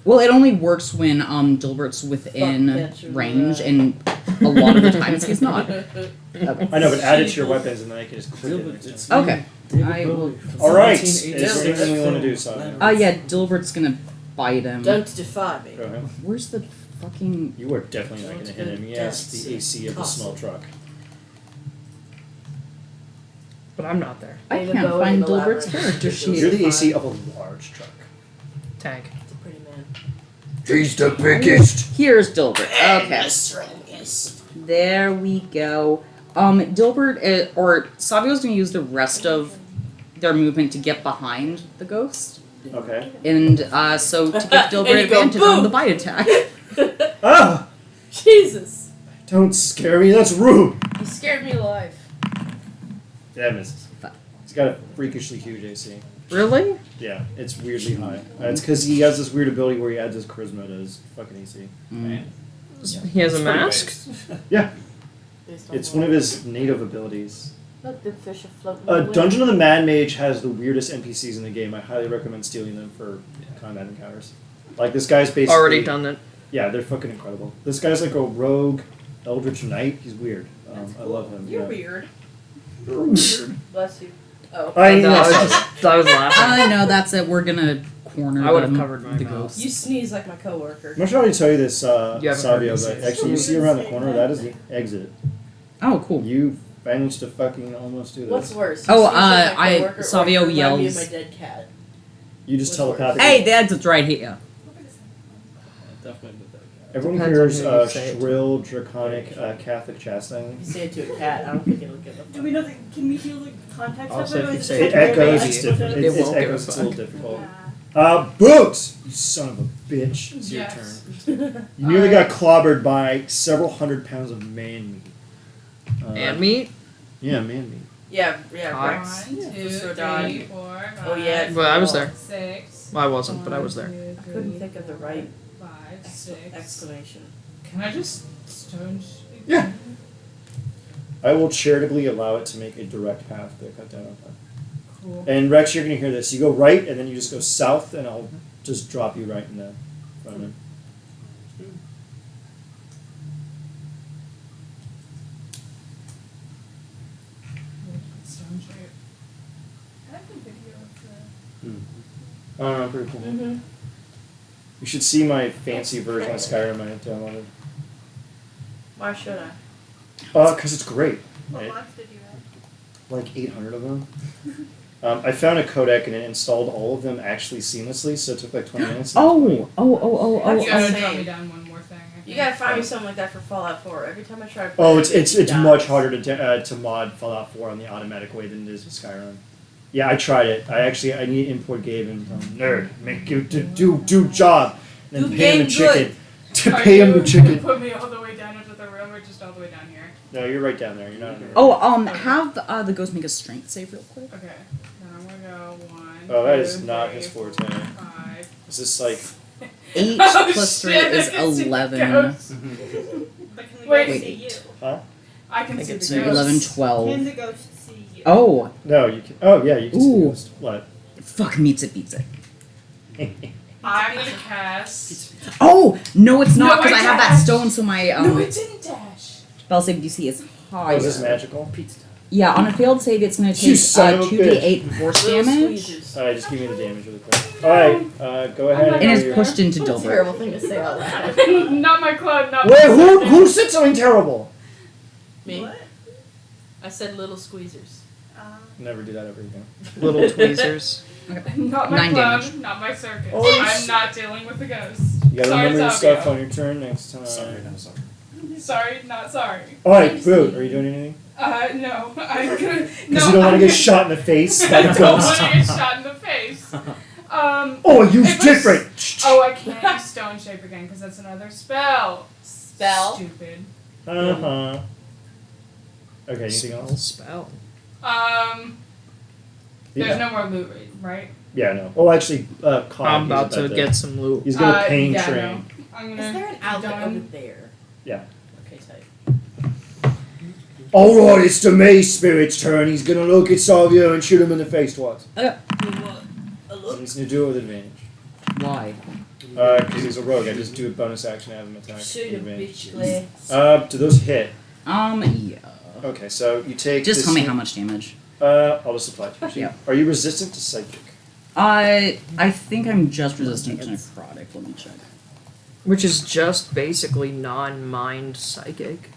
Well, it only works when Dilbert's within Fuck, yeah, range, true. and a lot of the times he's not. I know, but add it to your weapens and then I can just click it next time. Okay. I will. Alright, is 1980s. there anything we want to do, Simon? Yeah, Dilbert's gonna bite him. Don't defy me. Go ahead. Where's the fucking. You are definitely not going to hit him. He has Don't the AC of a small Awesome. truck. But I'm not there. I Need a can't bow find and a Dilbert's ladder. character sheet. You're the AC of a large truck. Tank. It's a pretty man. He's the biggest! Here's Dilbert. Okay. The strongest. There we go. Dilbert, or Savio's gonna use the rest of their movement to get behind the ghost. Okay. And, so to give Dilbert And you go, advantage on the boom! bite attack. Ah! Jesus. Don't scare me, that's rude! You scared me alive. That misses. He's got a freakishly huge AC. Really? Yeah, it's weirdly high. It's because he has this weird ability where he adds his charisma to his fucking AC. He has a mask? Yeah, Based on it's what? one of his native abilities. Look, the fish are floating away. Dungeon of the Mad Mage has the weirdest NPCs in the game. I highly recommend stealing them for combat encounters. Like, this guy's basically... Already done that. Yeah, they're fucking incredible. This guy's like a rogue Eldritch Knight. He's weird. I love him. You're yeah. weird. You're weird. Bless you. Oh. I No, know. I was laughing. No, that's it. We're gonna corner I would've them, covered my the mouth. ghost. You sneeze like my coworker. I'm not sure how to tell you this, You haven't heard Savio, me but say actually, you see around the corner, that is the exit. Oh, cool. You managed to fucking almost do this. What's worse? Oh, you sneeze like my coworker, or Savio you remind me of yells- my dead cat. You just What's telepathically. Hey, the exit's right here. Definitely did that. Everyone Depends hears on who you say it to. shrill, draconic Catholic chastising. If you say it to a cat, I don't think it'll give a Do we know the, can we hear the context Also, of it? if or you is say It to a echoes. baby, It's different. they It won't give a echoes. It's a little fuck. difficult. Yeah. Boots! You son of a bitch. It's your Yes. turn. You nearly got clobbered by several hundred pounds of man meat. And meat? Yeah, man meat. Yeah, Hi. Rex. 1, 2, So 3, done. 4, 5, Oh, yeah. Well, I was there. 6. Well, I wasn't, but I was there. I couldn't think of the right 5, 6. exclamation. Can I just stone shoot? Yeah. I will charitably allow it to make a direct path to cut down on that. Cool. And Rex, you're gonna hear this. You go right, and then you just go south, and I'll just drop you right in the front of him. Oh no, pretty cool. Mm-hmm. You should see my fancy version of Skyrim I downloaded. Why should I? Because it's great. What Right? mods did you add? Like 800 of them. I found a codec and it installed all of them actually seamlessly, so it took like 20 minutes. You gotta That's drop insane. me down one more thing. I You think. gotta find me something like that for Fallout 4. Every time I try to play Oh, it, it's it dies. much harder to mod Fallout 4 on the automatic way than it is with Skyrim. Yeah, I tried it. I need to import Gabe and nerd make you do job and then Do pay him game the chicken. good. To Are pay him you the chicken. Put me all the way down into the room or just all the way down here? No, you're right down there. You're not. Have the ghost make a strength save real quick. Okay. Now I'm gonna go 1. Oh, that is 2, not 3, his 4, forte. 5. Is this like? 8 Oh, plus 3 shit, is I can see the 11. ghost. But can the Wait. ghost see you? Huh? I can think see it's the So ghost. 11, Can 12. the ghost see you? Oh, No, you can. Oh yeah, you can see the Ooh. ghost. What? fuck meets it, beats it. I'm gonna cast. Oh, no it's not No, because I I have that dashed. stone so my No, it didn't dash. spell save DC is Oh, higher. is this magical? Yeah, on a failed save it's going to You take son of a 2d8 force Little damage. squeezers. Alright, just give me the damage really quick. Alright, go ahead. I'm not And do it's your- pushed into What a Dilbert. terrible thing to say out loud. Not my club, not Wait, my who said something terrible? Me? What? I said little squeezers. Never do that ever again. Little tweezers. Not my 9 club, damage. not my circus. Oh, I'm shit. not dealing with the ghost. You gotta Sorry, remember your Savio. stuff on your turn next time. Sorry, no, sorry. Sorry, not sorry. Alright, Boot, are you doing anything? No, I'm gonna. Because No, you don't want to I'm get shot in the face by I the don't ghost. want to get shot in the face. Oh, use It was- different! Oh, I can't use stone shape again because that's another spell. Spell? Stupid. Uh-huh. Okay, anything else? Spell. There's Yeah. no more loot, right? Yeah, no. Oh, actually, Cog, I'm he's about to get some loot. He's gonna pain yeah, train. no. I'm gonna. Is there an outlet done. over there? Yeah. Okay, tight. Alright, it's the Maze Spirit's turn. He's gonna look at Salvio and shoot him in the face twice. You want a And look? he's gonna do it with advantage. Why? Because he's a rogue. I just do a bonus action to have him attack. Shoot with him, advantage. bitch, Clay. Do those hit? Yeah. Okay, so you take. Just this tell me hit- how much damage. I'll just apply to you. Yeah. Are you resistant to psychic? I think I'm just resistant to necrotic. Let me check. Which is just basically non-mind psychic.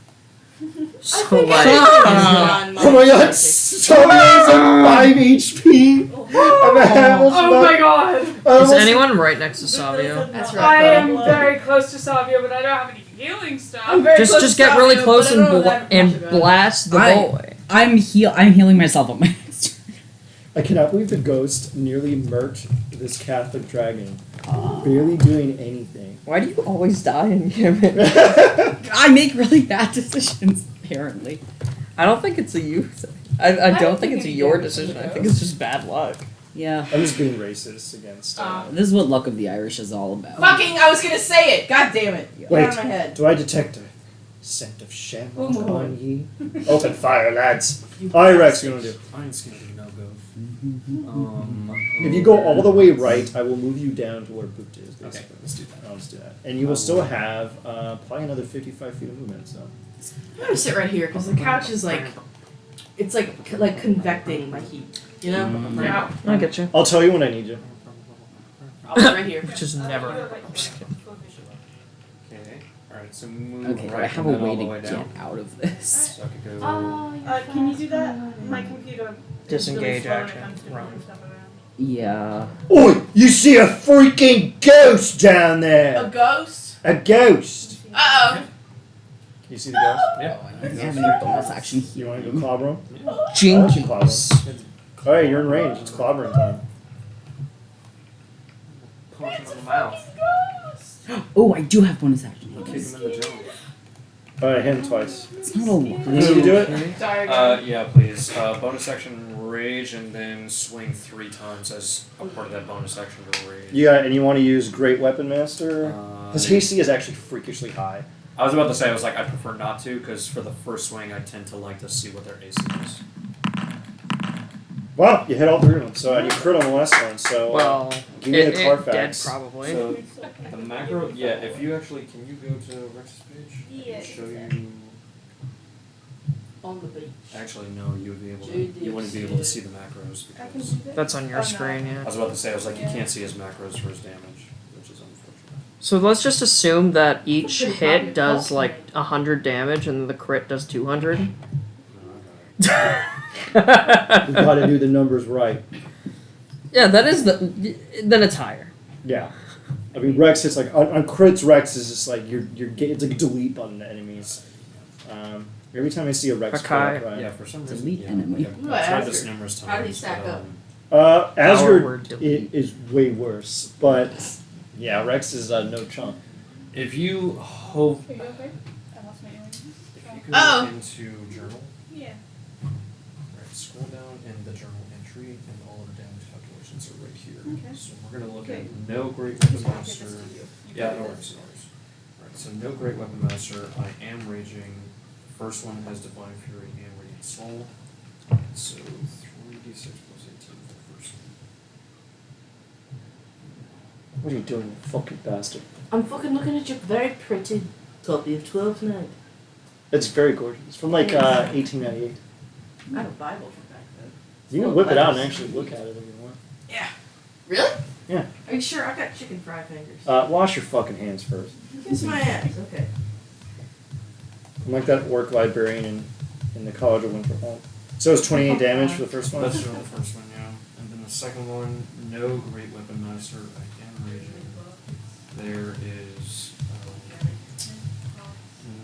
So think like, I Oh my god, Salvio's at 5 HP! Oh my god! is anyone right next to Savio? That's I right, am buddy. very close to Savio, but I don't have any healing stuff. I'm very close Just to get really Savio, close but I and don't have and much of it. blast the I- boy. I'm healing myself up my next turn. I cannot believe the ghost nearly murked this Catholic dragon. Barely doing anything. Why do you always die in Yemen? I make really bad decisions, apparently. I don't think it's a you thing. I don't think it's a your decision. I think it's just bad luck. Yeah. I'm just being racist against. This is what luck of the Irish is all about. Fucking, I was gonna say it! God damn it. Get Wait, out of my head. do I detect a scent of shamrock on ye? Open fire, lads. Alright, Rex, what are you gonna do? I'm just gonna do no go. If you go all the way right, I will move you down to where Boot is. Basically. Okay, let's do that. I'll just do that. And you will still have probably another 55 feet of movement, so. I'm gonna sit right here because the couch is like, it's like convecting my heat. You know? Mm. Yeah. I get you. I'll tell you when I need you. I'll sit right here. Which is never. I'm just kidding. Okay. Alright, so move Okay, right I have a and then way all to the way get down. out of this. So I could go. Can you do that? My computer. is really Disengage slow when it action. comes to Run. moving stuff around. Yeah. Oi! You see a freaking ghost down A there! ghost? A ghost! Uh-oh. Can you see the ghost? Yeah. I don't have any bonus action You here. want to go clobber him? Jinkies. Alright, you're in range. It's clobbering time. Punch him in the mouth. Oh, I do have bonus action. Kick him in the jaw. Alright, hit him twice. It's not a lot. You need to do it? Sorry. Yeah, please. Bonus action rage and then swing 3 times as a part of that bonus action to rage. Yeah, and you want to use Great Weapon Master? His Uh, AC is actually freakishly high. I was about to say, I was like, I prefer not to, because for the first swing, I tend to like to see what their AC is. Wow, you hit all 3 of them. So, and you crit on the last one, so. Well, give me it the dead Carfax. probably. So, the macro, yeah, if you actually, can you go to Rex's page? Yeah, I'll show yeah. you. On the beach. Actually, no, you would be able to. Judy You wouldn't be able to did. see the macros I can because do this. That's on your Oh, no. screen, I yeah. was about to say I was like, Yeah. you can't see his macros for his damage, which is unfortunate. So let's just assume that each Pretty hard to hit does call like 100 damage and the crit does 200. No, I got it. We gotta do the numbers right. Yeah, that is the. Then it's higher. Yeah. I mean, Rex hits like on crits. Rex is just like it's like a delete button to enemies. Every time I see a Rex, Okay. crit, Yeah, for some reason. Delete yeah, enemy. like, What, I've tried Asgard? this numerous times. How do you stack but, up? Power Asgard word delete. is way worse, but yeah, Rex is no chump. If you hope, Are you okay? I lost my earring. if you go Oh. into journal, Yeah. right, scroll down in the journal entry, and all of the damage calculations are right here. Okay. So we're gonna look Okay. at no great weapon Just gonna give master. this to you. Yeah, no worries, no worries. Right, so no great weapon master. I am raging. First one has divine fury and radiant soul. So 3d6 plus 18 for the first one. What are you doing, you fucking bastard? I'm fucking looking at your very pretty copy of 12th Night. It's very gorgeous. It's from like 1898. I have a Bible from back then. You can whip it out and actually look at it if you want. Yeah. Really? Yeah. Are you sure? I got chicken fry fingers. Wash your fucking hands first. Kiss my ass. Okay. I'm like that orc librarian in the College of Winterhold. So it's 28 damage for the first one. That's for the first one, yeah. And then the second one, no great weapon master. I am raging. There is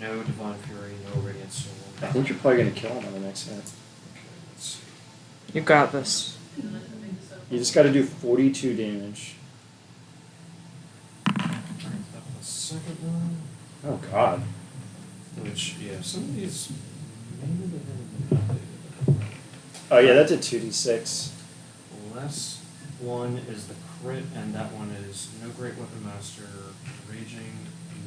no divine fury, no radiant soul. I think you're probably gonna kill him on the next hit. Okay, let's see. You got this. You just got to do 42 damage. That was the second one. Oh God. Which, yeah, some of these maybe they haven't been updated. Oh yeah, that's a 2d6. Last one is the crit, and that one is no great weapon master, raging,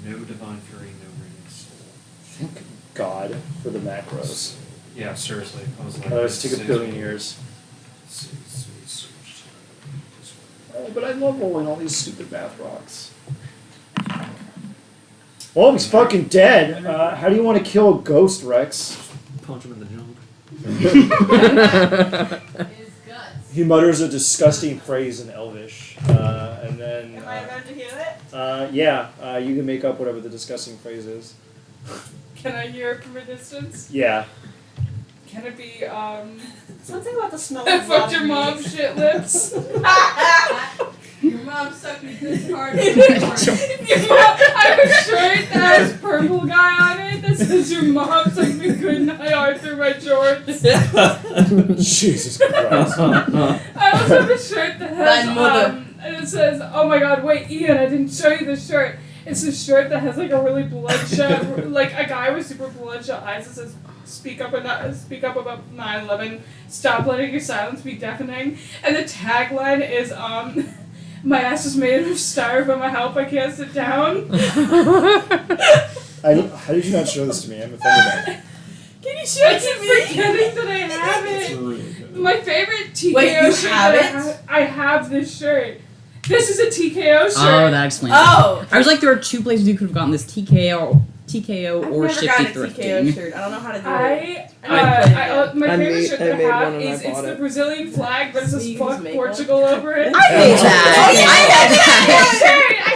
no divine fury, no radiant soul. Thank God for the macros. Yeah, seriously, I was like, It took a six- billion years. six- so much time this way. But I love rolling all these stupid math rocks. Well, he's fucking dead. How do you want to kill a ghost, Rex? Punch him in the junk. His guts. He mutters a disgusting phrase in Elvish, and then Am I allowed to hear it? you can make up whatever the disgusting phrase is. Can I hear it from a distance? Yeah. Can it be, Something about the smell I of fucked your raw mom's meat. shit lips? Your mom sucked me this hard. Your mom, I have a shirt that has purple guy on it that says your mom sucked me good night hard through my shorts. Jesus Christ. I also have a shirt that has, Thy mother. and it says, oh my god, wait, Ian, I didn't show you this shirt. It's a shirt that has like a really bloodshot, like a guy with super bloodshot eyes that says, speak up about 9/11, stop letting your silence be deafening. And the tagline is, my ass is made of styrofoam, I hope I can't sit down. How did you not show this to me? I'm offended by it. Can you show it to me? Forgetting that I have It's it. really good. My favorite TKO Wait, you shirt have that it? I have this shirt. This is a TKO shirt. Oh, that explains it. Oh. I was like, there are two places you could have gotten this TKO I've or never shifty gotten a TKO thrifting. shirt. I don't know how to do it. My I favorite made- shirt I that I made have one and I is it's bought the it. Brazilian flag, but it says Sneeze fuck makeup. Portugal over it. I hate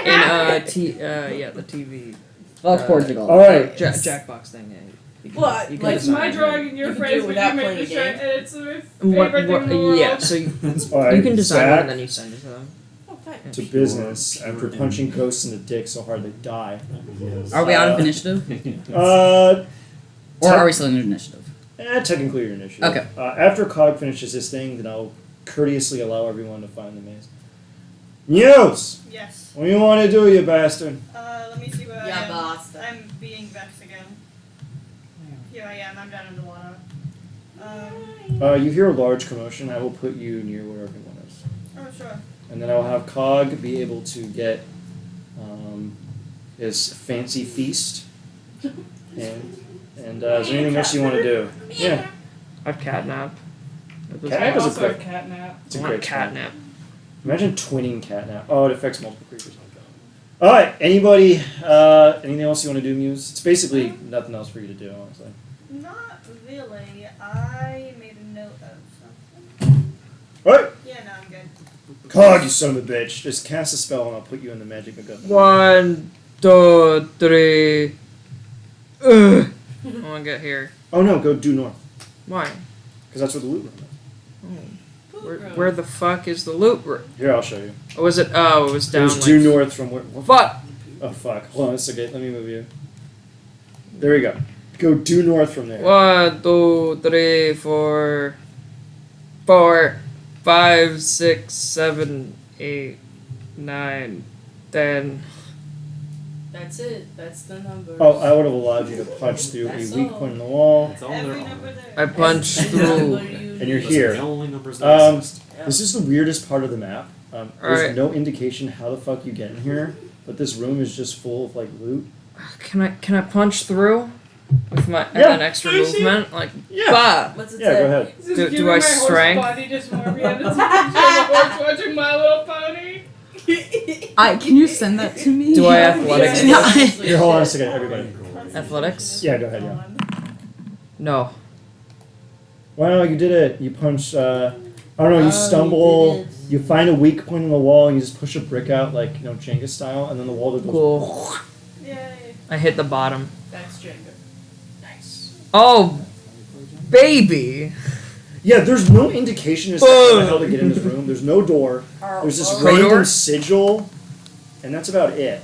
that. The TV. Fuck Portugal. Alright. Jackbox thing. Yeah. You can- What? you can Like It's design my it. drawing and your You can do phrase, it but without you made playing the a shirt, game. and it's my favorite thing in the world. Yeah, so Alright, you can design Zach, one and then you send it to them. Oh, thanks. to business after punching ghosts in the dick so hard they die. Are we out of initiative? Or are we still in initiative? Technically your initiative. Okay. After Cog finishes his thing, then I'll courteously allow everyone to find the maze. News! Yes. What do you want to do, you bastard? Let me see where I Yeah, am. basta. I'm being Vex again. Here I am. I'm down in the water. You hear a large commotion. I will put you near where everyone is. Oh, sure. And then I will have Cog be able to get his fancy feast. And is there anything else you want to do? Yeah. I've catnap. Catnap I is a also have great, catnap. it's a I want great spell. catnap. Imagine twinning catnap. Oh, it affects multiple creatures. Alright, anybody, anything else you want to do, Muse? It's basically nothing else for you to do, honestly. Not really. I made a note of something. What? Yeah, no, I'm good. God, you son of a bitch. Just cast a spell and I'll put you in the magic MacGuffin. 1, 2, 3. Ugh. I want to get here. Oh no, go due north. Why? Because that's where the loot room is. Where the fuck is the loot room? Here, I'll show you. Oh, was it? Oh, it was It down. was like, due north from where. Fuck. Oh fuck. Hold on a second. Let me move you. There we go. Go due north from there. 1, 2, 3, 4, 5, 6, 7, 8, 9, 10. That's it. That's the number. Oh, I would have allowed you to punch through a That's weak all. point in the wall. It's all Every there. number there. I punched through. And you're Those here. are the only numbers that exist. This is the weirdest part of the map. There's Alright. no indication how the fuck you get in here, but this room is just full of like loot. Can I punch through with my Yeah. an extra movement? Like Yeah. bah. What's it Yeah, say? go ahead. This is Do giving I my strength? horse body dysmorphia. This is the horse watching My Little Pony. Can you send that to me? Do I athletics? Yeah. Here, hold on a second, everybody. Athletics? Yeah, go ahead, yeah. No. Wow, you did it. You punch, I don't know, you Oh, stumble, you did you find a weak point in the wall, and you just push a brick out, like, you know, Jenga style, and then the wall just goes. Cool. Yay. I hit the bottom. That's Jenga. Nice. Oh, baby. Yeah, there's no indication as to how the hell to get in this room. There's no door. There's this Corridor? random sigil, and that's about it.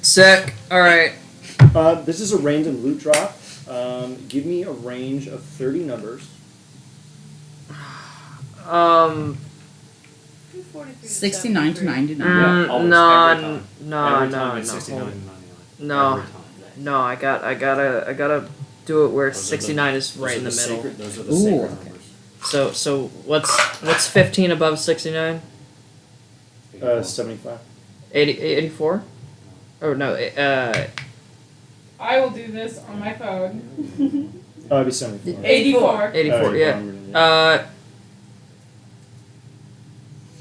Sick. All right. This is a random loot drop. Give me a range of 30 numbers. 69 to 99. Mm, Always, no, every time. no, Every no, time no, it's 69 hold- and 99. no, Every time. no. I gotta do it where Those are the- 69 is right in the those are middle. Sacred, those are the Ooh. sacred Okay. numbers. So what's 15 above 69? 75. 84? Oh no. I will do this on my phone. Oh, it'd be 74. 84. 84. Oh, Yeah. yeah.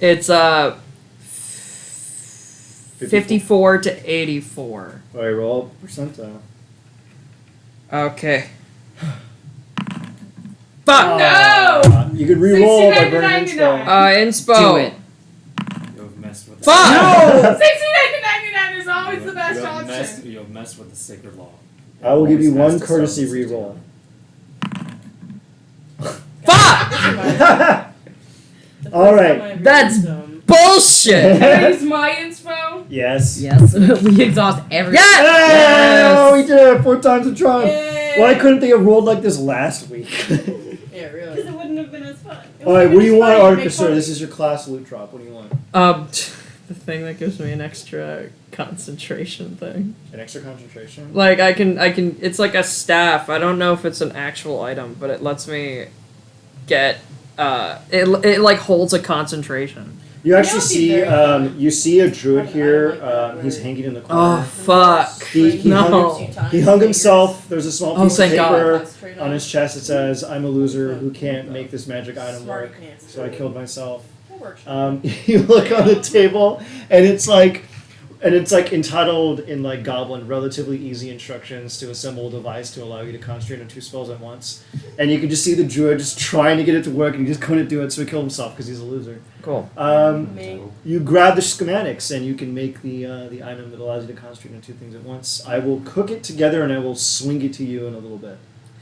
It's 54 to 84. Alright, roll percentile. Okay. Fuck! No! You could re-roll by 69 to burning 99. inspo. Inspo. Do it. You have messed with Fuck! No! 69 to 99 is always the best you have option. messed, you have messed with the sacred law. I will give you Always one has to start courtesy with 69. re-roll. Fuck! Alright. That's bullshit! Can I use my inspo? Yes. Yes. We exhaust every. Yes! Oh, we did it 4 times the charm. Yay! Why couldn't they have rolled like this last week? Yeah, really. Because it wouldn't have been as fun. Alright, what do you want, Fine, make Artificer? fun. This is your class loot drop. What do you want? The thing that gives me an extra concentration thing. An extra concentration? Like I can it's like a staff. I don't know if it's an actual item, but it lets me get it like holds a concentration. You actually That would be see, very fun. you see a druid I like here. that He's word. hanging in the Oh corner. fuck. He No. He hung himself. There's a small Oh, piece of thank God. paper on his chest that says, "I'm a loser who can't make this magic item work, so I killed myself." You look on the table, and it's like entitled in like Goblin, relatively easy instructions to assemble a device to allow you to concentrate on 2 spells at once. And you can just see the druid just trying to get it to work, and he just couldn't do it, so he killed himself because he's a loser. Cool. You grab the schematics, and you can make the item that allows you to concentrate on 2 things at once. I will cook it together, and I will swing it to you in a little bit.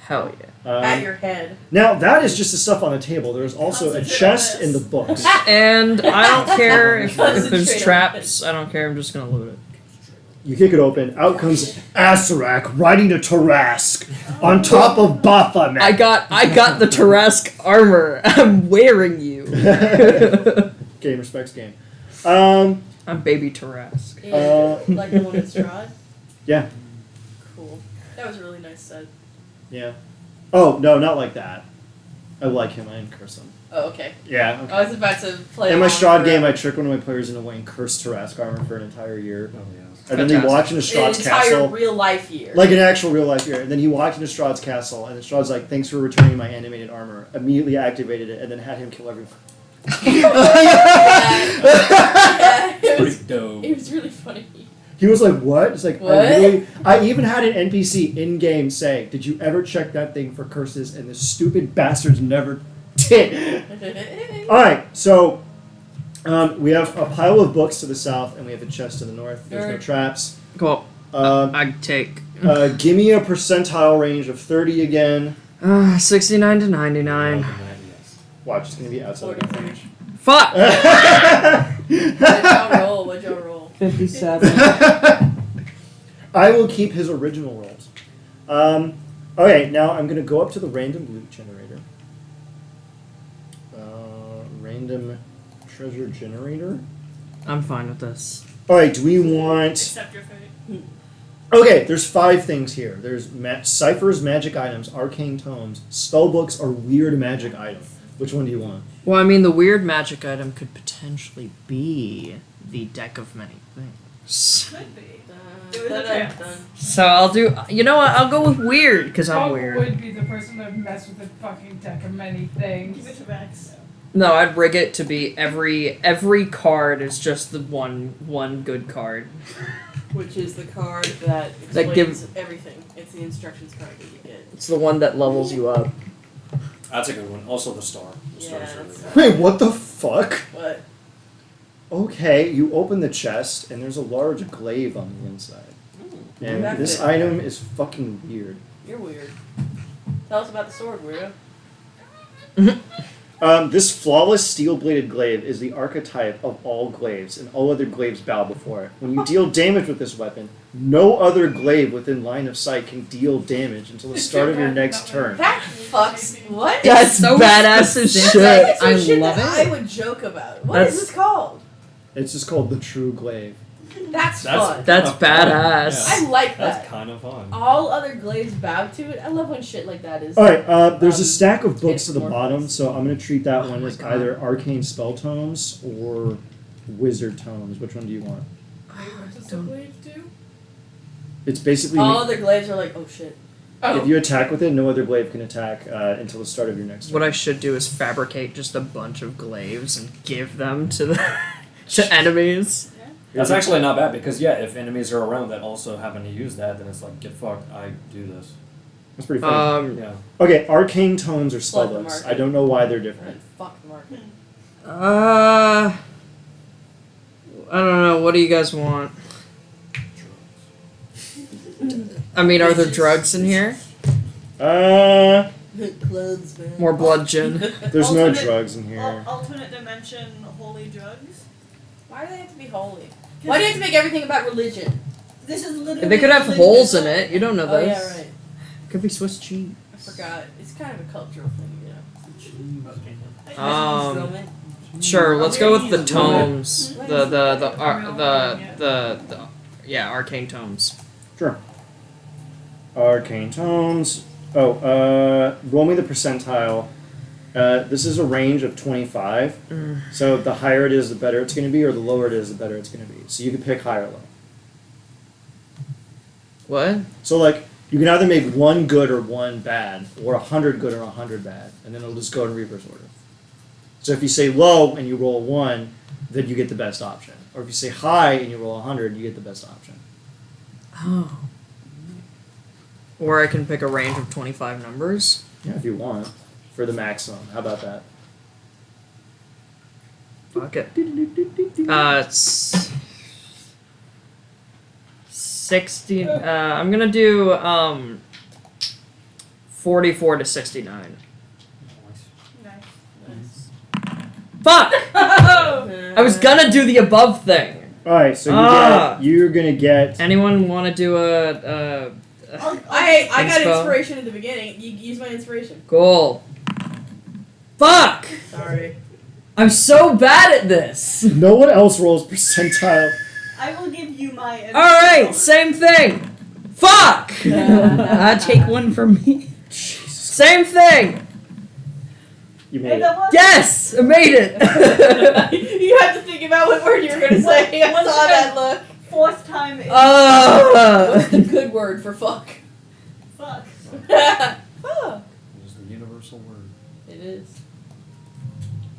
Hell yeah. At your head. Now that is just the stuff on the table. There's also a Concentrate chest on in the this. books. And I don't care if Concentrate there's on traps. I don't care. I'm just gonna loot it. You kick it open. Out comes Asarak riding a Tarask on top of Baphomet. I got the Tarask armor. I'm wearing you. Game respects game. I'm baby Tarask. Like the one in Strahd? Yeah. Cool. That was a really nice set. Yeah. Oh no, not like that. I like him. I didn't curse him. Oh, okay. Yeah. Okay. I was about to play In my along Strahd for- game, I tricked one of my players into wearing cursed Tarask armor for an entire year. Oh, yeah. And then they Fantastic. walked into an Strahd's entire castle. real life year. Like an actual real life year. And then he walked into Strahd's castle, and then Strahd's like, "Thanks for returning my animated armor." Immediately activated it, and then had him kill everyone. Yeah, Pretty it dope. was really funny. He was like, "What?" It's like, What? I even had an NPC in game say, "Did you ever check that thing for curses?" And the stupid bastards never did. All right, so we have a pile of books to the south, and we have a chest to the north. There's no Alright. traps. Cool. I take Give me a percentile range of 30 again. 69 to 99. Yes. Watch, it's gonna be outside of that range. Fuck! What'd y'all roll? 57. I will keep his original rolls. Okay, now I'm going to go up to the random loot generator. Random treasure generator. I'm fine with this. Alright, do we want... Accept your fate. Okay, there's 5 things here. There's ciphers, magic items, arcane tomes, spellbooks, or weird magic item. Which one do you want? Well, I mean, the weird magic item could potentially be the deck of many things. Could be. Dun, It was a dun, chance. dun. So I'll do. You know what? I'll go with weird because I'm Bob weird. would be the person that messed with the fucking deck of many things. Give it to Rex. No, I'd rig it to be every card is just the one good card. Which is the card that That explains gives- everything. It's the instructions card that you get. It's the one that levels you up. That's a good one. Also the star. The Yeah, star's really that's- good. Wait, what the fuck? What? Okay, you open the chest, and there's a large glaive on the inside. And That's this it. item is fucking weird. You're weird. Tell us about the sword, weirdo. This flawless steel-bladed glaive is the archetype of all glaives, and all other glaives bow before it. When you deal damage with this weapon, no other glaive within line of sight can deal damage until the start of your next turn. That fucks. What? That's so badass as specific. shit. That's some I shit love that it. I would joke about. What is That's- this called? It's just called the True Glaive. That's fun. That's kinda fun. badass. I like That's that. kind of fun. All other glaives bow to it. I love when shit like that is. Alright, there's a Um, stack of books it's to the more bottom, fun. so I'm going to treat that Oh one my as God. either arcane spell tomes or wizard tomes. Which one do you want? What does the glaive do? It's basically All other glaives are like, oh shit. Oh, if you attack with it, no other glaive can attack until the start of your next turn. What I should do is fabricate just a bunch of glaives and give them to the to enemies. That's actually not bad because if enemies are around that also happen to use that, then it's like get fucked. I do this. That's pretty funny. Yeah. Okay, arcane tomes or Flood the spellbooks. market. I don't know why they're different. And fuck the market. I don't know. What do you guys want? I mean, are there drugs in here? Clothes, man. More bludgeon. There's no Alternate- drugs in here. Alternate dimension, holy drugs. Why do they have to be holy? Why do you have to make everything about religion? This is literally. They could have religion. holes in it. You don't know Oh those. yeah, right. Could be Swiss cheese. I forgot. It's kind of a cultural thing, you know. Sure. Let's go with the Use tomes. limit. The arcane tomes. Sure. Arcane tomes. Oh, roll me the percentile. This is a range of 25. So the higher it is, the better it's going to be, or the lower it is, the better it's going to be. So you can pick high or low. What? So like you can either make one good or one bad, or 100 good or 100 bad, and then it'll just go in reverse order. So if you say low and you roll a 1, then you get the best option. Or if you say high and you roll 100, you get the best option. Oh. Or I can pick a range of 25 numbers. Yeah, if you want. For the maximum. How about that? Fuck it. It's 60. I'm gonna do 44 to 69. Nice. Fuck! I was gonna do the above thing. Alright, so you're gonna get Anyone want to do a I got Inspo. inspiration at the beginning. You use my inspiration. goal? Fuck! Sorry. I'm so bad at this. no one else rolls percentile. I will give you my. All right, same thing. Fuck! Take one from me. Jesus. Same thing. You And made it. that was- Yes, I made it. You have to think about what word you were gonna say. I Once saw again- that look. Fourth time in. What's the good word for fuck? Fuck. Fuck. It's the universal word. It is.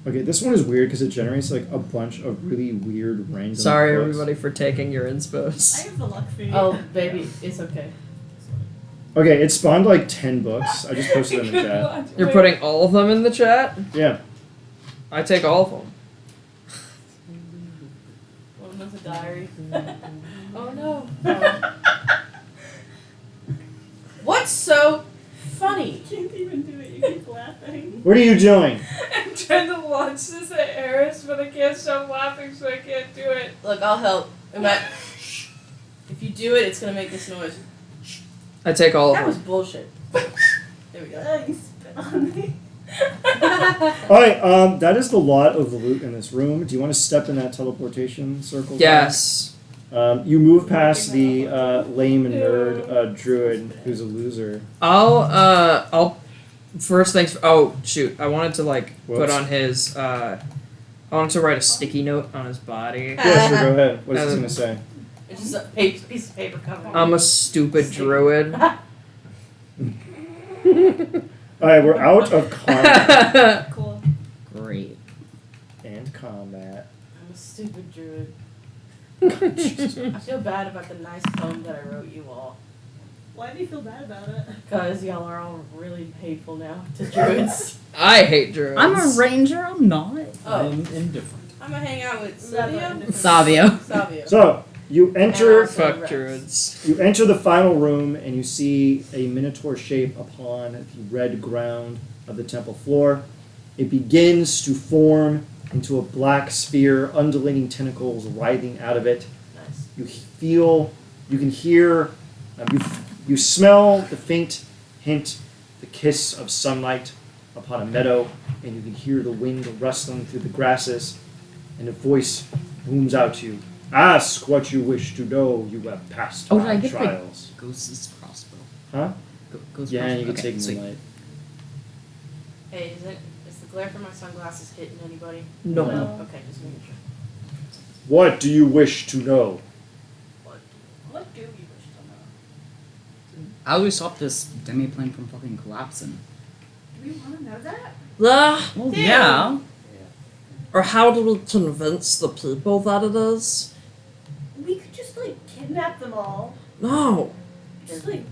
Okay, this one is weird because it generates like a bunch of really weird random. Sorry, books. everybody, for taking your I inspos. have the luck for you. Oh, baby, it's okay. Okay, it spawned like 10 books. I just posted them in the chat. You're putting all of them in the chat? Yeah. I take all of them. One with a diary. Oh no. What's so funny? I can't even do it. You keep laughing. What are you doing? I'm trying to launch this at Eris, but I can't stop laughing, so I can't do it. Look, I'll help. If you do it, it's gonna make this noise. I take all That of was them. bullshit. There we go. You spit on me. Alright, that is the lot of the loot in this room. Do you want to step in that teleportation circle? Yes. You move past the lame and nerd druid who's a loser. I'll first things. Oh shoot! I wanted to like put Whoops. on his. I wanted to write a sticky note on his body. Yeah, sure, go ahead. What is this going to say? It's just a piece of paper covering. I'm a stupid druid. Alright, we're out of combat. Cool. Great. And combat. I'm a stupid druid. I feel bad about the nice poem that I wrote you all. Why do you feel bad about it? Because y'all are all really hateful now to druids. I hate druids. I'm a ranger. I'm not. Oh, I'm indifferent. I'm gonna hang out with Savio? Savio. Savio. Savio. So, you enter And Fuck Rex. druids. You enter the final room and you see a minotaur shape upon the red ground of the temple floor. It begins to form into a black sphere, undulating tentacles writhing out of it. Nice. You can hear, you smell the faint hint, the kiss of sunlight upon a meadow, and you can hear the wind rustling through the grasses, and a voice booms out to you. Ask what you wish to know. You have passed Oh, did I my get the trials. Ghost's crossball? Huh? Ghost Yeah, crossbow? you can Okay, take sweet. moonlight. Hey, is the glare from my sunglasses hitting anybody? No. Okay, just making sure. What do you wish to know? What do you wish to know? How do we stop this demiplane from fucking collapsing? Do we want to know that? Well, Damn. yeah. Or how do we convince the people that it is? We could just like kidnap them all. No. Just like.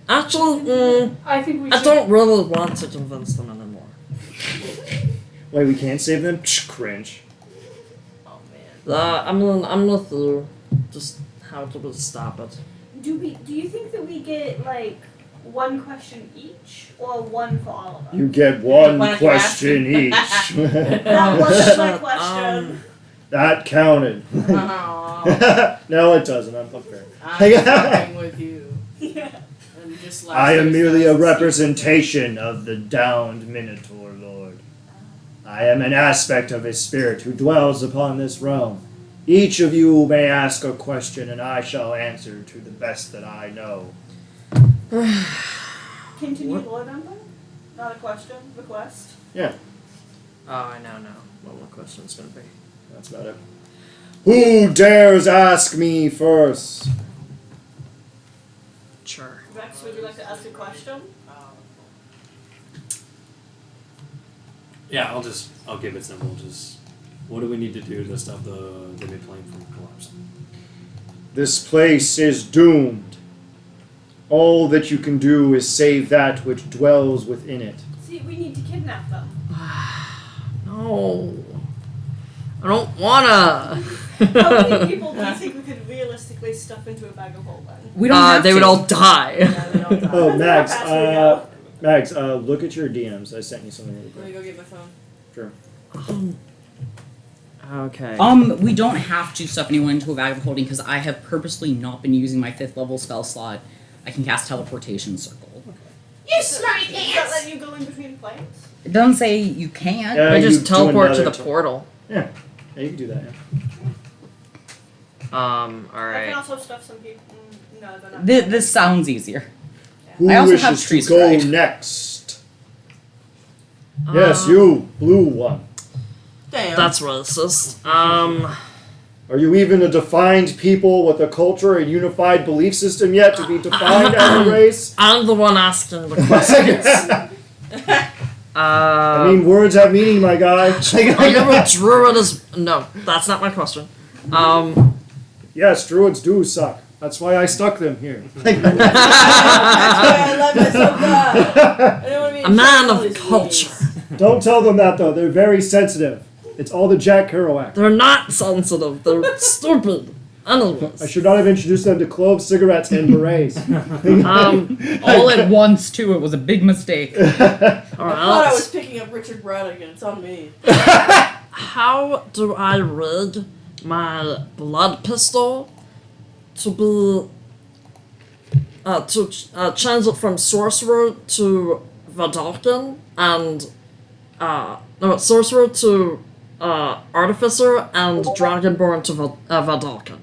Actually, I think we I should. don't really want to convince them anymore. Wait, we can't save them? Psh, cringe. Oh man. I'm with you. Just how do we stop it? Do you think that we get like one question each, or one for all of us? You get one Why don't you question each. That wasn't my question. That counted. Aw, No, it doesn't. I'm unfair. I'm fucking with you. Yeah. And just I am last merely a Thursday's- representation of the downed Minotaur Lord. I am an aspect of his spirit who dwells upon this realm. Each of you may ask a question, and I shall answer to the best that I know. Continue, Lord Emperor? Not a question, request. Yeah, Oh, I know now what my question's gonna be. that's about it. Who dares ask me first? Sure. Rex, would you like to ask a question? Yeah, I'll keep it simple. Just what do we need to do to stop the mid-plane from collapsing? This place is doomed. All that you can do is save that which dwells within it. See, we need to kidnap them. No. I don't wanna. How many people do you think we could realistically stuff into a bag of holding? We don't have They to. would all die. Yeah, they all die. Oh, Max, That's how fast Max, look at your DMs. I sent you something really Let me quick. go get my phone. Sure. Okay. We don't have to stuff anyone into a bag of holding because I have purposely not been using my 5th level spell slot. I can cast teleportation circle. You smarty pants! Does that let you go in between planes? It doesn't say you can't. Yeah, I you just do teleport to another the portal. Yeah, you can do that. Yeah. I can Alright. also stuff some people. No, they're not. This sounds easier. Who I also have wishes tree to go stride. next? Yes, you, blue one. Damn. That's racist. Are you even a defined people with a culture and unified belief system yet to be defined as a race? I'm the one asking the questions. I mean, words have meaning, my guy. Are you a druid? No, that's not my question. Yes, druids do suck. That's why I stuck them here. That's why I love it so much. I don't want to be A man in all of these culture. meetings. Don't tell them that, though. They're very sensitive. It's all the Jack Kerouac. They're not sensitive. They're stupid. I Anyways. should not have introduced them to cloves, cigarettes, and berets. All at once, too. It was a big mistake. All I thought I right. was picking up Richard Brannigan. It's on me. How do I rig my blood pistol to be change it from sorcerer to Vidalcan and no, sorcerer to artificer and dragonborn to Vidalcan?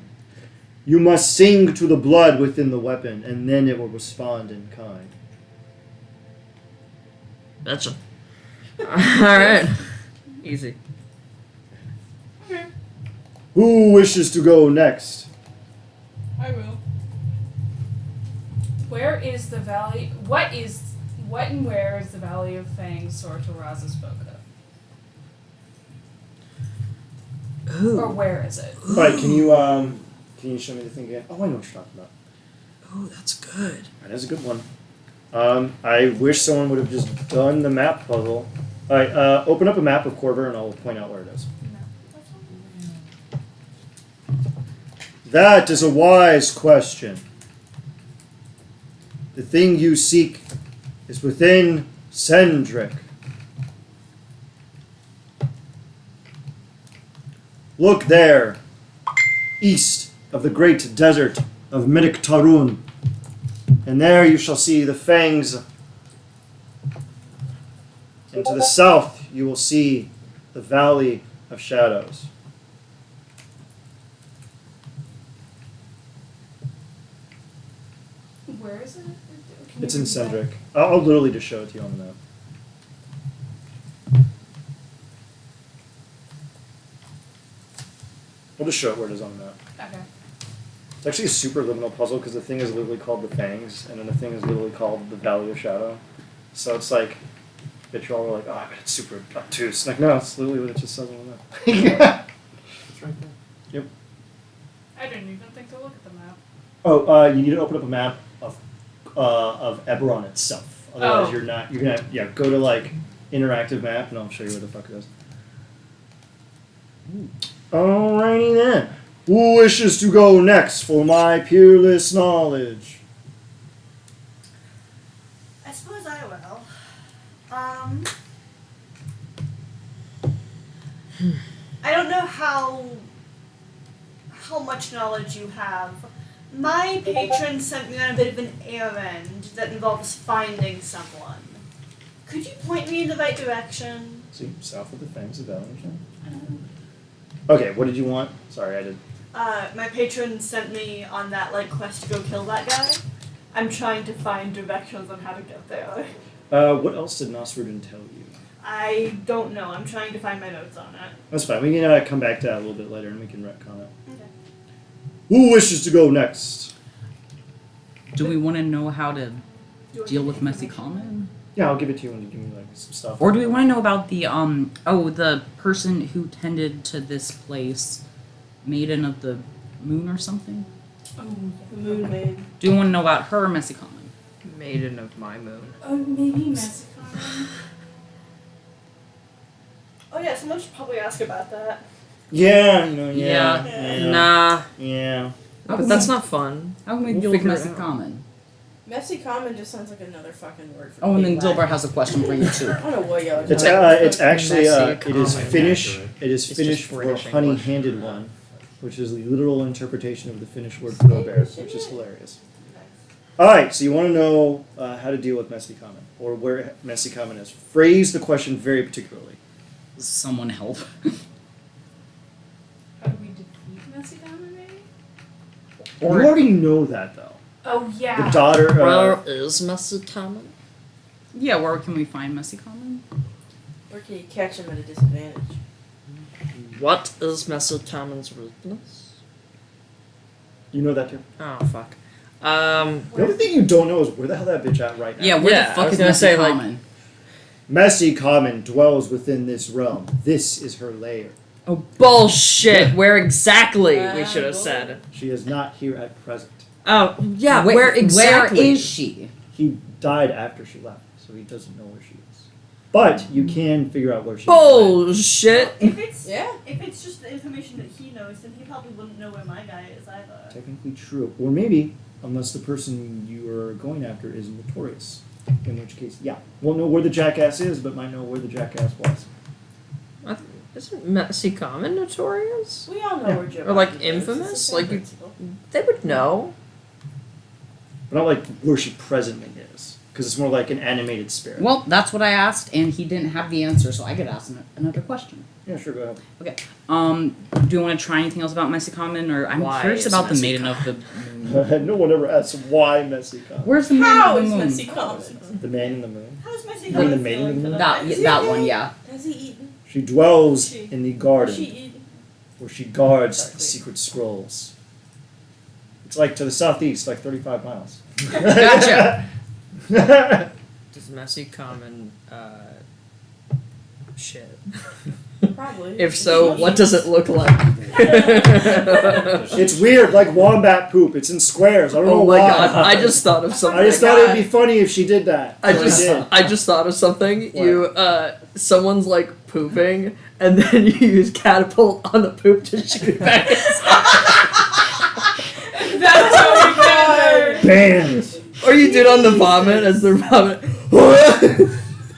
You must sing to the blood within the weapon, and then it will respond in kind. Betcha. Alright. Easy. Who wishes to go next? I will. Where is the valley? What and where is the Valley of Fangs Sortoraza spoke of? Or where is it? All right, can you show me the thing again? Oh, I know what you're talking about. Oh, that's good. That is a good one. I wish someone would have just done the map puzzle. All right, open up a map of Corver, and I'll point out where it is. That is a wise question. The thing you seek is within Sendrick. Look there, east of the great desert of Miniktarun, and there you shall see the fangs. And to the south you will see the Valley of Shadows. Where is it? Can It's you in read that? Sendrick. I'll literally just show it to you on the map. We'll just show it where it is on the map. Okay. It's actually a super liminal puzzle because the thing is literally called the Fangs, and then the thing is literally called the Valley of Shadow. So it's like, but you're all like, oh, I bet it's super obtuse. Like, no, it's literally what it just says on the map. It's right there. I didn't even think to look at the map. Oh, you need to open up a map of Eberron itself. Otherwise, Oh. you're gonna go to like interactive map, and I'll show you where the fuck it is. Alrighty then. Who wishes to go next for my peerless knowledge? I suppose I will. I don't know how much knowledge you have. My patron sent me on a bit of an errand that involves finding someone. Could you point me in the right direction? See, south of the Fangs of Valentine. Okay, what did you want? Sorry, I did. My patron sent me on that quest to go kill that guy. I'm trying to find directions on how to get there. What else did Nosrudin tell you? I don't know. I'm trying to find my notes on it. That's fine. We can come back to that a little bit later, and we can retcon it. Okay. Who wishes to go next? Do we want to know how to Do you want deal me with to Messy information? Common? Yeah, I'll give it to you when you give me some stuff. Or do we want to know about the the person who tended to this place, Maiden of the Moon or something? Oh, the moon maid. Do we want to know about her, Messy Common? Maiden of my moon. Oh, maybe Mexico. Oh yeah, someone should probably ask about that. Yeah, Yeah. Nah. Yeah. But that's not fun. How can we We'll deal with figure it Messy out. Common? Messy common just sounds like another fucking word for Oh, and then big Dilbert whack. has a question for you too. I don't know what y'all It's talking actually Messy it is common. Finnish. Accurate. It is It's Finnish just for British honey-handed one, which is the literal interpretation of the Finnish word for bear, which is hilarious. All right, so you want to know how to deal with Messy Common, or where Messy Common is. Phrase the question very particularly. Someone help. How do we defeat Messy Common, maybe? You already know that though. Oh yeah. The daughter. Where is Messy Common? Yeah, where can we find Messy Common? Or can you catch him at a disadvantage? What is Messy Common's weakness? You know that too. Oh, fuck. The only thing you don't know is where the hell that bitch at right now. Yeah, where Yeah, the I fuck was is gonna Messy say, like- Common? Messy Common dwells within this realm. This is her lair. Oh, bullshit. Where exactly, we should have said. She is not here at present. Oh, yeah, where exactly? Where is she? He died after she left, so he doesn't know where she is. But you can figure out where she is. Bullshit. If it's Yeah. if it's just the information that he knows, then he probably wouldn't know where my guy is either. Technically true. Or maybe, unless the person you are going after is notorious. In which case, yeah. Won't know where the jackass is, but might know where the jackass was. Isn't Messy Common notorious? We all know Yeah. where Joe Or, like, Biden is. It's the infamous? same Like, you- principle. They would know. But not like where she presently is. Because it's more like an animated spirit. Well, that's what I asked, and he didn't have the answer, so I could ask another question. Yeah, sure, go ahead. Okay. Do you want to try anything else about Messy Common, or I'm Why curious is about the Messy Maiden of the Moon? No one ever asks why Messy Common. Where's the Maiden How of is the Moon? Messy Common? The Man in the Moon. How's Messy You mean Common the maiden feeling in the moon? tonight? That one, yeah. Has he eaten? She dwells She- in the Has garden she eaten? where she guards the secret scrolls. It's like to the southeast, like 35 miles. Gotcha. Does Messy Common, shit? Probably. If so, what does it look like? It's weird, like wombat poop. It's in squares. I don't know Oh my why. god, I just thought of something. I just thought it'd be funny if she did that. I So just I just thought of something. What? You someone's like pooping and then you use catapult on the poop to shoot it back inside. That's how we got Banned. Or you do it on the vomit as they're vomit.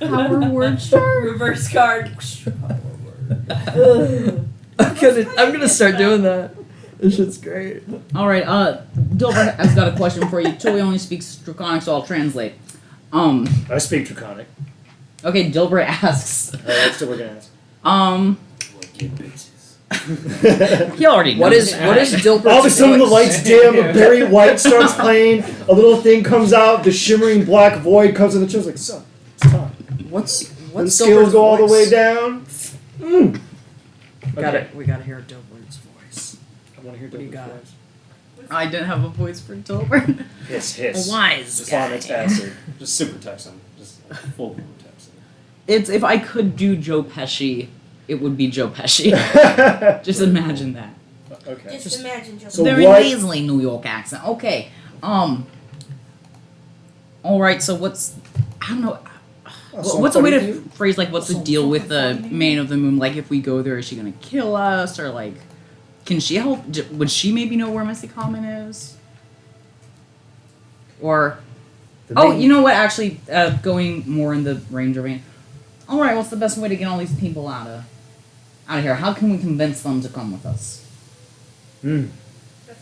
Power word star. Reverse card. I'm gonna start doing that. This shit's great. All right. Dilbert has got a question for you. Toy only speaks Draconic, so I'll translate. I speak Draconic. Okay. Dilbert asks. That's still we're gonna ask. He already knows. What is that. Dilbert's All of a sudden the voice? lights dim, a Barry White starts playing, a little thing comes out, the shimmering black void comes in the chest like, so, it's time. What's When the Dilbert's scales go all the way voice? down. We gotta hear Dilbert's voice. I want to hear What do you Dilbert's got? voice. I didn't have a voice for Dilbert. Hiss. Wise Just on its acid. Just super text him. Just full blown text him. It's if I could do Joe Pesci, it would be Joe Pesci. Just imagine that. Okay. Just imagine Joe. So Very what- nasally New York accent. Okay. All right. So what's I don't know. What's a way to phrase like what's the deal with the Man of the Moon? Like if we go there, is she gonna kill us or like? Can she help? Would she maybe know where Messy Common is? Or you know what? Actually, going more in the Ranger vein. All right, what's the best way to get all these people out of here? How can we convince them to come with us? That's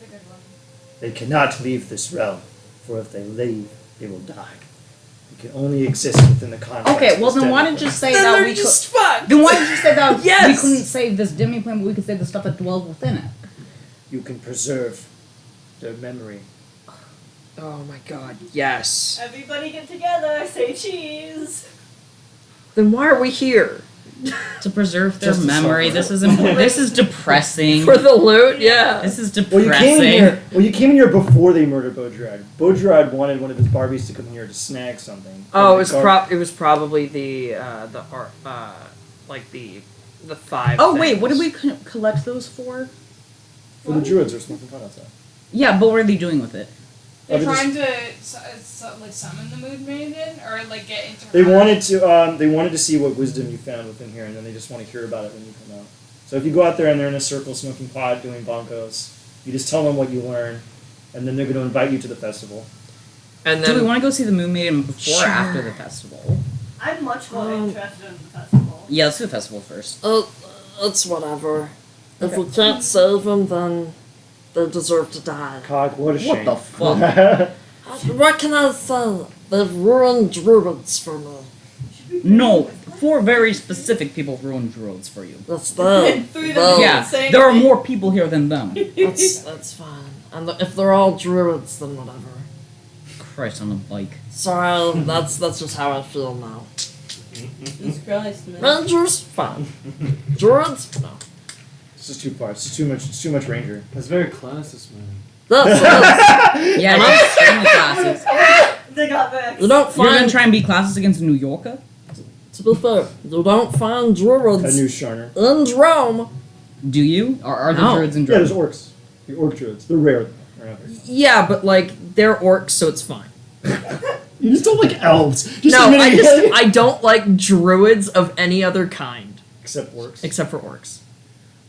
a good one. They cannot leave this realm, for if they leave, they will die. They can only exist within the confines. Okay, of well this then why demi didn't you say Then that they're we could? just fucked. Then why did you say that Yes! we couldn't save this demi plane, but we could save the stuff that dwells within it? You can preserve their memory. Oh my god, yes. Everybody get together, say cheese. Then why are we here? To preserve their Just to memory. suffer. This is important. This is depressing. For the loot? Yeah. This is Well, depressing. you came in here before they murdered Beaugerard. Beaugerard wanted one of his Barbies to come here to snag something. Oh, But it was probably the art, like the 5 Oh wait, what did things. we collect those for? For the druids, there's nothing fun outside. Yeah, but what are they doing with it? They're they trying to like summon the Moon Maiden or like get into. They her. wanted to see what wisdom you found within here, and then they just want to hear about it when you come out. So if you go out there and they're in a circle smoking pot, doing bonkos, you just tell them what you learn, and then they're going to invite you to the festival. And Do we then want to go see the Moon Maiden before Sure. or after the festival? I'm much more interested in the festival. Yeah, let's do the festival first. it's whatever. If Okay. we can't save them, then they deserve to die. Cog, what a shame. What the fuck? What can I say? They've ruined druids for me. No, 4 very specific people ruined druids for you. That's them. Through the Them. Yeah, saying there are more people here than them. That's fine. And if they're all druids, then whatever. Christ on a bike. Sorry, that's just how I feel now. Jesus Christ, man. Rangers, fine. Druids, no. It's just too far. It's just too much. It's too much ranger. That's very classist, man. That's Yeah, you're extremely classes. They got vexed. you don't You're gonna find try and be classes against a New Yorker? To be fair, you don't find druids A new Sharner. in Rome. Do you? Are there No. druids in Yeah, there's Drum? orcs. The orc druids. They're rare. They're not very- Yeah, but like they're orcs, so it's fine. You just don't like elves. Just No, admitting it. I don't like druids of any other kind Except orcs. except for orcs.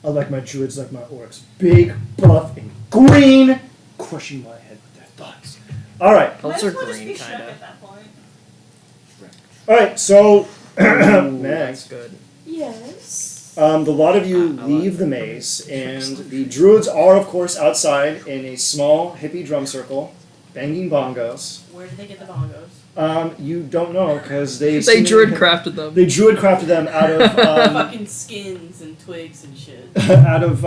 I like my druids like my orcs. Big, buff, and green, crushing my head with their thoughts. Alright. Elves Might are as well just green, be Shrek kind of. at that point. Alright, so Max, That's good. Yes. the lot of you leave the maze, and the druids are, of course, outside in a small hippie drum circle, banging bongos. Where did they get the bongos? You don't know, because they They druid crafted them. They druid crafted them out of Fucking skins and twigs and shit. out of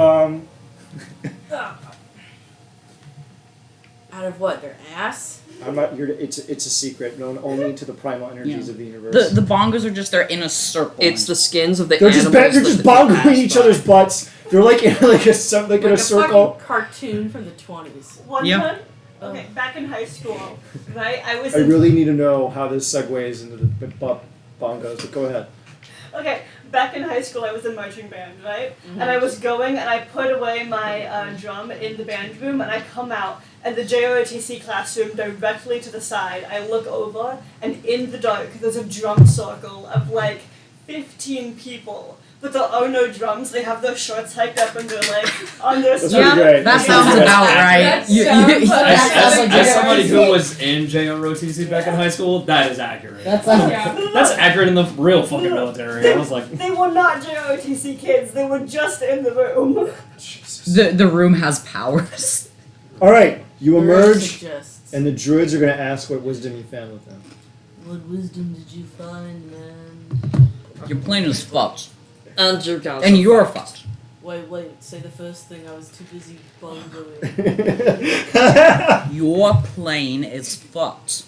Out of what? Their ass? I'm not here to, it's a secret known only to the primal energies of the universe. The bongos are just they're in a circle. It's the skins of the they're just animals. they're just that they bongoing passed each by. other's butts. They're like in like a in a circle. fucking cartoon from the 20s. One Yeah. time, okay, back in high school, right? I was I in really need to know how this segues into the bongos, but go ahead. Okay, back in high school, I was in marching band, right? And I was going, and I put away my drum in the band room, and I come out, and the JROTC classroom directly to the side, I look over, and in the dark, there's a drum circle of like 15 people. But there are no drums, they have their shorts hiked up, and they're like on their That's stomach. pretty great. That sounds about right. That sounds like- As somebody who was in JROTC back in high school, that is accurate. That's Yeah. That's accurate in the real fucking military. I was like, They were not JROTC kids, they were just in the room. Jesus. the room has powers. All right, you emerge, Suggests. and the druids are going to ask what wisdom you found with them. What wisdom did you find, man? Your plane is fucked, And you guys. and you're fucked. Wait, say the first thing. I was too busy bongoing. Your plane is fucked,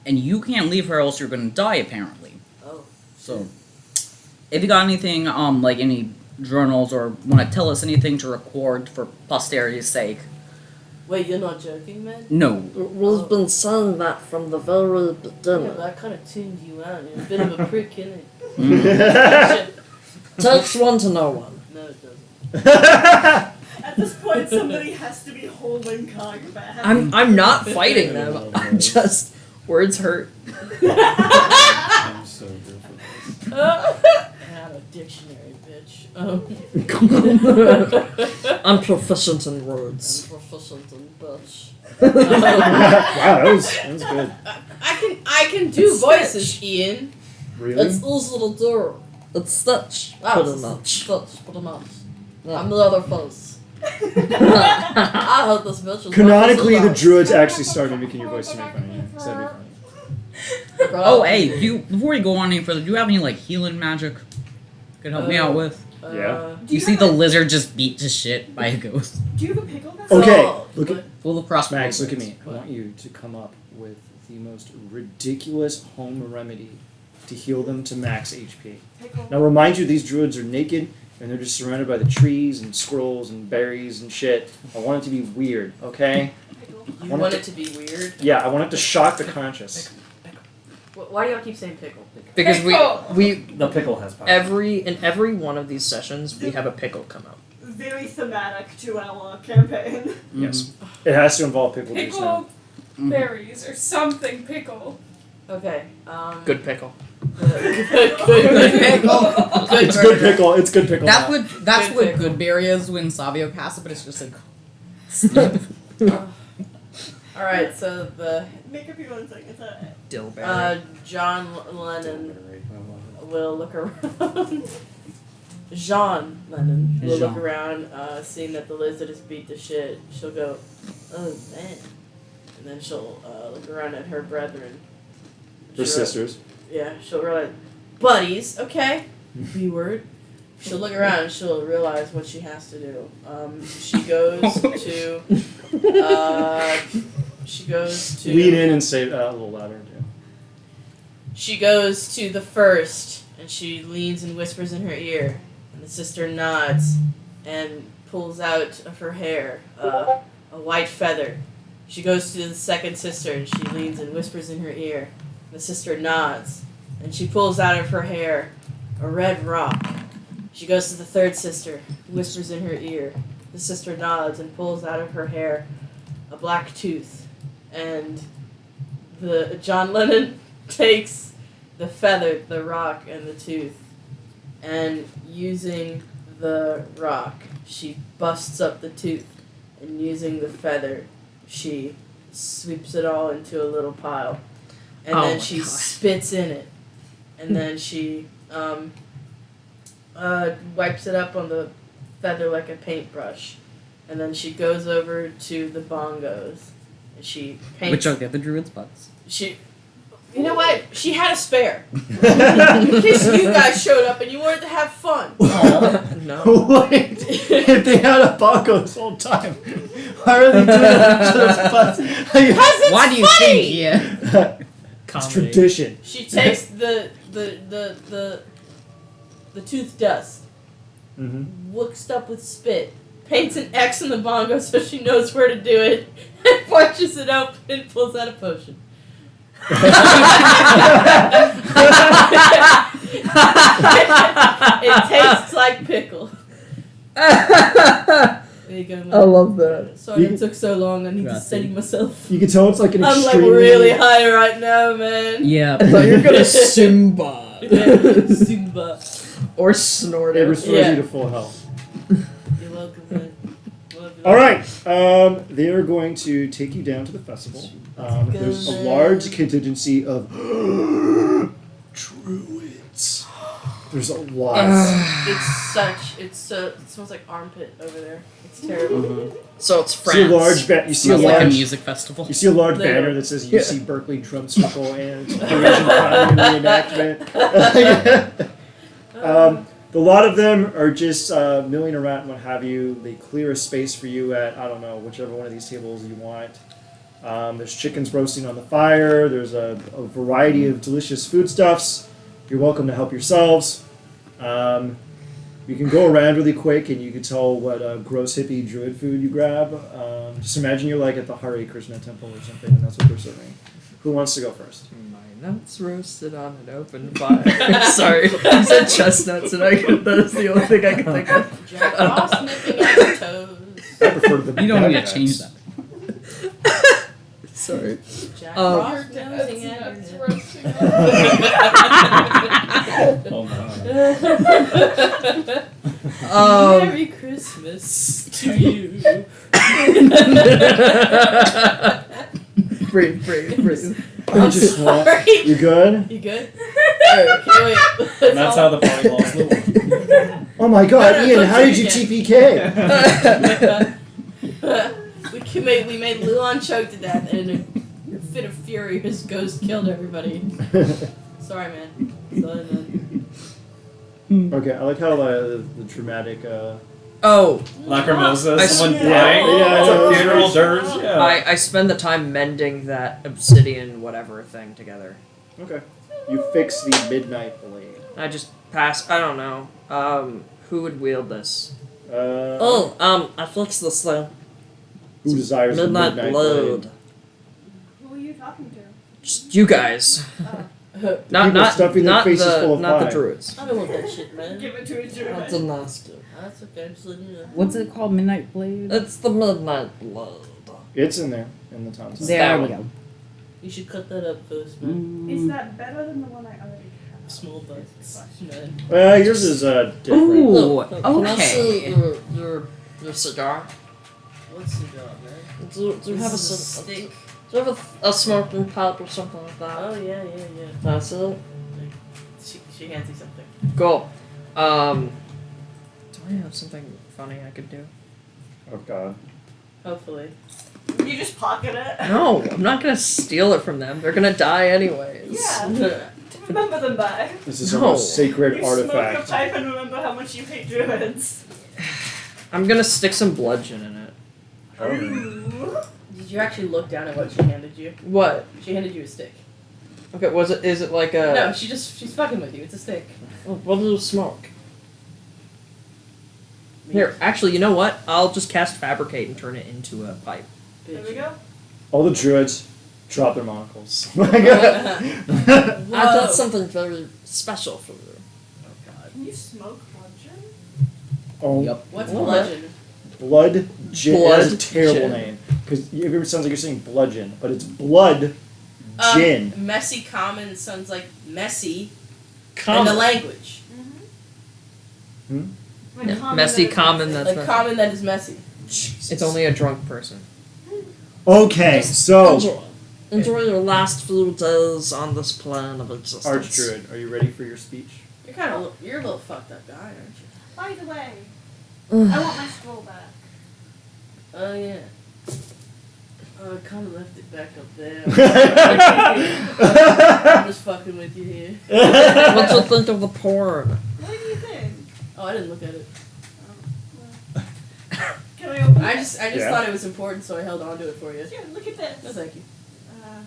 and you can't leave her, else you're gonna die. Apparently. Oh. So, if you got anything, like any journals or want to tell us anything to record for posterity's sake, Wait, you're not joking, man? no. We've been saying that from the very Yeah, beginning. but I kind of tuned you out. You're a bit of a prick, innit? Takes one to know one. No, it doesn't. At this point, somebody has to be holding Cog back. I'm not fighting them. I'm just words hurt. I'm so good for this. I have a dictionary, bitch. I'm proficient in I'm words. proficient in bitch. Wow, that was good. I can do voices, Ian. Really? It's easy to do. It's such Ah, pretty it's much. Such, pretty much. Yeah. I'm the other face. I heard this bitch is Canonically, the fucking druids actually started mimicking your voice to make fun of you. So that'd be funny. loud. Oh, hey, before you go on any further, do you have any like healing magic? Could help me out with. Yeah. You see the lizard just beat to shit by a ghost. Do you have a pickle now? Okay, So, look at but- Full of crossbow. Max. Look at me. I What? want you to come up with the most ridiculous home remedy to heal them to max HP. Pickle. Now, remind you, these druids are naked and they're just surrounded by the trees and squirrels and berries and shit. I want it to be weird, okay? Pickle. You want want it it to be weird? Yeah, I want it to shock the conscious. Why do y'all keep saying pickle? Because Pickle. we The pickle has power. in every one of these sessions we have a pickle come out. Very thematic to our campaign. Yes. It has to involve pickle juice now. Pickle berries or something pickle. Okay. Good pickle. Good pickle. Good It's good burger. pickle. It's good pickle. That's now. that's Good what pickle. good berry is when Savio casts it, but it's just like All right. So the Make up your own thing. It's alright. Dillberry. John Lennon will look around. Jean Lennon will look Jean. around, seeing that the lizard is beat to shit. She'll go, "Oh man," and then she'll look around at her brethren. Her She'll- sisters. Yeah, she'll realize, buddies. Okay, B word. She'll look around and she'll realize what she has to do. She goes to. She goes to. Lean in and say it a little louder, too. She goes to the first, and she leans and whispers in her ear, and the sister nods and pulls out of her hair a white feather. She goes to the second sister, and she leans and whispers in her ear. The sister nods and she pulls out of her hair a red rock. She goes to the third sister, whispers in her ear. The sister nods and pulls out of her hair a black tooth. And the John Lennon takes the feather, the rock, and the tooth, and using the rock, she busts up the tooth, and using the feather, she sweeps it all into a little pile, and Oh then my she God. spits in it, and then she wipes it up on the feather like a paintbrush, and then she goes over to the bongos, and she paints. Which are the other druids' butts? You know what? She had a spare. In case you guys showed up and you wanted to have fun. No. Wait, if they had a bongo this whole time, why are they doing it to those butts? Because it's Why do you funny! think? Yeah. It's Comedy. tradition. She takes the tooth dust, Mm-hmm. mixed up with spit, paints an X in the bongo so she knows where to do it, and punches it up and pulls out a potion. It tastes like pickle. There you go, man. I love that. Sorry You- it took so long. I need to Grazie. steady myself. You can tell it's like an I'm like extremely really high right now, man. Yeah. I thought you were gonna Simba. Simba. Or snort It it. restores Yeah. you to full health. You're welcome, man. Love you. All right, they are going to take you down to the festival. There's a large contingency of druids. There's a lot. It smells like armpit over there. It's terrible. So it's You see a France. large you see a Smells like a large music festival. you see a large There. banner that says UC Berkeley Drum Circle and it's Eurasian Comedy reenactment. A lot of them are just milling around and what have you. They clear a space for you at, I don't know, whichever one of these tables you want. There's chickens roasting on the fire. There's a variety of delicious foodstuffs. You're welcome to help yourselves. You can go around really quick and you can tell what gross hippie druid food you grab. Just imagine you're like at the Hare Krishna temple or something and that's what they're serving. Who wants to go first? My nuts roasted on an open fire. Sorry, you said chestnuts, and that is the only thing I can think of. Jack Frost nipping at your toes. I prefer the You don't need to bagpipes. change that. Sorry. Jack Um, Frost nosing at your That's toes. roasting. Oh no. Merry Christmas to you. Breathe. I'm Just swap. sorry. You good? You good? Okay, wait. And that's how the party lost the Oh my god, No, no, Ian, don't how did you say TPK? we made Luan choke to death, and in a fit of fury, his ghost killed everybody. Sorry, man. Sorry, man. Okay, I like how the dramatic. Oh, Lacrimosa, I someone see- dying. Yeah, It's a yeah, funeral yeah. dirge. Yeah. I spend the time mending that obsidian whatever thing together. Okay. You fix the midnight blade. I just pass. I don't know. Who would wield this? Uh, I fixed this thing. Who desires the midnight blade? Who are you talking to? Just you guys. Not People not stuffing their not faces the full of not the pie. druids. I don't want that shit, man. Give it to a druid. That's a nasty. That's okay. Just letting you know. What's it called? Midnight Blade? It's the midnight blood. It's in there in the Tontine. There we go. You should cut that up first, man. Is that better than the one I already have? Small butts, man. Yours is different. Ooh, Can I see okay. your cigar? What's the job, man? Do you have a This is cigar? stick? Do you have a smoking pipe or something like that? Oh yeah. That's it. She hands you something. Cool. Do I have something funny I could do? Oh god. Hopefully. You just pocket it. No, I'm not gonna steal it from them. They're gonna die anyways. Yeah. To remember them by. This is No. our most sacred You smoke a artifact. pipe and remember how much you hate druids. I'm gonna stick some bludgeon in it. Ooh. Did you actually look down at what she handed you? What? She handed you a stick. Okay, is it like a... No, she's fucking with you. It's a stick. What does it smoke? Here, actually, you know what? I'll just cast Fabricate and turn it into a pipe. There we go. All the druids drop their monocles. I Whoa. got something very special for you. Oh god. Can you smoke bludgeon? Oh, Yep. What's What? bludgeon? blood gin. That's a Blood terrible gin. name because it sounds like you're saying bludgeon, but it's blood gin. Messy common sounds like messy in Common. the language. Like Yeah, common messy that is common, messy. that's Like not- common that is messy. It's only a drunk person. Okay, so Enjoy your last few days on this plane of existence. Archdruid, are you ready for your speech? You're a little fucked up guy, aren't you? By the way, I want my scroll back. Oh yeah. Oh, I kind of left it back up there. I'm just fucking with you here. What you think of the porn? What do you think? Oh, I didn't look at it. Can I open I it? just Yeah. thought it was important, so I held on to it for you. Here, look at this. No, thank you.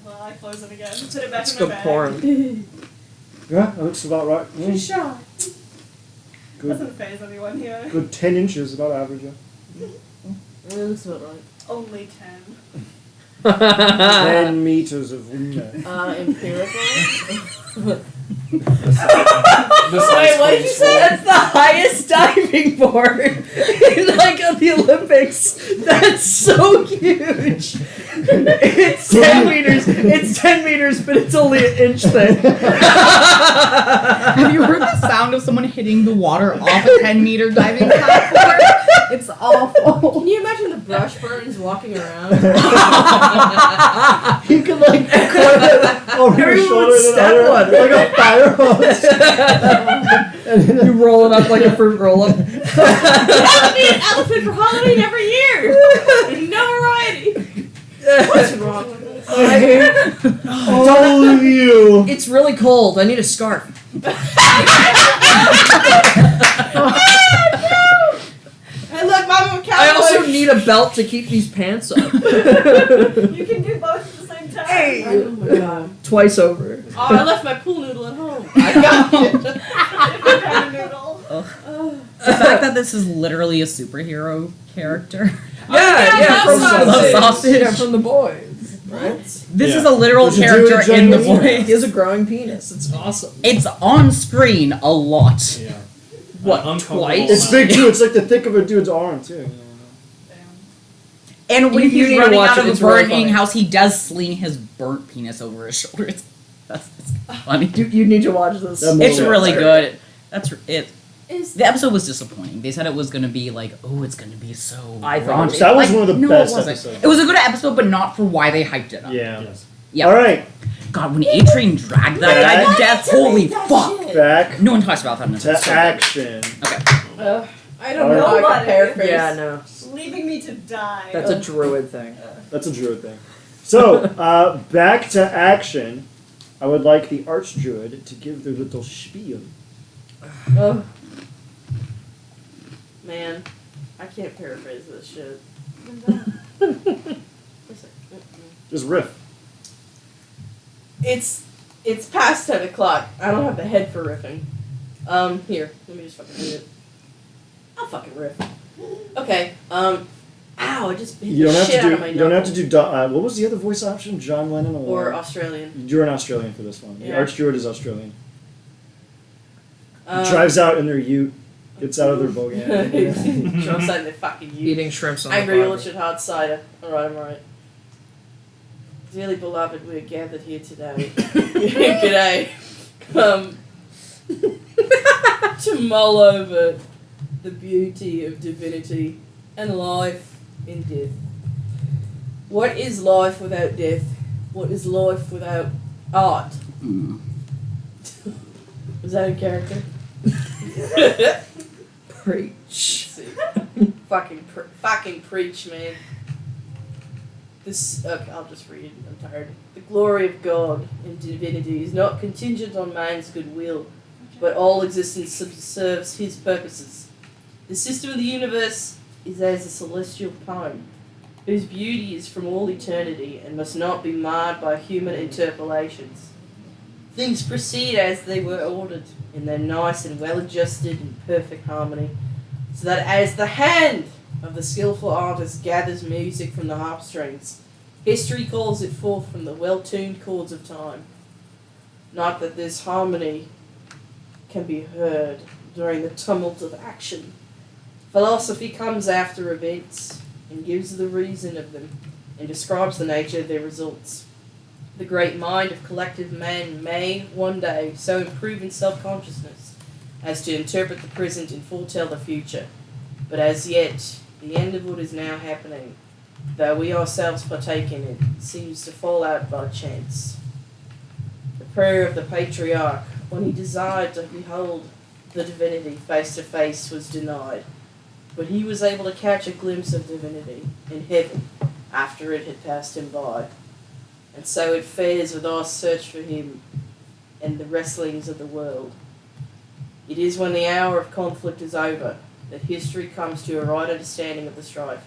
Well, I close it again. Put it back It's in my good bag. porn. Yeah, that looks about right. She's shy. Good, Doesn't phase anyone here. good 10 inches, about average. Yeah. It looks about right. Only 10. 10 meters of window. Empirical? This Wait, what did you say? That's the highest diving board in like of the Olympics. That's so huge. It's 10 meters. It's 10 meters, but it's only an inch thick. Have you heard the sound of someone hitting the water off a 10-meter diving platform? It's awful. Can you imagine the brush burns walking around? You could like put it over your Everyone shoulder would and step under, on it. like a fire hose. And then You roll it up like a fruit roll up. That would be an elephant for Halloween every year! No variety! What's wrong with this? I hate all of you. It's really cold. I need a scarf. Hey, look, Mama, I'm a cowboy! I also need a belt to keep these pants up. You can do both at the same time. Oh my god. Twice over. Oh, I left my pool noodle at home. I got it. Different kind of noodle. The fact that this is literally a superhero character. yeah, from love the sausage. Yeah, from the boys. Right? This is Yeah. a literal There's a character dude in the juggling voice. He has a growing penis. It's awesome. It's on screen a lot. Yeah. What, Uncomfortable twice? It's amount. big too. It's like the thick of a dude's arm too. And when You he's need to running watch out it, of a it's really burning funny. house, he does sling his burnt penis over his shoulder. It's funny. You need to watch this. That It's Yeah, really that's good. That's it. Is The episode was disappointing. They said it was gonna be like, oh, it's gonna be so. I thought raunchy. that was Like, one of the no, best it wasn't. episodes. It was a good episode, but not for why they hyped it up. Yeah. Yes. Yeah. All right. God, when A-Train dragged that guy to death, holy fuck! Back No one talks about that in this to episode. action. Okay. I don't know how I can Nobody. paraphrase. Yeah, no. Leaving me to die. That's a druid thing. That's a druid thing. So back to action. I would like the archdruid to give their little spiel. Oh. Man, I can't paraphrase this shit. Listen. Just riff. It's past 10 o'clock. I don't have the head for riffing. Here, let me just fucking do it. I'll fucking riff. Okay, ow, I just hit You don't the have shit to out of do. my You don't have to knuckle. do. What was the other voice option? John Lennon Or Australian. You're an Australian for this one. The Yeah. archdruid is Australian. Um, Drives out in their ute. Gets out of their boat. Yeah. Jumps out in the fucking ute. Eating shrimps on Angry the Orchard hard cider. Alright, I'm alright. Dearly beloved, we are gathered here today. G'day. To mull over the beauty of divinity and life in death. What is life without death? What is life without art? Mm. Was that a character? Preach. fucking preach, man. This okay, I'll just read. I'm tired. The glory of God and divinity is not contingent on man's goodwill, but all existence subserves his purposes. The system of the universe is as a celestial poem, whose beauty is from all eternity and must not be marred by human interpolations. Things proceed as they were ordered, in their nice and well-adjusted and perfect harmony, so that as the hand of the skillful artist gathers music from the harp strings, History calls it forth from the well-tuned chords of time. Not that this harmony can be heard during the tumult of action. Philosophy comes after events and gives the reason of them and describes the nature of their results. The great mind of collective man may one day so improve in self-consciousness as to interpret the present and foretell the future. But as yet, the end of what is now happening, though we ourselves partake in it, seems to fall out by chance. The prayer of the patriarch, when he desired to behold the divinity face to face, was denied. But he was able to catch a glimpse of divinity in heaven after it had passed him by. And so it fares with our search for him and the wrestlings of the world. It is when the hour of conflict is over that history comes to a right understanding of the strife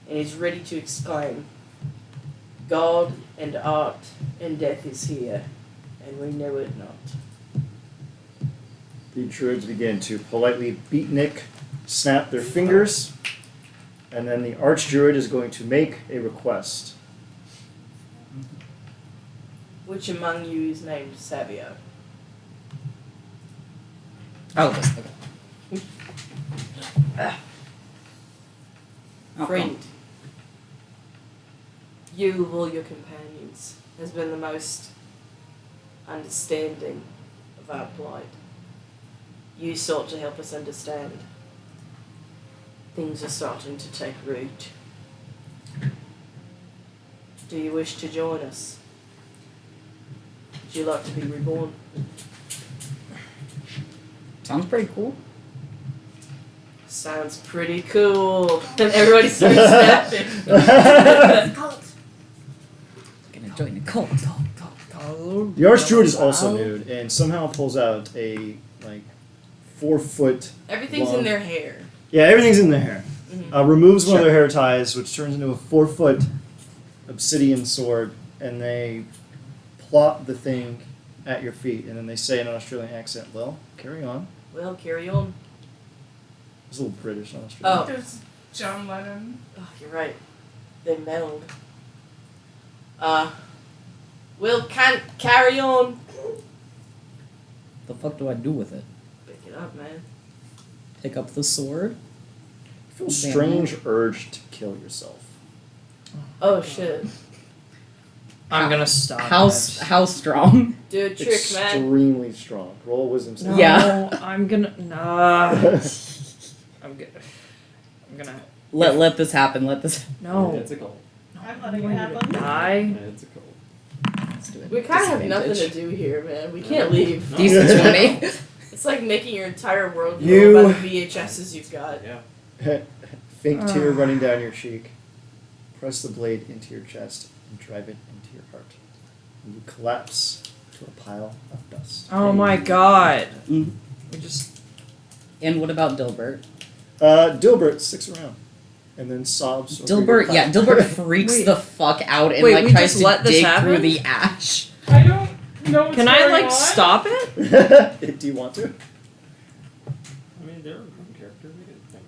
and is ready to exclaim, God and art and death is here, and we know it not. The druids begin to politely beatnik snap their fingers, and then the archdruid is going to make a request. Which among you is named Savio? Oh, this. Okay. Oh, Friend, you of all your companions has been the most understanding of our plight. You sought to help us understand. Things are starting to take root. Do you wish to join us? Would you like to be reborn? Sounds pretty cool. Sounds pretty cool. And everybody starts snapping. Gonna join the cult. The archdruid is also nude and somehow pulls out a 4-foot. Everything's long- in their hair. Yeah, everything's in their hair. Mhm. Removes one of their hair ties, which turns into a 4-foot obsidian sword, and they plot the thing at your feet, and then they say in an Australian accent, "Well, carry on." Well, carry on. It's a little British, not Australian. Oh. There's John Lennon. Oh, you're right. They meld. We'll can't carry on. The fuck do I do with it? Pick it up, man. Pick up the sword? I feel a strange urge to kill yourself. Oh shit. I'm gonna stop. How it. how strong? Do a trick, man. Extremely strong. Roll a wisdom save. No, Yeah. I'm gonna. Nah. I'm gonna. Let this happen. Let this. No. It's a goal. I'm letting it I'm happen. gonna die. It's a goal. Let's do it. We kind of have nothing to Disadvantage. do here, man. We can't leave. No. Decent 20. It's like making your entire world You- go by the VHSs you've got. Yeah. Faint tear running down your cheek. Press the blade into your chest and drive it into your heart. And you collapse to a pile of dust. Oh my god. Mm. We just. And what about Dilbert? Dilbert sticks around and then sobs. over your Dilbert, yeah, pile. Dilbert freaks Wait. the fuck out and Wait, like we tries just to let this dig happen? through the ash. I don't know what's Can I going like on. stop it? Do you want to? I mean, they're a good character. They didn't think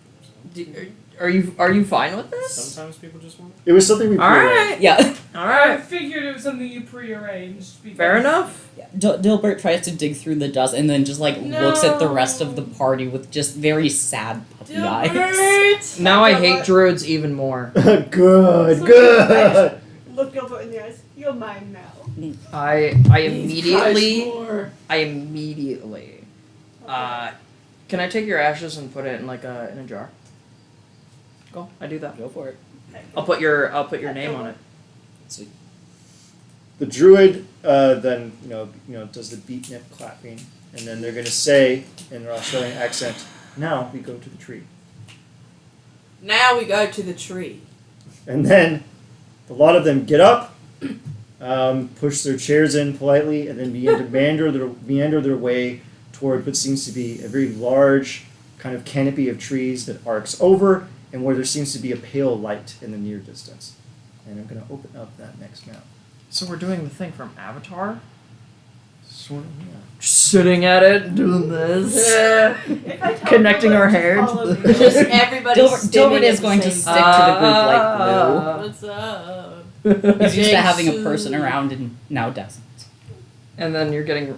for themselves. Are you fine with this? Sometimes people just want It was something we All prearranged. right. Yeah. All I right. figured it was something you prearranged. Because Fair enough. Dilbert tries to dig through the dust and then just like looks at the rest of the No. party with just very sad puppy eyes. Dilbert! Now I Yeah, hate what? druids even more. Good, So good. Look Gilbert in the eyes. You're mine now. I immediately. Can I take your ashes and put it in like in a jar? Cool. I do that. Go for it. I'll put your name on it. Sweet. The druid then does the beatnik clapping, and then they're gonna say in their Australian accent, "Now we go to the tree." Now we go to the tree. And then a lot of them get up, push their chairs in politely, and then begin to meander their way toward what seems to be a very large kind of canopy of trees that arcs over, and where there seems to be a pale light in the near distance. And I'm going to open up that next map. So we're doing the thing from Avatar. Sort of, yeah. Just sitting at it, doing this. If I tell Connecting Gilbert our to hair to follow the- me, Just everybody Dilbert stimming is at going the to same stick to the group like glue. What's up? He's used to having a Jigsaw. person around and now doesn't. And then you're getting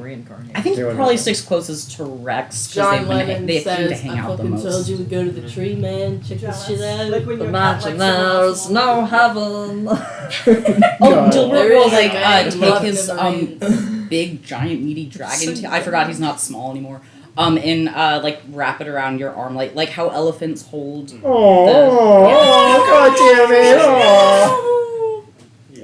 reincarnated. I think They he were probably not. sticks closest to Rex because John they Lennon seem to says, hang "I out the fucking most. told you we'd go to the tree, man. Check this shit out." Like when you're Imagine there's no heaven. Oh, God. Dilbert There will is like a man who take loves his never big giant meaty dragon. I forgot he's not small anymore. And like wrap it around your arm, like how elephants hold. God damn it! Oh.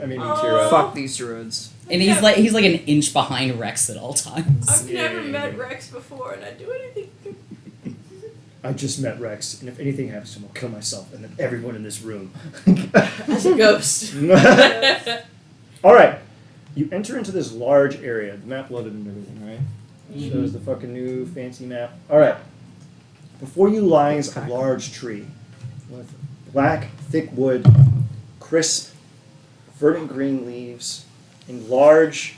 I mean, you tear up. Fuck these druids. And he's like an inch behind Rex at all times. I've never met Rex before, and I'd do anything. I just met Rex, and if anything happens to him, I'll kill myself and then everyone in this room. As a ghost. All right, you enter into this large area. The map loaded and everything, right? Shows the fucking new fancy map. All right. Before you lies a large tree with black, thick wood, crisp, verdant green leaves, and large,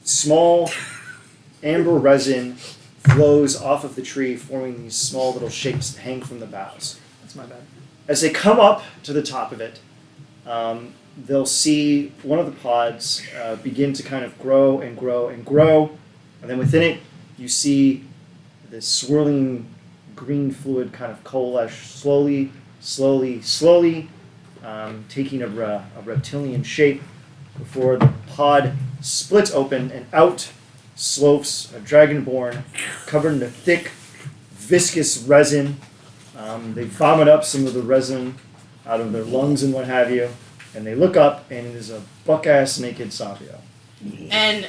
small amber resin flows off of the tree, forming these small little shapes that hang from the boughs. That's my bad. As they come up to the top of it, they'll see one of the pods begin to kind of grow and grow and grow, and then within it, you see this swirling green fluid kind of coalesce slowly, taking a reptilian shape before the pod splits open and out slopes a dragonborn covered in a thick, viscous resin. They vomit up some of the resin out of their lungs and what have you, and they look up, and it is a buck-ass naked Savio. And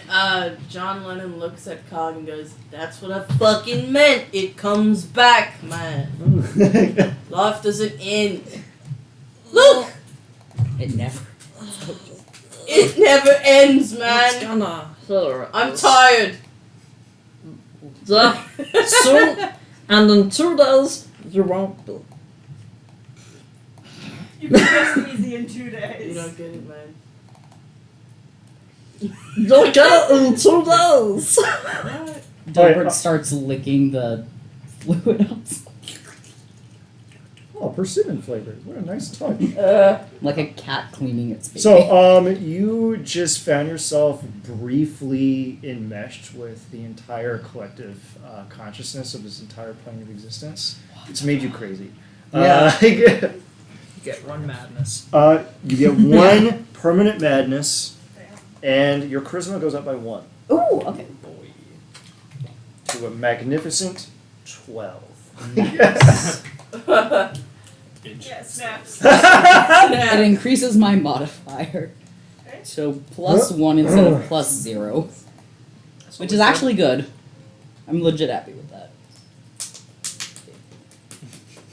John Lennon looks at Cog and goes, "That's what I fucking meant. It comes back, man. Life doesn't end. Look, It never. it never ends, It's man. gonna hurt I'm us. tired." Soon, and in 2 days, you won't be. You can rest easy in 2 You days. don't get it, man. You'll get it in 2 days. Dilbert starts licking the fluid outside. Oh, persimmon flavored. What a nice touch. Like a cat cleaning its baby. So, you just found yourself briefly enmeshed with the entire collective consciousness of this entire plane of existence. It's made you crazy. You get one madness. You get one permanent madness, and your charisma goes up by 1 Ooh, okay. to a magnificent 12. Yeah, snaps. It increases my modifier. Okay. So +1 instead of +0. Which is actually good. I'm legit happy with that.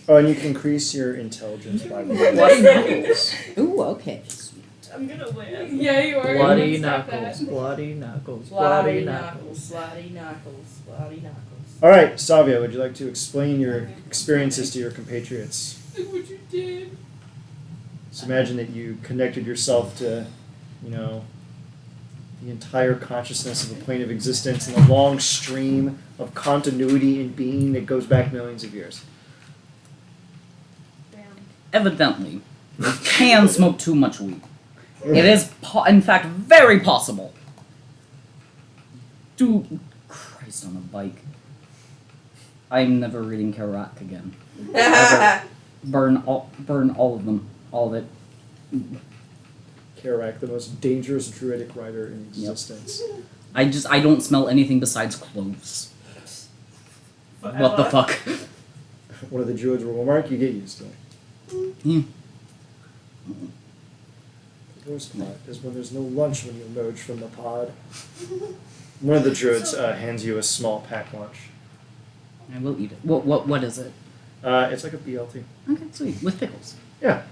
Oh, and you can increase your intelligence by 1. Bloody knuckles. Ooh, okay. I'm gonna win. Yeah, you are. Bloody gonna stop knuckles. that. Bloody knuckles. Bloody Bloody knuckles, knuckles. bloody knuckles, bloody knuckles. All right, Savio, would you like to explain your experiences to your compatriots? Look what you did. So imagine that you connected yourself to, the entire consciousness of a plane of existence and a long stream of continuity and being that goes back millions of years. Damn. Evidently, you can smoke too much weed. It is, in fact, very possible. Dude, Christ on a bike. I'm never reading Karak again. Burn all of them, all of it. Karak, the most dangerous druidic rider in existence. I don't smell anything besides cloves. What the fuck? One of the druids will remark, you get used to it. The worst part is when there's no lunch when you emerge from the pod. One of the druids hands you a small packed lunch. I will eat it. What is it? It's like a BLT. Okay, sweet. With pickles. Yeah.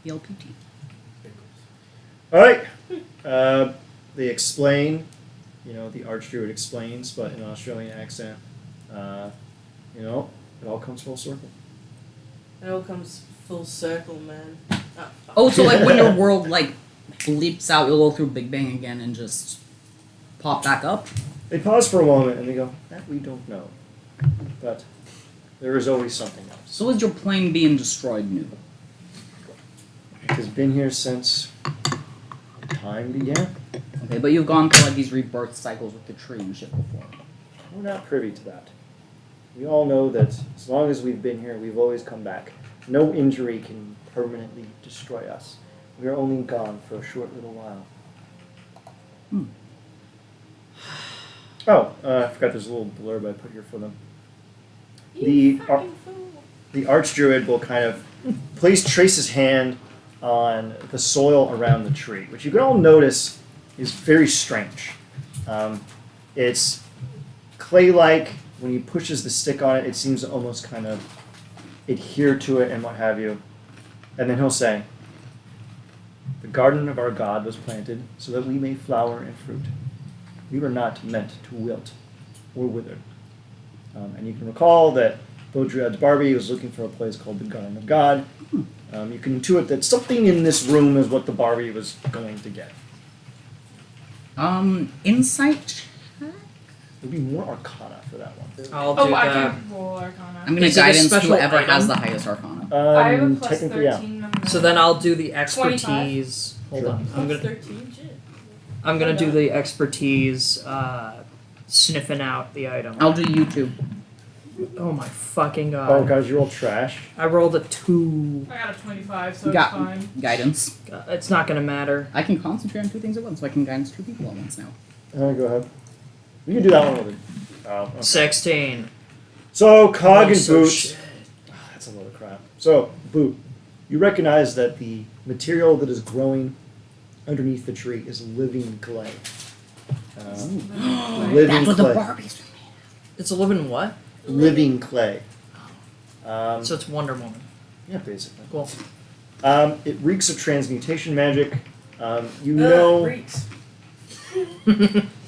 BLPT. All right. They explain, the archdruid explains, but in an Australian accent. It all comes full circle. It all comes full circle, man. Oh, so like when your world like bleeps out, you'll go through Big Bang again and just pop back up? They pause for a moment and they go, that we don't know. But there is always something else. So is your plane being destroyed new? has been here since time began. Okay, but you've gone through like these rebirth cycles with the tree and shit before. We're not privy to that. We all know that as long as we've been here, we've always come back. No injury can permanently destroy us. We are only gone for a short little while. Oh, I forgot there's a little blurb I put here for them. The archdruid will kind of trace his hand on the soil around the tree, which you can all notice is very strange. It's clay-like. When he pushes the stick on it, it seems to almost kind of adhere to it and what have you. And then he'll say, "The garden of our God was planted so that we may flower and fruit. We were not meant to wilt or wither." And you can recall that Baudrillard's Barbie was looking for a place called the Garden of God. You can intuit that something in this room is what the Barbie was going to get. Insight check? There'd be more Arcana for that one. I'll do Oh, I the. can roll Arcana. I'm gonna Is it a guidance special whoever item? has the highest arcana. I have a plus Technically, yeah. 13. So then I'll do the 25? expertise. Hold Sure. on. Plus 13, shit. I'm gonna do the expertise. Sniffing out the item. I'll do you two. Oh my fucking god! Oh, guys, you're all trash. I rolled a 2. I got a 25, so Got- it's fine. Guidance. It's not gonna matter. I can concentrate on two things at once, so I can guidance two people at once now. Go ahead. We can do that one with it. Oh, okay. 16. So, Cog and So Boot. shit. That's a load of crap. So, Boot, you recognize that the material that is growing underneath the tree is living clay. Living That's what clay. the Barbies are It's a living what? Living clay. So it's Wonder Woman. Yeah, basically. Cool. It reeks of transmutation magic. You know, Freaks.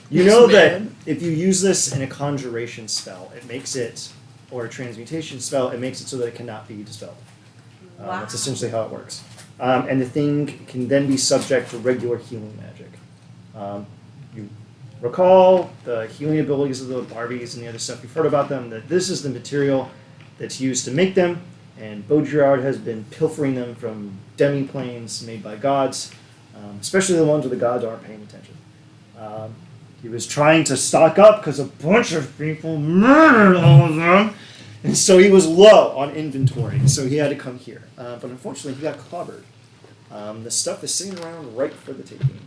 you know that Man. if you use this in a conjuration spell, it makes it, or a transmutation spell, it makes it so that it cannot be dispelled. Wow. That's essentially how it works. And the thing can then be subject to regular healing magic. You recall the healing abilities of the Barbies and the other stuff. You've heard about them, that this is the material that's used to make them, and Baudrillard has been pilfering them from demi-planes made by gods, especially the ones where the gods aren't paying attention. He was trying to stock up because a bunch of people murdered all of them, and so he was low on inventory, so he had to come here. But unfortunately, he got clobbered. The stuff is sitting around right for the taking.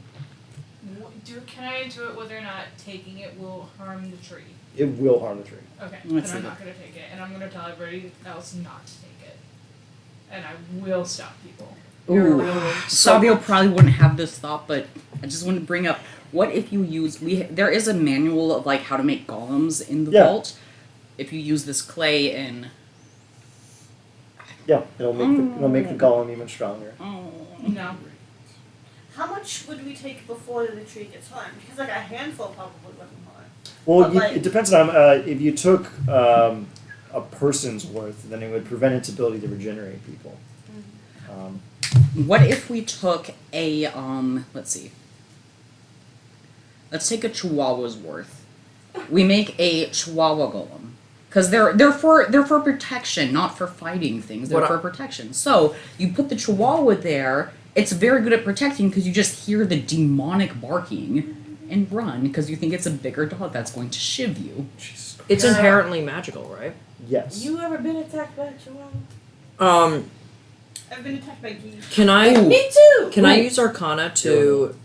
Can I intuit whether or not taking it will harm the tree? It will harm the tree. Okay, Let's then I'm see. not going to take it, and I'm going to tell everybody else not to take it. And I will stop people. Ooh, Sabio probably wouldn't have this thought, but I just want to bring up: what if you use? There is a manual of like how to make golems in the Yeah. vault. If you use this clay and Yeah, it'll make the golem even stronger. No. How much would we take before the tree gets harmed? Because like a handful probably wouldn't harm. Well, But, like- it depends on if you took a person's worth, then it would prevent its ability to regenerate people. what if we took a let's see. Let's take a Chihuahua's worth. We make a Chihuahua golem. Because they're for protection, not for fighting things. They're What for protection. So you put the Chihuahua there. It's very good at protecting because you just hear the demonic barking and run because you think it's a bigger dog that's going to shiv you. Jesus Christ. It's inherently magical, right? Yes. You ever been attacked by a chihuahua? I've been attacked by geese. Can I? Ooh. Me too! Can I use Arcana to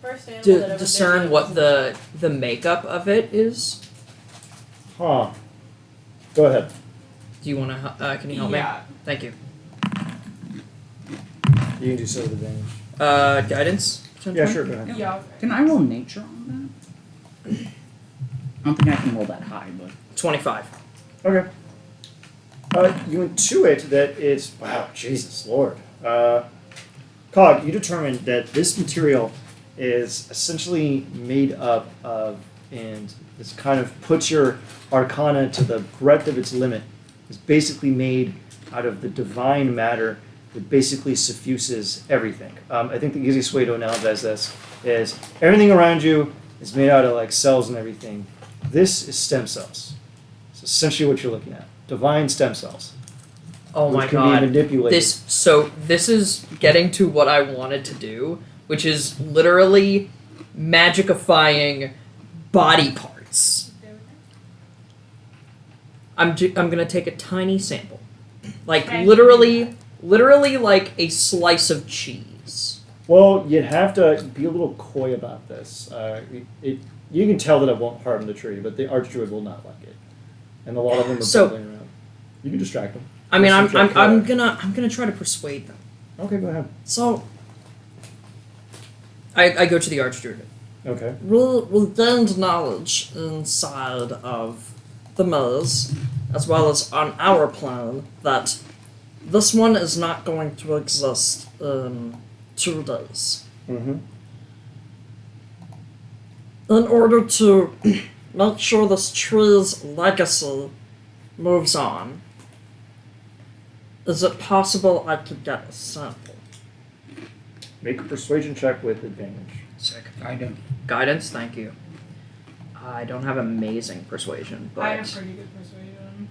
First animal that ever discern bit me what was the makeup of it is? Huh. Go ahead. Do you want to? Can you help Yeah. me? Thank you. You can do so with advantage. Guidance. Yeah, sure. Go ahead. Yeah. Can I roll nature on that? I don't think I can roll that high, but 25. Okay. You intuit that it's wow, Jesus Lord. Cog, you determined that this material is essentially made up of, and this kind of puts your arcana to the breadth of its limit. It's basically made out of the divine matter that basically suffuses everything. I think the easiest way to analogize this is everything around you is made out of like cells and everything. This is stem cells. It's essentially what you're looking at. Divine stem cells. Oh which my can god. be manipulated. This is getting to what I wanted to do, which is literally magicifying body parts. I'm gonna take a tiny sample, like Thank literally like a slice of cheese. Well, you'd have to be a little coy about this. You can tell that it won't harm the tree, but the archdruid will not like it, and a lot of them are So- bubbling around. You can distract them. I mean, Just I'm subtract gonna try to persuade them. Okay, go ahead. So I go to the archdruid. Okay. We gained knowledge inside of the maze, as well as on our plan, that this one is not going to exist in 2 days. Mm-hmm. In order to make sure this tree's legacy moves on, is it possible I could get a sample? Make a persuasion check with advantage. Sick. Guidance. Guidance, thank you. I don't have amazing persuasion, but I have pretty good persuasion.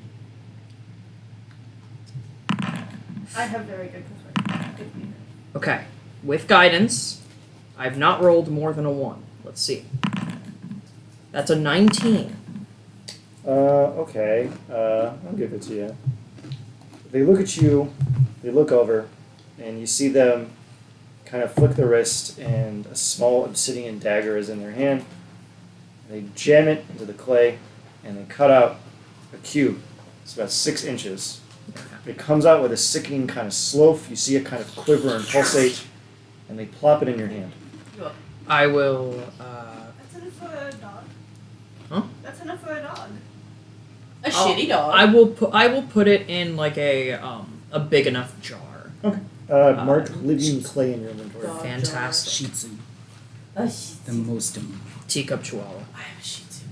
I have very good persuasion. okay. With guidance, I've not rolled more than a 1. Let's see. That's a 19. Okay. I'll give it to you. They look at you, they look over, and you see them kind of flick their wrist, and a small obsidian dagger is in their hand. They jam it into the clay, and they cut out a cube. It's about 6 inches. It comes out with a sickening kind of slope. You see it kind of quiver and pulsate, and they plop it in your hand. I will. That's enough for a dog. Huh? That's enough for a dog. A shitty dog. I will put it in like a big enough jar. Okay. Mark living clay in your inventory. Dog. Fantastic. Shih Tzu. A shih The tzu. most. Teacup chihuahua. I have a shih tzu.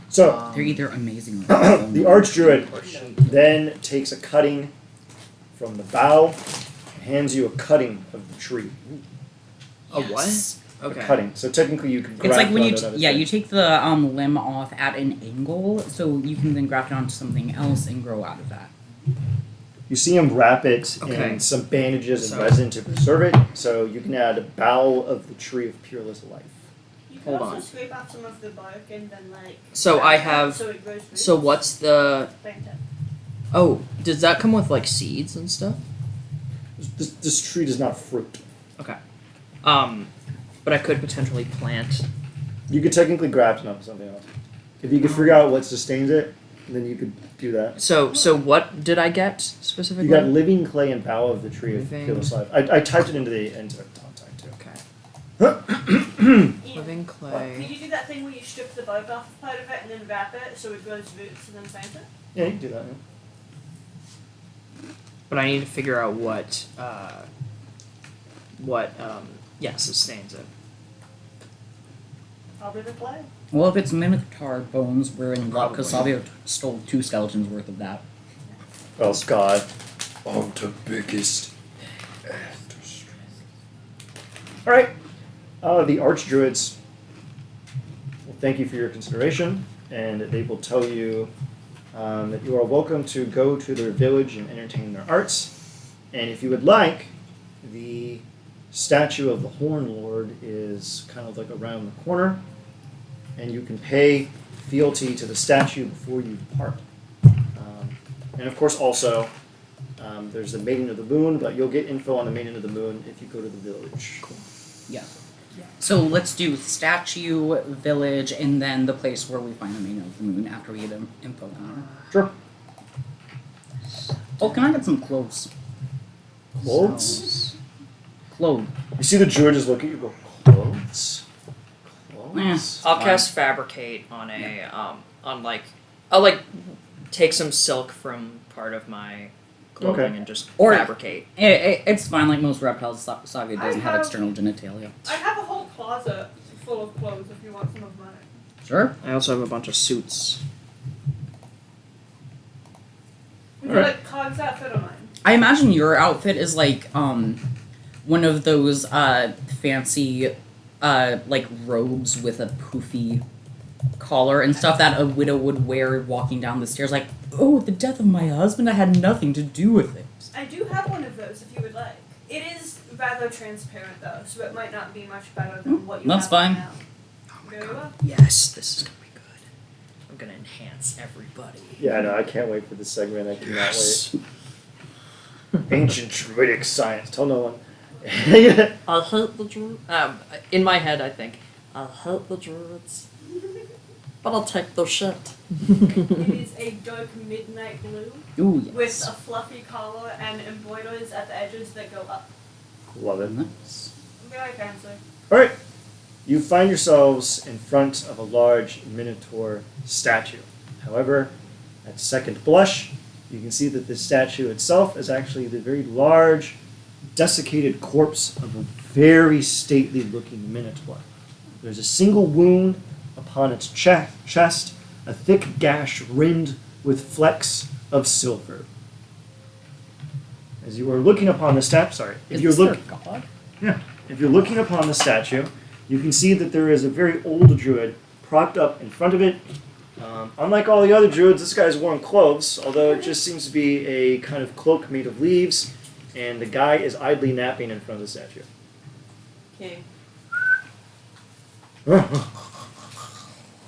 So, They're either amazing or the archdruid Or sheep. then takes a cutting from the bough and hands you a cutting of the tree. A what? A Okay. cutting. So technically you can It's like when you graft it onto you take the limb off at an angle, so you can then graft it onto something else and grow out of that. You see him wrap it Okay. in some bandages and So- resin to preserve it, so you can add a bough of the tree of peerless life. You can Hold also on. scrape off some of the bark and then So I wrap it have- so it grows roots. So what's the? Like that. Oh, does that come with like seeds and stuff? This tree does not fruit. Okay. But I could potentially plant. You could technically graft it onto something else. If you could figure out what sustains it, then you could do that. So what did I get specifically? You got living clay and bough of the tree of Living- peerless life. I typed it into Tontine too. Okay. Ian, Living Did clay. you do that thing where you strip the bark off part of it and then wrap it so it grows roots and then plant it? Yeah, you can do that. But I need to figure out what sustains it. Probably the clay. Well, if it's Minotaur bones, we're in luck because Savio stole 2 skeletons worth of that. Well, Scott. Of the biggest. Alright. The Archdruids will thank you for your consideration, and they will tell you that you are welcome to go to their village and entertain their arts. And if you would like, the statue of the Horn Lord is kind of like around the corner, and you can pay fealty to the statue before you depart. And of course, also, there's the Maiden of the Moon, but you'll get info on the Maiden of the Moon if you go to the village. Yeah. So let's do statue, village, and then the place where we find the Maiden of the Moon after we get info on her. Sure. Oh, can I get some clothes? Clothes? Clothes. You see the druid just look at you and go, clothes? Clothes? I'll Fine. cast fabricate on a I'll like take some silk from part of my clothing Okay. and just Or- fabricate. It's fine, like most reptiles, Savio doesn't I have have- external genitalia. I have a whole closet full of clothes if you want some of mine. Sure. I also have a bunch of suits. We Alright. like Cog's outfit of mine. I imagine your outfit is like one of those fancy like robes with a poofy collar and stuff that a widow would wear walking down the stairs. Like, oh, the death of my husband, I had nothing to do with it. I do have one of those if you would like. It is rather transparent though, so it might not be much better than what you That's have fine. now. Oh my Very god. well. Yes, this is gonna be good. I'm gonna enhance everybody. Yeah, I know. I can't wait for this segment. I cannot Yes. wait. Ancient druidic science. Tell no one. I'll hate the druids. In my head, I think I'll hate the druids, but I'll take their shit. It is a dark midnight blue Ooh, with yes. a fluffy collar and embroideries at the edges that go up. Love it. Nice. Very fancy. All right. You find yourselves in front of a large minotaur statue. However, at second blush, you can see that the statue itself is actually the very large, desiccated corpse of a very stately looking minotaur. There's a single wound upon its chest, a thick gash rimmed with flecks of silver. As you are looking upon the statue, if you're looking, god? if you're looking upon the statue, you can see that there is a very old druid propped up in front of it. Unlike all the other druids, this guy's wearing clothes, although it just seems to be a kind of cloak made of leaves, and the guy is idly napping in front of the statue. King.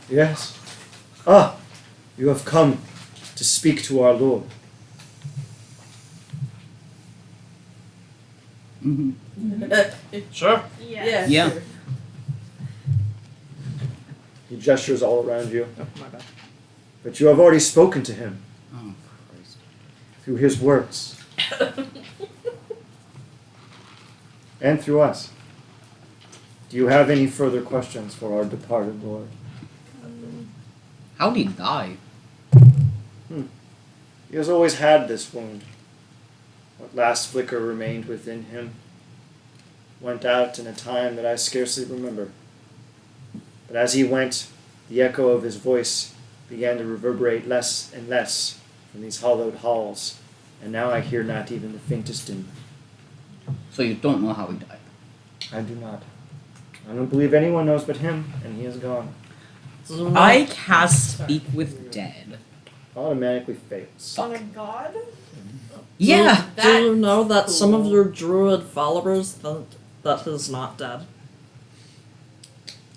Yes. Ah, you have come to speak to our lord. Mm-hmm. Sure. Yes. Yeah. Sure. He gestures all around you. Oh, my bad. But you have already spoken to him Oh, Christ. through his words and through us. Do you have any further questions for our departed lord? How'd he die? He has always had this wound. What last flicker remained within him went out in a time that I scarcely remember. But as he went, the echo of his voice began to reverberate less and less from these hollowed halls, and now I hear not even the faintest din. So you don't know how he died? I do not. I don't believe anyone knows but him, and he is gone. I cast Speak with Dead. Automatically fails. On a god? Yeah! Do you know that some of cool. your druid followers think that he's not dead?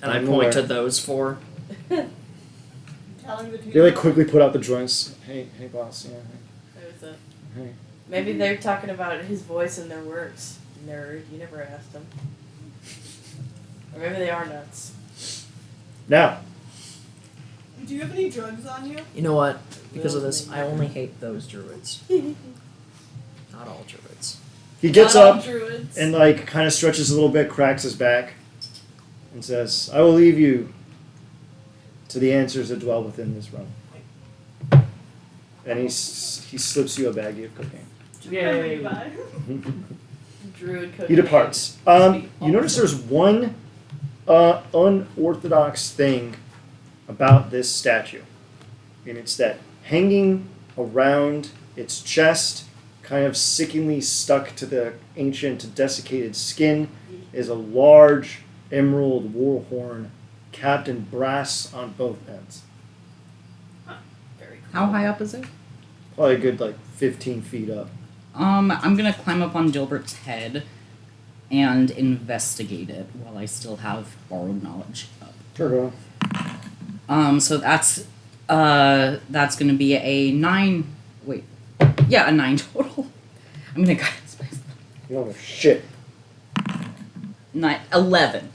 And I I'm point to aware. those four. Telling the truth. They like quickly put out the joints. Hey, boss. Yeah. There's a- Hey. Maybe they're talking about his voice in their works. Nerd, you never asked them. Or maybe they are nuts. Now, Do you have any drugs on you? You know what? Because of this, I only hate those druids. Not all druids. he gets Not all up druids. and like kind of stretches a little bit, cracks his back, and says, "I will leave you to the answers that dwell within this realm." And he slips you a baggie of cocaine. Yay. Bye. Druid cooking. He departs. You notice there's one unorthodox thing about this statue, and it's that hanging around its chest, kind of sickeningly stuck to the ancient desiccated skin, is a large emerald war horn capped in brass on both ends. Very cool. How high up is it? Probably a good like 15 feet up. I'm gonna climb up on Gilbert's head and investigate it while I still have borrowed knowledge up. Turbo. So that's gonna be a 9. Wait, yeah, a 9 total. I'm gonna guidance myself. You don't know shit. 11.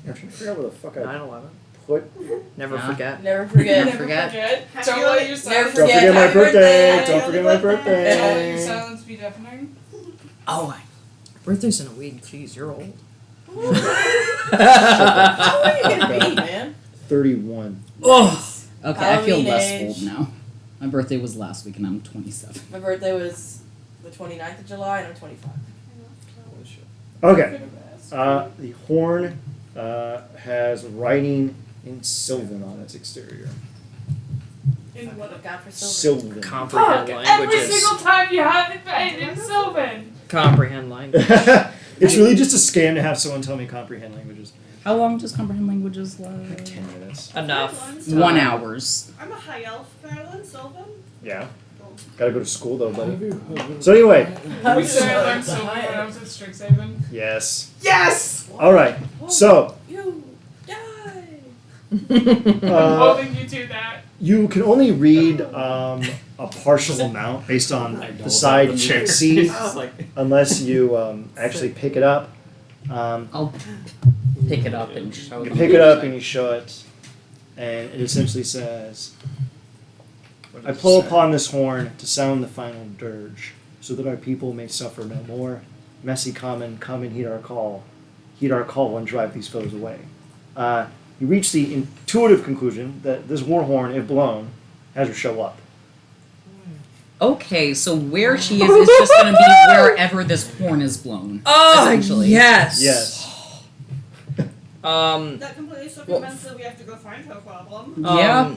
I'm trying to figure out where the fuck I 9/11. put. Never Yeah. forget. Never forget. Never forget. Happy Don't let your holidays. Never silence. Don't forget forget my happy birthday. birthday. Don't forget my Don't let your birthday. silence be deafening. Oh, Birthday's in a week. Jeez, you're old. How old are you gonna be, man? 31. oh. Okay, I feel Halloween less age. old now. My birthday was last week and I'm 27. My birthday was the 29th of July and I'm 25. Holy shit. Okay. The horn has writing in Sylvan on its exterior. In Fuck, what? look out for silver. Sylvan. Comprehend Fuck! Every languages. single time you have it in Sylvan. Comprehend language. It's really just a scam to have someone tell me comprehend languages. How long does comprehend languages last? 10 minutes. Enough. 1 hours. I'm a high elf. Can I learn Sylvan? Yeah. Gotta go to school though, buddy. So anyway, We said I learned Sylvan when I was at Strixhaven. yes. Yes! Alright, so You die. I'm uh, holding you to that. you can only read a partial amount based on the side you can see, It's like, unless you actually pick it up. I'll pick it up and show You them. pick it up and you show it, and it essentially says, I pull upon this horn to sound the final dirge, so that our people may suffer no more. Messy common, come and heed our call and drive these foes away. You reach the intuitive conclusion that this war horn, if blown, has her show up. Okay, so where she is just going to be wherever this horn is blown. Oh, essentially. yes. Yes. That completely circumvents that we have to go find her problem. Yeah.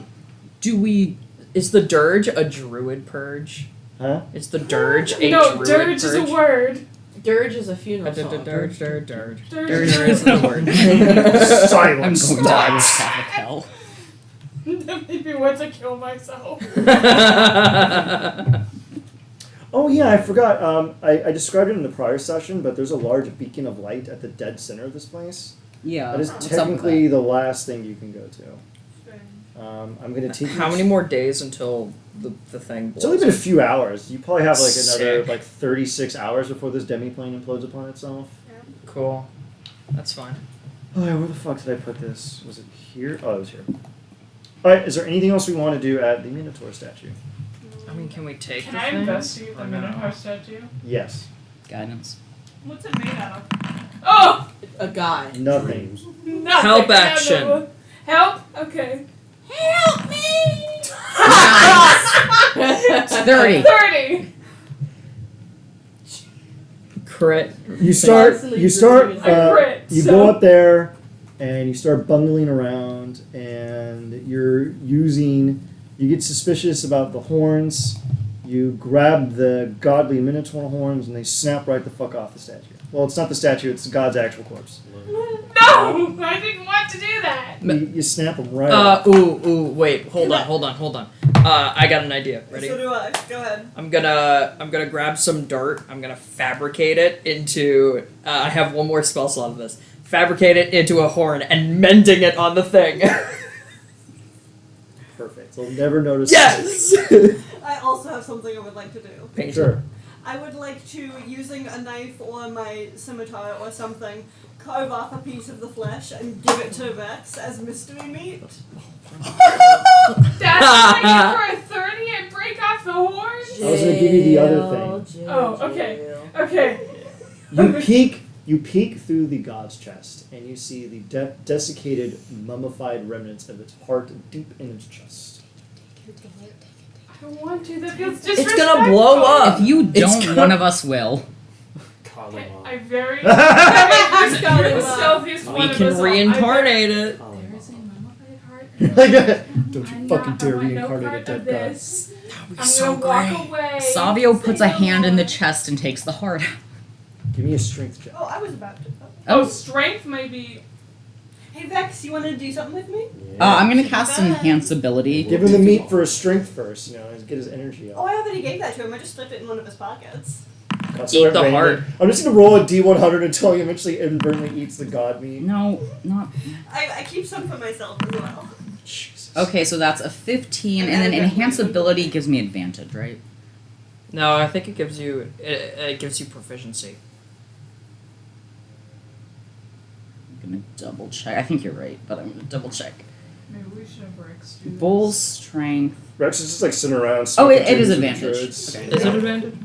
Do we? Is the dirge a druid purge? Huh? Is the dirge a No, druid dirge purge? is a word. Dirge is a funeral song. Dirge. Dirge Dirge is is a word. I'm Silence. going to Irish Catholic hell. That made me want to kill myself. Oh yeah, I forgot. I described it in the prior session, but there's a large beacon of light at the dead center of this place. Yeah. That is what's up with technically that? the last thing you can go to. I'm gonna take. How many more days until the thing blows? It's only been a few hours. You probably have like another Sick. 36 hours before this demiplane implodes upon itself. Cool. That's fine. Oh, yeah, where the fuck did I put this? Was it here? Oh, it was here. All right. Is there anything else we want to do at the Minotaur statue? I mean, can we take Can the I thing? investigate the Or no? Minotaur statue? Yes. Guidance. What's it made out of? Oh! A guy. Nothing. Nothing. Help I don't action. know. Help? Okay. Help me! Nice. 30. 30! Crit. You start. Constantly You start. reviewing I crit, You so- go up there, and you start bungling around, and you're using. You get suspicious about the horns. You grab the godly Minotaur horns, and they snap right the fuck off the statue. Well, it's not the statue; it's God's actual corpse. No! I didn't want to do that! You snap them right off. Wait, hold on. I got an idea. Ready? So do I. Go ahead. I'm gonna grab some dirt. I'm gonna fabricate it into. I have one more spell slot of this. Fabricate it into a horn and mending it on the thing. Perfect. They'll never notice. Yes. I also have something I would like to do. Paint Sure. I would like to, using a knife or my scimitar or something, carve off a piece of the flesh and give it to Rex as mystery meat. That's what I get for a 30 and break off the horns? I was gonna give you the other thing. Oh, okay. Okay. You peek through the god's chest, and you see the desiccated, mummified remnants of its heart deep in its chest. I don't want to. That feels disrespectful. It's gonna blow up. If you It's don't, gonna- one of us will. Okay, Kalima. I very. I mean, Kalima. you're the stealthiest one We of can us all. reincarnate it. There is a mummified heart. Don't I'm you not- fucking dare I want no reincarnate a part dead of god. this. That would be I'm so gonna great. walk away. Savio puts a Say no hand in the more. chest and takes the heart. Give me a strength check. Oh, I was about to. Oh, strength might be. Hey Vex, you want to do something with me? I'm gonna cast Enhance Ability. Give him the meat for his strength first, get his energy Oh, up. I already gave that to him. I just slipped it in one of his pockets. Eat the heart. I'm just gonna roll a D100 until he eventually inadvertently eats the god meat. No, not. I keep some for myself as well. Jesus. Okay, so that's a 15, and then Enhance Ability gives me advantage, right? No, I think it gives you proficiency. I'm gonna double check. I think you're right, but I'm gonna double check. Maybe we should have Rex do this. Bull's Strength. Rex is just like sitting around. Oh, smoking it is tunes with advantage. druids. Okay. Is it advantage?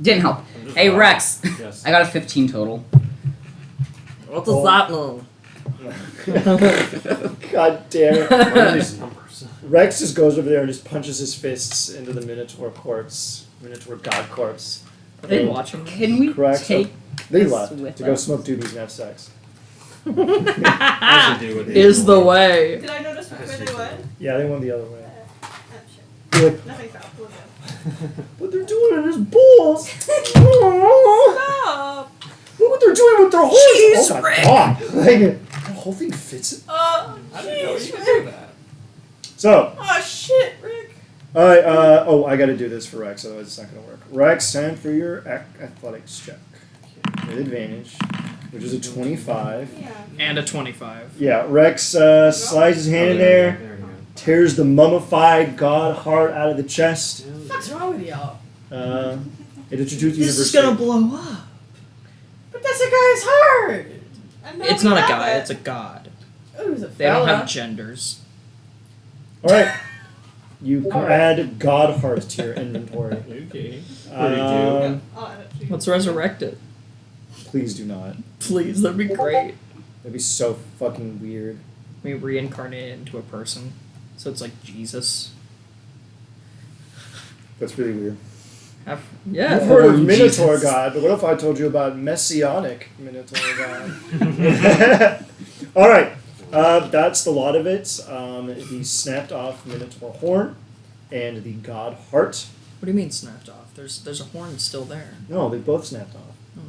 Didn't help. I'm just Hey, laughing. Rex. Yes. I got a 15 total. What does that mean? God damn it. What are these numbers? Rex just goes over there and just punches his fists into the Minotaur corpse. Minotaur god corpse. Are they And watching? Can we cracks take up. They this left with to go us? smoke doobies and have sex. As they do with Is the way. Did I notice where they went? Yeah, they went the other way. Oh, shit. They're like, Nothing foul. We're good. what they're doing in his balls? Oh, Stop! look what they're doing with their horns! Jeez, Oh my Rick. god! Like, whole thing fits. Oh, I didn't know you jeez, could do Rick. that. So, Oh shit, Rick. all right. I got to do this for Rex, otherwise it's not going to work. Rex, time for your athletics check with advantage, which is a 25. Yeah. And a 25. Yeah, Rex slides his hand in there, There you go. tears the mummified god heart out of the chest. What's wrong with y'all? It is Institute This is University. gonna blow up. But that's a guy's heart. And now It's we not a have guy, it. it's a god. Oh, it was a They don't fella. have genders. All right, you can add god heart to your inventory. Okay. Um, Let's resurrect it. please do not. Please, that'd be great. That'd be so fucking weird. We reincarnate it into a person. So it's like Jesus. That's really weird. Yeah. You've heard of Oh, Minotaur Jesus. God, but what if I told you about Messianic Minotaur God? All right, that's the lot of it. The snapped off Minotaur horn and the god heart. What do you mean snapped off? There's a horn still there. No, they both snapped off. Oh,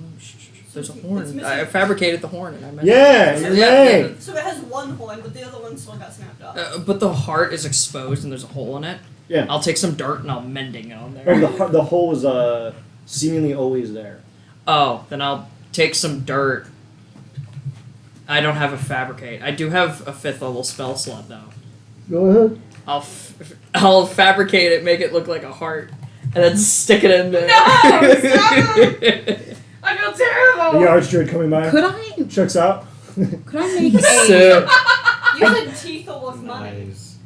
there's a It's horn. missing. I fabricated the horn and I meant Yeah, you're right. So it has one horn, but the other one still got snapped off. But the heart is exposed and there's a hole in it. Yeah. I'll take some dirt and I'll mending it on Oh, there. the hole was seemingly always there. Oh, then I'll take some dirt. I don't have a fabricate. I do have a 5th level spell slot though. Go ahead. I'll fabricate it, make it look like a heart, and then stick it in there. No, stop I feel terrible. The archdruid coming by. Could I Checks out. make a? So, You said teeth are worth money. Nice.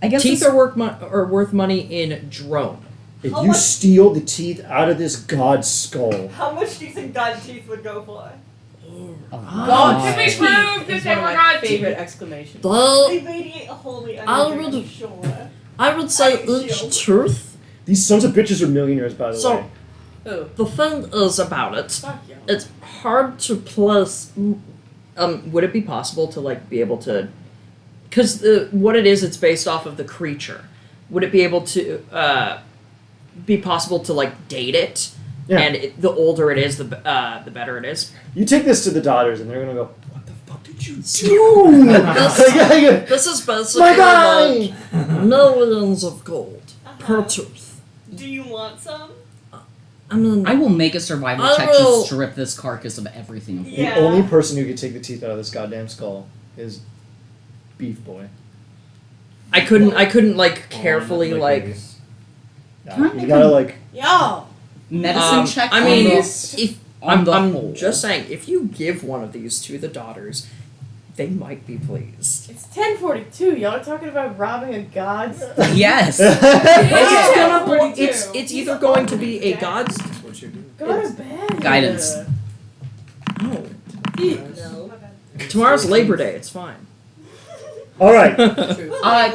I guess teeth this- are worth money in drone. If How you much- steal the teeth out of this god skull, How much do you think god teeth would go for? Oh, God, Can we teeth prove that is they one of were my not favorite teeth? exclamations. They radiate a holy I'll energy, really- I'm sure. I would say each truth. these sons of bitches are millionaires, by the So- way. Oh, The thing is about it, fuck y'all. it's hard to place. Would it be possible to like be able to? Because what it is, it's based off of the creature. Would it be able to be possible to like date it? Yeah. And the older it is, the better it is. You take this to the daughters, and they're gonna go, "What the fuck did you do?" This is My basically guy. like millions of gold per Uh-huh. tooth. Do you want some? I mean, I will make a survival I check will- to strip this carcass of everything. Yeah. The only person who could take the teeth out of this goddamn skull is Beef Boy. I couldn't like carefully like. Can I You make gotta a- like. Y'all. Medicine check. I on mean, the, if on the I'm whole. just saying, if you give one of these to the daughters, they might be pleased. It's 10:42. Y'all are talking about robbing a god's. Yes. It's Yeah. gonna. 42. It's either going to be a god's. That's what you do. Go to bed. Guidance. No. No. Tomorrow's Labor Day. It's fine. All right.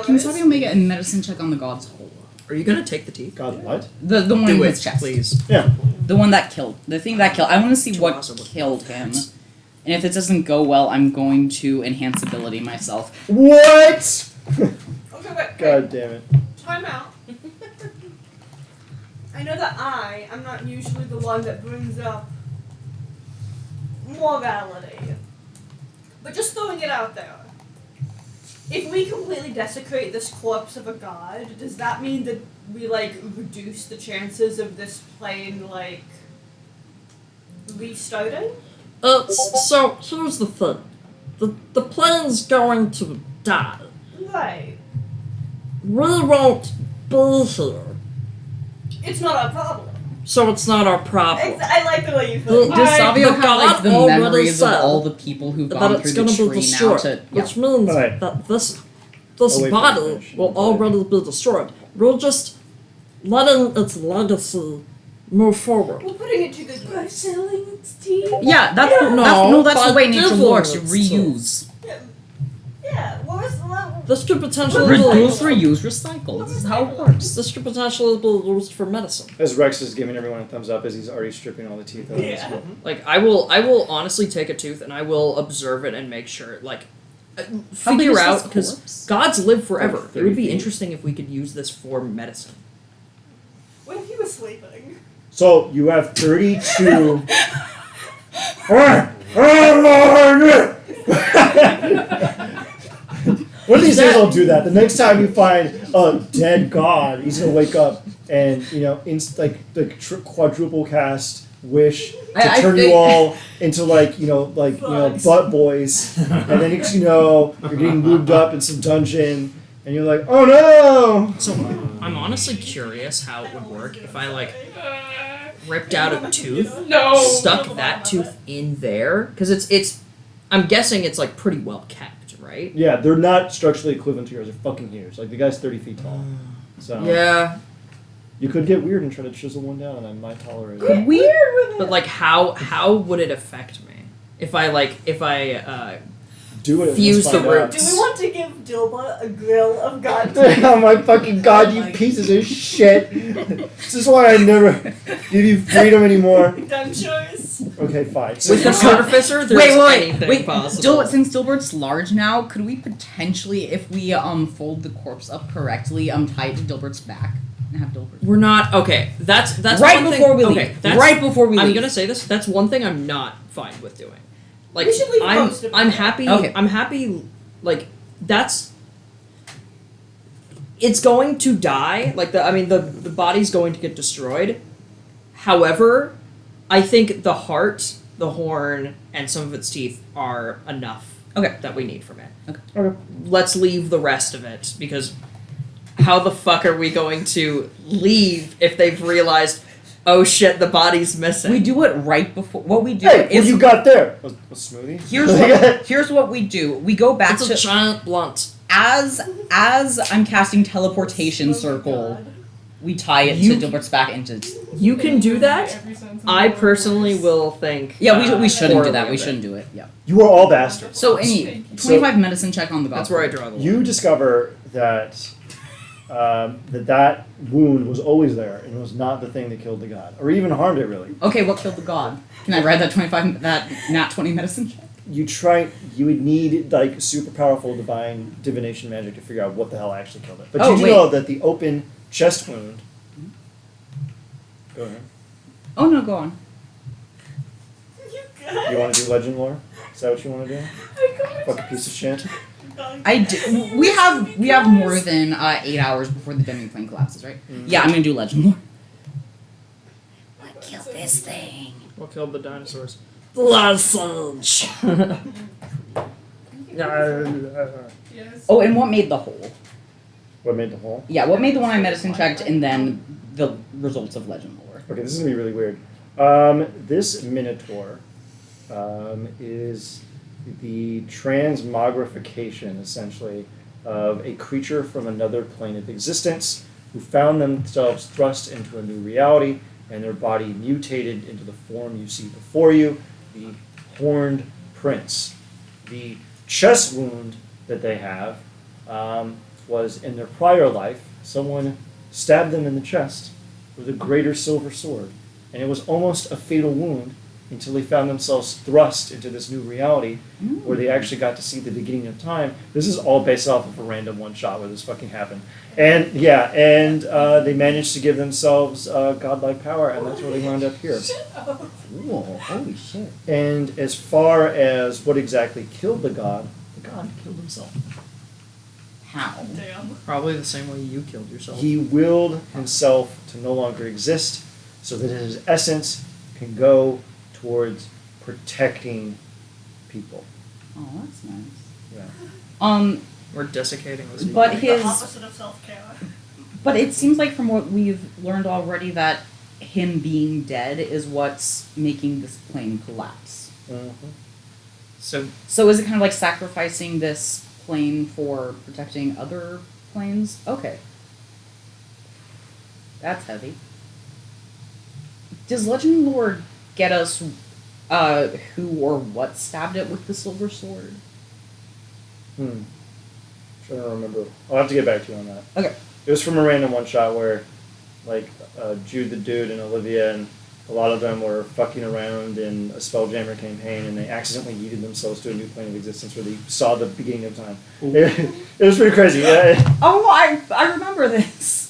Can somebody make a medicine check on the god's hole? Are you gonna take the teeth? God, what? The one Do in it, his chest. please. Yeah. The one that killed. The thing that killed. I want to see what Awesome. killed him. And if it doesn't go well, I'm going to enhance ability myself. What? Okay, wait. God damn it. Time out. I know that I'm not usually the one that brings up morality. But just throwing it out there. If we completely desecrate this corpse of a god, does that mean that we, like, reduce the chances of this plane, like, restarting? So here's the thing. The plane's going to die. Right. We won't be here, It's not our problem. so it's not our problem. I like the way you The- put it. Does Savio the have god like the already memories of said all the people who've That gone it's through the gonna be tree now destroyed, to yeah. which means Alright. that this I'll wait for you to body finish. will already be destroyed. We're just letting its legacy move forward. We're putting it to good use. Selling its teeth. Yeah, that's No, that's the but way nature devil works. You is reuse. Yeah, what was the level? This could potentially Reduce, reuse, recycle. This is how it works. This could potentially be used for medicine. As Rex is giving everyone a thumbs up as he's already stripping all the teeth out of his Yeah. skull. Like I will honestly take a tooth and I will observe it and make sure like How big figure is out this because corpse? gods live forever. Like It would 30 be feet. interesting if we could use this for medicine. What if he was sleeping? So you have 32. One of these days I'll do that. The next time you find a dead god, he's gonna wake up and quadruple cast wish to I turn you think- all into butt boys, and then next you know you're getting moved up in some dungeon, and you're like, oh no! So I'm honestly curious how it would work if I like ripped out a tooth, No. stuck that tooth in there, because it's. I'm guessing it's like pretty well kept, right? Yeah, they're not structurally equivalent to yours. They're fucking huge. Like the guy's 30 feet tall, so Yeah, you could get weird and try to chisel one down, and I might tolerate it. Could we? but like how would it affect me if I Do it. and Fuse let's the find out. Do we want to give Dilba a grill of god? Oh my fucking god, you pieces of shit. This is why I never give you freedom anymore. Done choice. Okay, fine. So with the artificer? There's anything wait. possible. Since Dilbert's large now, could we potentially, if we fold the corpse up correctly, tie it to Dilbert's back and have Dilbert? We're not okay. That's right one before thing, we okay, leave. that's- Right before we I'm leave. gonna say this. That's one thing I'm not fine with doing. Like We should leave most of it. I'm happy. Okay. I'm happy. Like that's. It's going to die. Like the body's going to get destroyed. However, I think the heart, the horn, and some of its teeth are enough. Okay. That we need from it. Okay. Let's leave the rest of it because how the fuck are we going to leave if they've realized, oh shit, the body's missing? We do it right before. What we do Hey, what is you got there? A smoothie? here's what we do. We go back It's to a giant blunt. as I'm casting teleportation circle. We tie it You- to Dilbert's back into. You can do that. I personally will think. Yeah, we shouldn't do poorly that. We of it. shouldn't do it. Yeah. You are all bastards. So any 25 medicine check on the god. That's where I draw the line. You discover that that wound was always there and was not the thing that killed the god, or even harmed it really. Okay, what killed the god? Can I write that nat 20 medicine check? You would need like super powerful divine divination magic to figure out what the hell actually killed it. But Oh, you do wait. know that the open chest wound. Go ahead. Oh no, go on. You want to do legend lore? Is that what you want to do? Fucking piece of shit. We have more than 8 hours before the demi-plane collapses, right? Yeah, I'm gonna do legend lore. What killed this thing? What killed the dinosaurs? Lozenge. Yes. Oh, and what made the hole? What made the hole? Yeah, what made the one I medicine checked, and then the results of legend lore. Okay, this is gonna be really weird. This minotaur is the transmogrification, essentially, of a creature from another plane of existence who found themselves thrust into a new reality, and their body mutated into the form you see before you, the horned prince. The chest wound that they have was in their prior life, someone stabbed them in the chest with a greater silver sword, and it was almost a fatal wound until they found themselves thrust into this new reality where they actually got to see the beginning of time. This is all based off of a random one shot where this fucking happened. And yeah, and they managed to give themselves godlike power, and that's where they wound up here. Cool. Holy shit. And as far as what exactly killed the god killed himself. How? Damn. Probably the same way you killed yourself. He willed himself to no longer exist so that his essence can go towards protecting people. Oh, that's nice. Yeah. We're desiccating this. But The his opposite of self-care. But it seems like from what we've learned already that him being dead is what's making this plane collapse. So So is it kind of like sacrificing this plane for protecting other planes? Okay. That's heavy. Does Legend Lore get us who or what stabbed it with the silver sword? Trying to remember. I'll have to get back to you on that. Okay. It was from a random one shot where, like, Jude the Dude and Olivia and a lot of them were fucking around in a Spelljammer campaign, and they accidentally yeeted themselves to a new plane of existence where they saw the beginning of time. It was pretty crazy. Yeah. Oh, I remember this.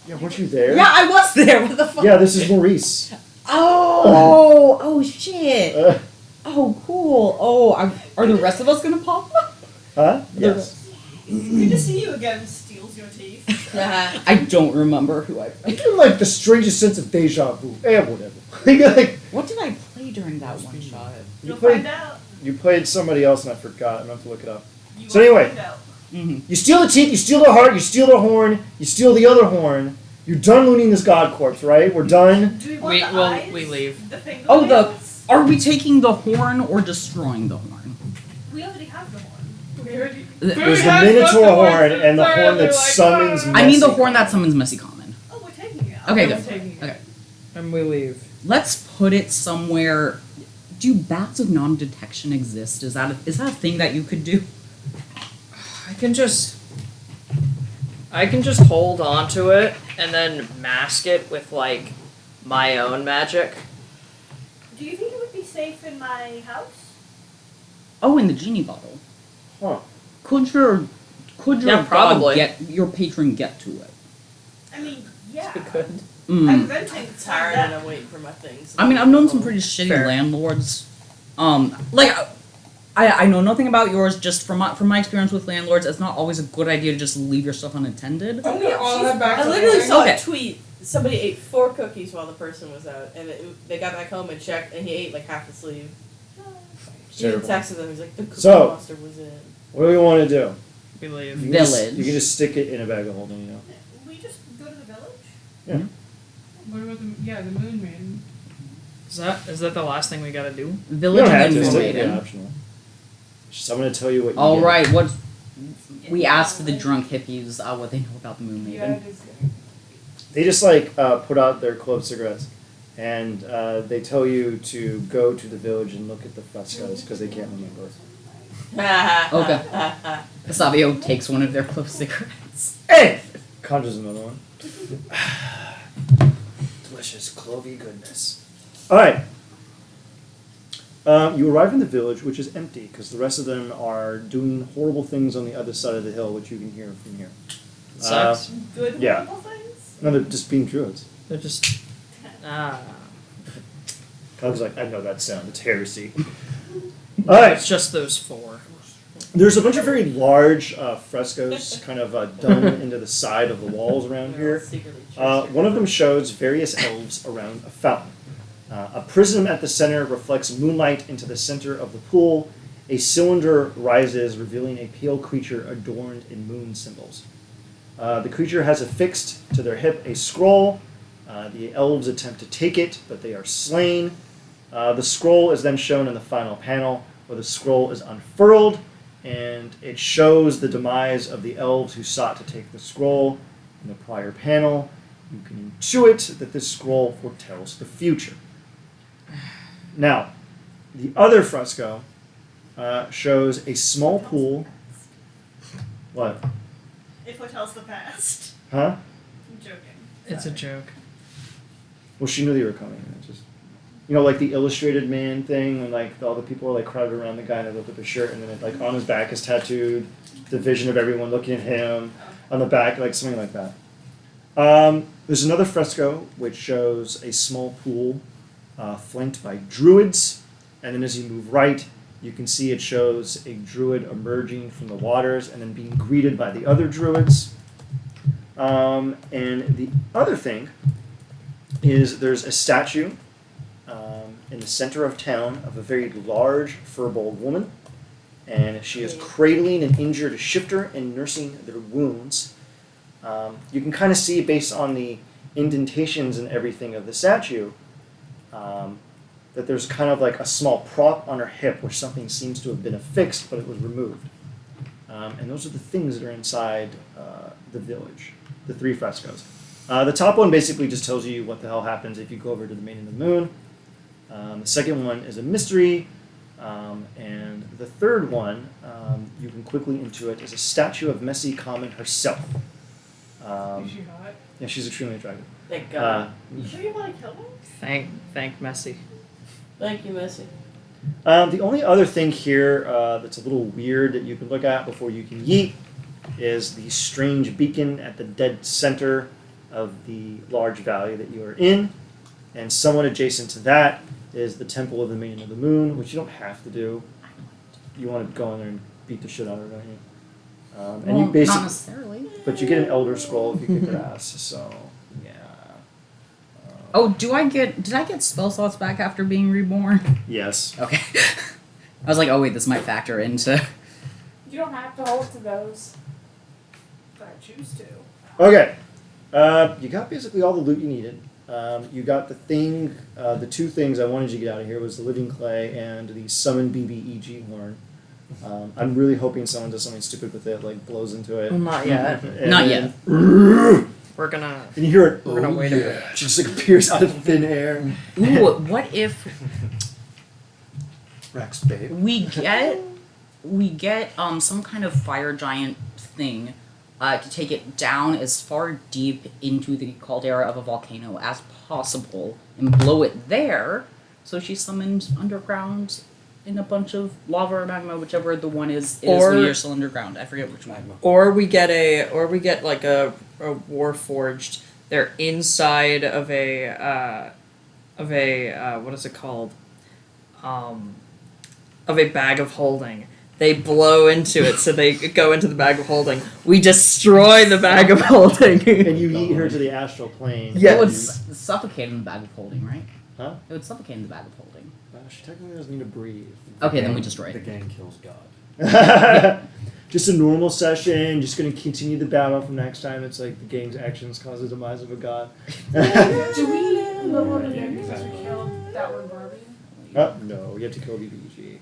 Yeah, weren't you there? Yeah, I was there. What the fuck? Yeah, this is Maurice. Oh, oh shit. Uh, Oh, cool. Oh, Are the rest of us gonna pop? Huh? Yes. Good to see you again, steals your teeth. I don't remember who I I played. feel like the strangest sense of deja vu. Whatever. like, What did I play during that one shot? You'll played- find out. you played somebody else and I forgot. I'm going to have to look it up. You So will anyway. find out. Mm-hmm. You steal the teeth, you steal the heart, you steal the horn, you steal the other horn. You're done looting this god corpse, right? We're done. Do we want the eyes? we leave. The finger Oh, the- nails? Are we taking the horn or destroying the horn? We already have the horn. We already. There's the has Minotaur both the horn horns and the inside, horn they're that like, summons. "Ah." I mean the Messy horn that Common. summons Messy Common. Oh, we're taking it. Okay, I'm good. taking it. Okay. And we leave. Let's put it somewhere. Do bats of non-detection exist? Is that a thing that you could do? I can just hold on to it and then mask it with like my own magic. Do you think it would be safe in my house? Oh, in the genie bottle. Huh. Could your Yeah, god probably. get your patron get to it? I mean, yeah. We could. Mm. I'm venting. I'm tired and I'm waiting for my things. I mean, I've known some pretty shitty Fair. landlords. Like, I know nothing about yours. Just from my experience with landlords, it's not always a good idea to just leave your stuff unattended. Don't we all head back I to literally living? saw Okay. a tweet. Somebody ate 4 cookies while the person was out, and they got back home and checked, and he ate like half the sleeve. He even Terrible. texted them. He's like, the cookie So- monster was in. What do we want to do? We leave. You can just- Village. you can just stick it in a bag of holding, you know. We just go to the village? What about the the moon maiden? Is that the last thing we gotta do? You Village don't have and to. Moon It's like, Maiden. optional. Just, I'm going to tell you what you All get. right, what we asked the drunk hippies what they know about the Moon Yeah, Maiden. it is good. They just put out their clove cigarettes, and they tell you to go to the village and look at the frescoes because they can't remember. Okay. Savio takes one of their clove cigarettes. Hey! Conjures another one. Delicious clovey goodness. All right. You arrive in the village, which is empty because the rest of them are doing horrible things on the other side of the hill, which you can hear from here. Sucks. Good Yeah. horrible things? No, they're just being druids. They're just I was like, I know that sound. It's heresy. All right. it's just those 4. There's a bunch of very large frescoes kind of done into the side of the walls around here. One of them shows various elves around a fountain. A prism at the center reflects moonlight into the center of the pool. A cylinder rises, revealing a pale creature adorned in moon symbols. The creature has affixed to their hip a scroll. The elves attempt to take it, but they are slain. The scroll is then shown in the final panel, where the scroll is unfurled, and it shows the demise of the elves who sought to take the scroll. In the prior panel, you can intuit that this scroll foretells the future. Now, the other fresco shows a small pool. What? It foretells the past. Huh? I'm joking. It's a joke. Well, she knew they were coming. It just, like the illustrated man thing, when all the people are crowded around the guy and they lift up his shirt, and then on his back is tattooed the vision of everyone looking at him. On the back, something like that. There's another fresco which shows a small pool flanked by druids, and then as you move right, you can see it shows a druid emerging from the waters and then being greeted by the other druids. And the other thing is there's a statue in the center of town of a very large fur-bowled woman, and she is cradling an injured shifter and nursing their wounds. You can kind of see, based on the indentations and everything of the statue, that there's kind of a small prop on her hip where something seems to have been affixed, but it was removed. And those are the things that are inside the village, the 3 frescoes. The top one basically just tells you what the hell happens if you go over to the Maiden of the Moon. The second one is a mystery. And the third one, you can quickly intuit, is a statue of Messy Common herself. Is she hot? Yeah, she's extremely attractive. Thank God. You sure you want to kill me? Thank Messi. Thank you, Missy. The only other thing here that's a little weird that you can look at before you can yeet is the strange beacon at the dead center of the large valley that you are in. And somewhat adjacent to that is the Temple of the Maiden of the Moon, which you don't have to do. you want to go in there and beat the shit out of her, don't you? And Well, you not basically, necessarily. but you get an Elder Scroll if you kick her ass. So yeah. Oh, did I get spell slots back after being reborn? Yes. Okay. I was like, oh wait, this might factor into. You don't have to hold to those. If I choose to. Okay. You got basically all the loot you needed. You got the thing, the two things I wanted you to get out of here was the living clay and the summon BBEG horn. I'm really hoping someone does something stupid with it, like blows into it. Well, not yet. And Not then- We're gonna. And you hear it. We're gonna wait a bit. She just like appears out of thin air. Ooh, what if Rex, babe. we get some kind of fire giant thing to take it down as far deep into the caldera of a volcano as possible and blow it there, so she summons underground in a bunch of lava or magma, whichever the one is Or- when you're still underground. I forget which one. Or we get like a warforged. They're inside of a what is it called? Of a bag of holding. They blow into it, so they go into the bag of holding. We destroy the bag of holding. And you eat her to the astral plane. Yes. It would suffocate in the bag of holding, right? Huh? It would suffocate in the bag of holding. She technically doesn't need to breathe. Okay, then we destroy it. The gang kills God. Just a normal session, just going to continue the battle from next time. It's like the gang's actions cause the demise of a god. Do we level up again because we killed that one Barbie? No, you have to kill BBG.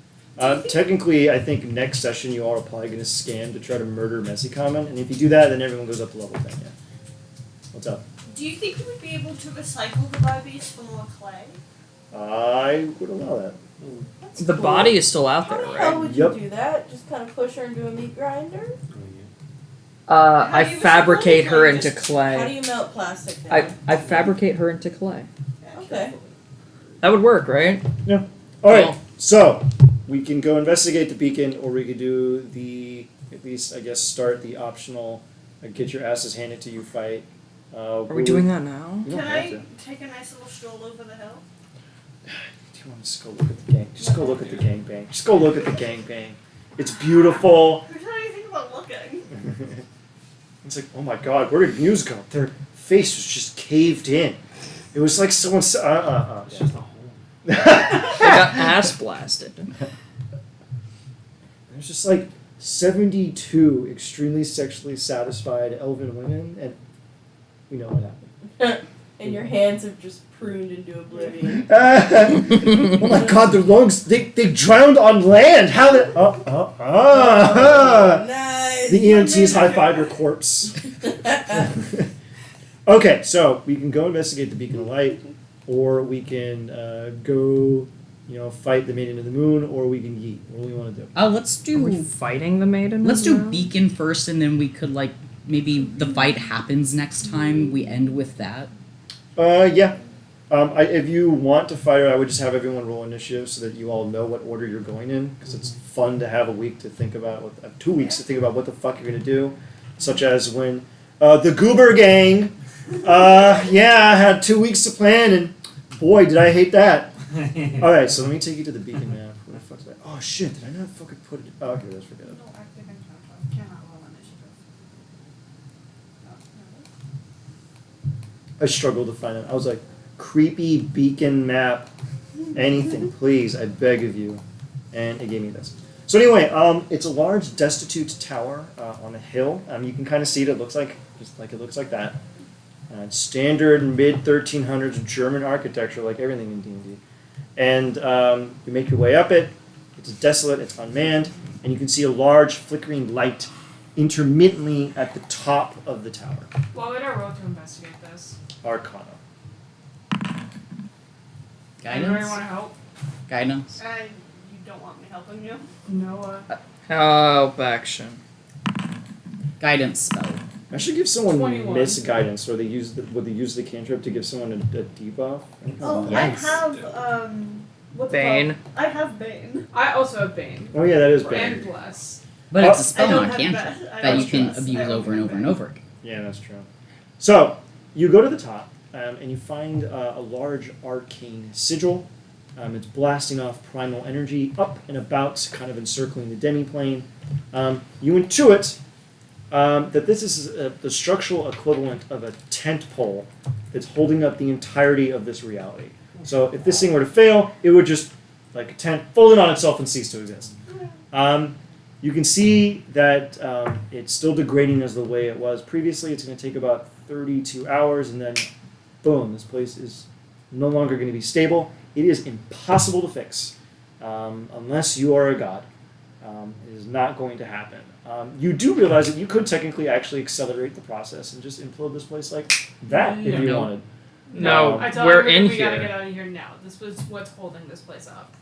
Technically, I think next session you all are probably going to scan to try to murder Messy Common, and if you do that, then everyone goes up to level 10, yeah. What's up? Do you think you would be able to recycle the Barbies for more clay? I would allow that. That's The cool. body is still out How there, the hell right? would Yep. you do that? Just kind of push her into a meat grinder? How I do you fabricate recycle her it? into How do clay. you melt plastic down? I fabricate her into clay. Okay. That would work, right? Yeah. All right, Well- so we can go investigate the beacon, or we could do at least, I guess, start the optional, get your asses handed to you fight. Are we doing that now? You don't Can have I to. take a nice little stroll over the hill? Do you want to just go look at the gang? Just go look at the gangbang. Just go look at the gangbang. It's beautiful. Who said anything about looking? It's like, oh my god, where did Muse go? Their face was just caved in. It was like someone. It's just a hole. I got ass blasted. There's just like 72 extremely sexually satisfied elven women, and we know what happened. And your hands have just pruned into oblivion. Oh my god, their lungs, they drowned on land. How did. Nice. The EMTs high five your corpse. Okay, so we can go investigate the Beacon of Light, or we can go, fight the Maiden of the Moon, or we can yeet. What do we want to do? Let's Are we do fighting the maiden? let's as do well? beacon first, and then we could maybe the fight happens next time. We end with that. Yeah. If you want to fight her, I would just have everyone roll initiative so that you all know what order you're going in, because it's fun to have a week to think about, 2 weeks to think about what the fuck you're going to do, such as when the Goober Gang, had 2 weeks to plan, and boy, did I hate that. All right, so let me take you to the beacon map. Where the fuck's that? Oh shit, did I not fucking put it? Oh, okay, let's forget it. No active encounter. Cannot roll initiative. I struggled to find it. I was like, creepy beacon map, anything, please, I beg of you. And it gave me this. So anyway, it's a large destitute tower on a hill. You can kind of see it. It looks like it looks like that. Standard mid 1300s German architecture, like everything in D&D. And you make your way up it. It's desolate. It's unmanned, and you can see a large flickering light intermittently at the top of the tower. What would I roll to investigate this? Arcana. Anybody Guidance. want to help? Guidance. You don't want me helping you? Noah. Help action. Guidance spell. I should give someone 21. misguidance, or would they use the cantrip to give someone a debuff? Oh, Yes. I have what's it Bane. called? I have Bane. I also have Bane. Oh yeah, that is And bad. Bless. But it's a spell, I don't not a have cantrip, I that don't you can trust. abuse I don't over and have over and Bane. over again. Yeah, that's true. So you go to the top, and you find a large arcane sigil It's blasting off primal energy up and about, kind of encircling the demiplane. You intuit that this is the structural equivalent of a tent pole that's holding up the entirety of this reality. So if this thing were to fail, it would just, like a tent, fold in on itself and cease to exist. You can see that it's still degrading as the way it was previously. It's going to take about 32 hours, and then, boom, this place is no longer going to be stable. It is impossible to fix unless you are a god. It is not going to happen. You do realize that you could technically actually accelerate the process and just implode this place like that if you No. wanted. No, I tell we're everyone in we gotta here. get out of here now. This was what's holding this place up.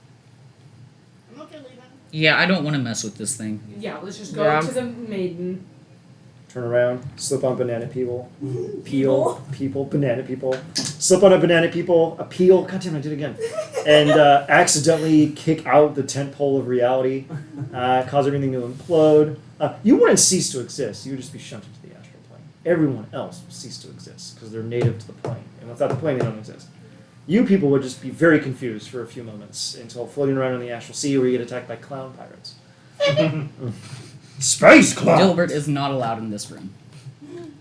I'm okay leaving. Yeah, I don't want to mess with this thing. Yeah, let's just go Yeah. to the maiden. Turn around, slip on banana people, people, banana people, slip on a banana people, a peel, god damn it, I did it again, and accidentally kick out the tent pole of reality, cause everything to implode. You wouldn't cease to exist, you would just be shunted to the astral plane. Everyone else would cease to exist because they're native to the plane, and without the plane they don't exist. You people would just be very confused for a few moments until floating around in the astral sea where you get attacked by clown pirates. Space clown! Dilbert is not allowed in this room.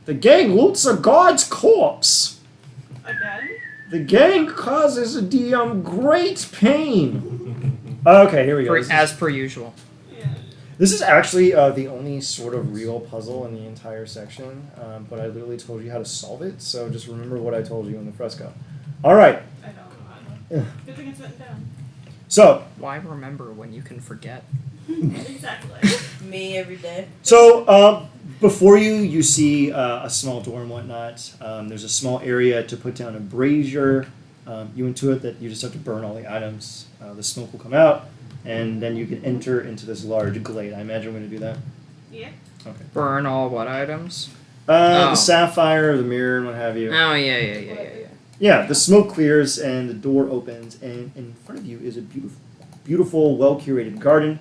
The gang loots a god's corpse. Again? The gang causes a DM great pain. Okay, here we go. As per usual. Yeah. This is actually the only sort of real puzzle in the entire section, but I literally told you how to solve it, so just remember what I told you in the fresco. All right, I don't. Good thing it's written down. so Why remember when you can forget? Exactly. Me every day. So, before you see a small door and whatnot. There's a small area to put down a brazier. You intuit that you just have to burn all the items. The smoke will come out, and then you can enter into this large glade. I imagine we're going to do that. Yeah. Okay. Burn all what items? The sapphire, the mirror, and what have you. Oh, yeah. Yeah, the smoke clears, and the door opens, and in front of you is a beautiful, well-curated garden.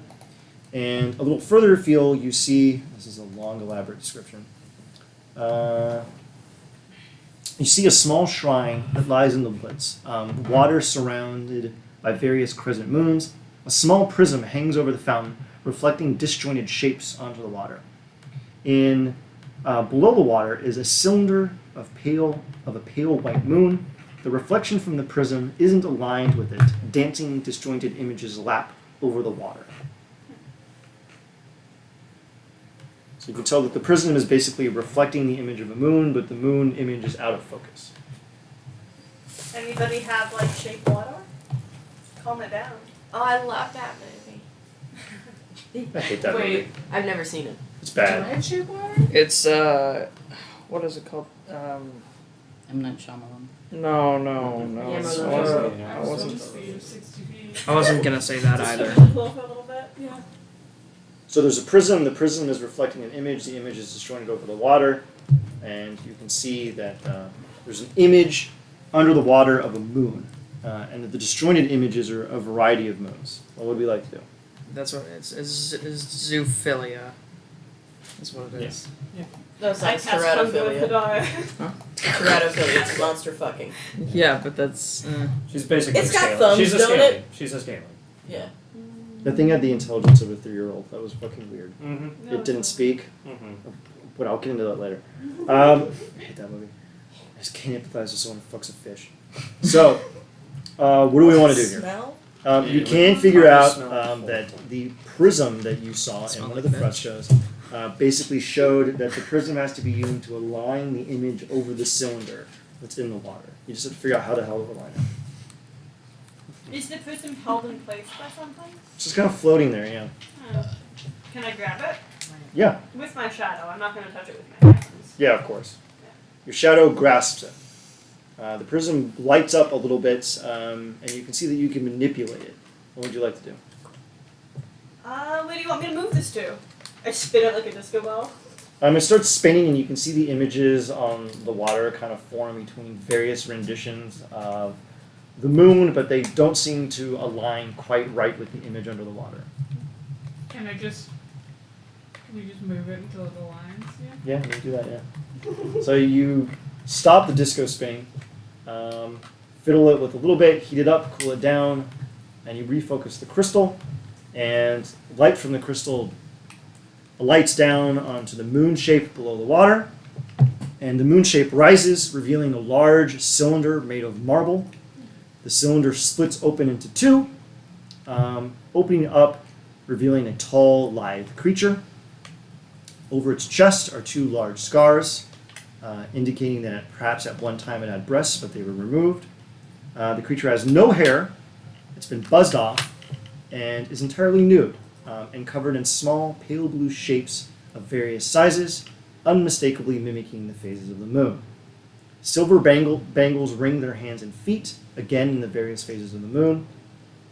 And a little further afield, you see, this is a long, elaborate description. You see a small shrine that lies in the woods. Water surrounded by various crescent moons. A small prism hangs over the fountain, reflecting disjointed shapes onto the water. Below the water is a cylinder of a pale white moon. The reflection from the prism isn't aligned with it. Dancing, disjointed images lap over the water. So you can tell that the prism is basically reflecting the image of a moon, but the moon image is out of focus. Anybody have like shape water? Calm it down. Oh, I love that movie. I hate that Wait. movie. I've never seen it. It's bad. Red shape water? It's, what is it called? M. Night Shyamalan. No. Yeah, it's- no, I no, wasn't- I I was wasn't. supposed to be 60 feet. I wasn't gonna say that Just either. really cool for a little bit. Yeah. So there's a prism. The prism is reflecting an image. The image is disjointed over the water. And you can see that there's an image under the water of a moon. And that the disjointed images are a variety of moons. What would we like to do? That's what it's zoophilia. That's what it is. No, I sounds cast hunger with the teratophilia. dog. Teratophilia, it's monster fucking. Yeah, but that's. She's basically It's got scaly. thumbs, She's a don't scaly. it? She's a scaly. Yeah. That thing had the intelligence of a 3-year-old. That was fucking weird. Mm-hmm. It didn't speak. Mm-hmm. But I'll get into that later. I hate that movie. I just can't empathize with someone who fucks a fish. So, what do we want to do here? Smell? You Yeah, can but figure I out smell that the prism that you saw in Smell one like of the fish. frescoes basically showed that the prism has to be used to align the image over the cylinder that's in the water. You just have to figure out how the hell to align it. Is the prism held in place by something? It's just kind of floating there, yeah. Can I grab it? Yeah, With my shadow. I'm not going to touch it with my hands. yeah, of course. Your shadow grasps it. The prism lights up a little bit, and you can see that you can manipulate it. What would you like to do? Where do you want me to move this to? I spin it like a disco ball. It starts spinning, and you can see the images on the water kind of form between various renditions of the moon, but they don't seem to align quite right with the image under the water. Can we just move it until it aligns? Yeah. Yeah, you can do that, yeah. So you stop the disco spinning, fiddle it with a little bit, heat it up, cool it down, and you refocus the crystal. And light from the crystal lights down onto the moon shape below the water. And the moon shape rises, revealing a large cylinder made of marble. The cylinder splits open into two, opening up, revealing a tall, lithe creature. Over its chest are two large scars, indicating that perhaps at one time it had breasts, but they were removed. The creature has no hair, it's been buzzed off, and is entirely nude, and covered in small, pale blue shapes of various sizes, unmistakably mimicking the phases of the moon. Silver bangles ring their hands and feet, again in the various phases of the moon,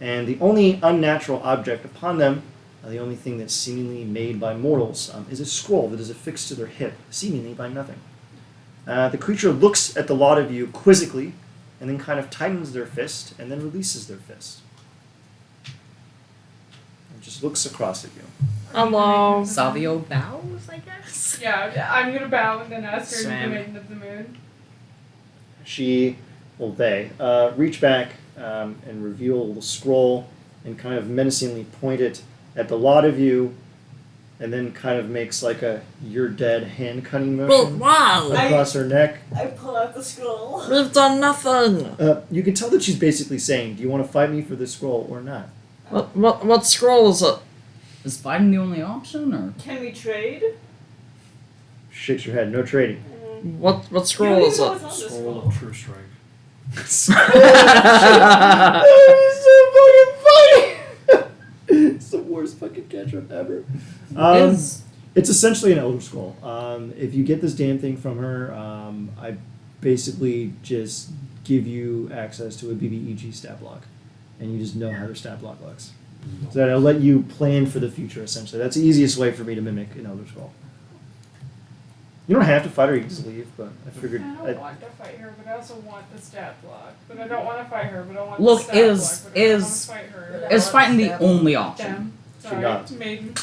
and the only unnatural object upon them, the only thing that's seemingly made by mortals, is a scroll that is affixed to their hip, seemingly by nothing. The creature looks at the lot of you quizzically, and then kind of tightens their fist, and then releases their fist. And just looks across at you. Hello. Savio bows, I guess. Yeah, I'm gonna bow and then ask her to the Same. Maiden of the Moon. They reach back and reveal the scroll and kind of menacingly point it at the lot of you, and then kind of makes like a "you're dead" hand cutting motion wow. across her neck. I pull out the scroll. We've done nothing. You can tell that she's basically saying, "Do you want to fight me for this scroll or not?" What scroll is it? Is fighting the only option, or Can we trade? She shakes her head. No trading. What You scroll don't is even know it? what's on this Scroll scroll. of True Strike. It's the worst fucking catch-up ever. It's essentially an Elder Scroll. If you get this damn thing from her, I basically just give you access to a BBEG stat block, and you just know how her stat block looks. So that I'll let you plan for the future, essentially. That's the easiest way for me to mimic an Elder Scroll. You don't have to fight her, you can just leave, but I figured... I don't want to fight her, but I also want the stat block. But I don't want to fight her, but I want Look, the stat is- block. But I don't want is- to fight her. is fighting the only option? Damn. She Sorry, got- Maiden.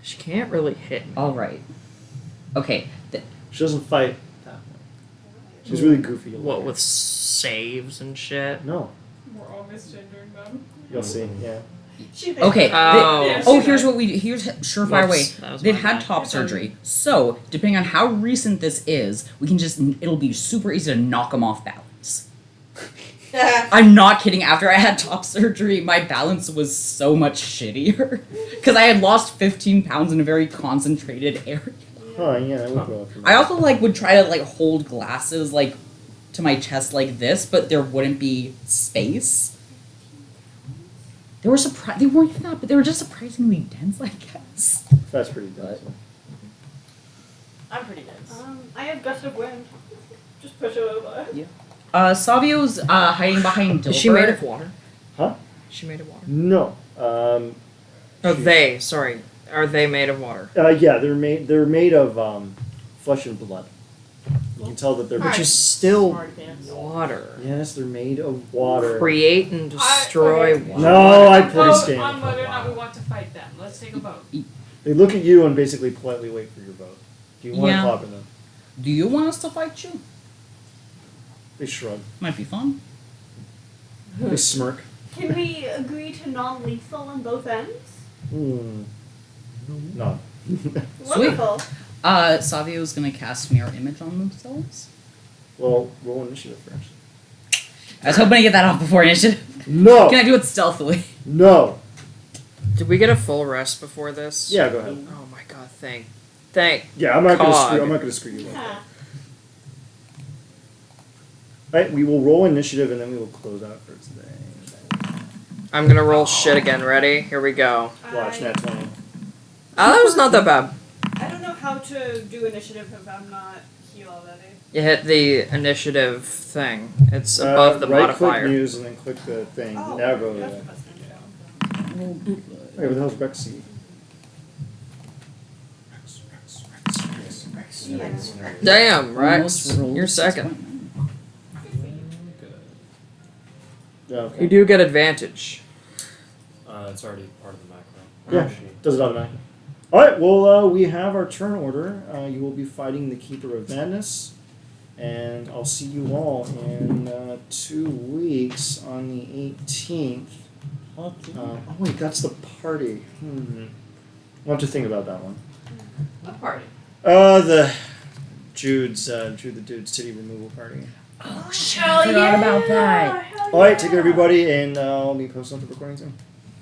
She can't really hit me. all right? Okay, She doesn't fight that way. She's really goofy. you'll What look with at. saves and shit? No. We're all misgendering them. You'll see, yeah. She okay. Oh. Yeah, Oh, she here's does. what here's surefire way. Whoops, that was They've my had bad. top surgery, so depending on how recent this is, we can it'll be super easy to knock them off balance. I'm not kidding. After I had top surgery, my balance was so much shittier because I had lost 15 pounds in a very concentrated area. Oh, yeah, that would go up. I also would try to hold glasses to my chest like this, but there wouldn't be space. They weren't even that, but they were just surprisingly dense, I guess. That's pretty good. I'm pretty dense. I have gust of wind. Just push it over. Savio's hiding behind Dilbert. Is she made of water? Huh? Is she made of water? No. Oh, She- they. Sorry. Are they made of water? Yeah, they're made of flesh and blood. You can tell that they're. Which is still Smarty pants. water. Yes, they're made of water. Create and destroy okay. water. No, I Vote understand. on whether or not we want to fight them. Let's take a vote. They look at you and basically politely wait for your vote. Do you want Yeah. to clobber them? Do you want us to fight you? They shrug. Might be fun. They smirk. Can we agree to non-lethal on both ends? Hmm. No. Wonderful. Savio's gonna cast mirror image on themselves. Well, roll initiative first. I was hoping to get that off before initiative. No. Can I do it stealthily? No. Did we get a full rest before this? Yeah, go ahead. Oh my god, thank. Yeah, I'm not gonna Cog. screw. I'm not gonna screw you up. Yeah. Right, we will roll initiative and then we will close out for today. I'm gonna roll shit again. Ready? Here we go. Watch nat 20. Oh, that was not that bad. I don't know how to do initiative if I'm not heal already. You hit the initiative thing. It's above the right modifier. click news and then click the thing. Oh, Now go to that's that. what that's gonna do. Wait, where the hell's Rexy? Damn, Almost Rex. rolled You're second. disappointment. Okay. You do get advantage. It's already part of the macro. Yeah. Sheet. Does it automatically. All right. Well, we have our turn order. You will be fighting the Keeper of Madness, and I'll see you all in 2 weeks on the 18th. Oh wait, that's the party. I'll have to think about that one. What party? The Jude's Jude the Dude's titty removal party. Oh shit! I forgot about that. Hell All right, yeah. take care, everybody, and I'll be posting up the recording soon.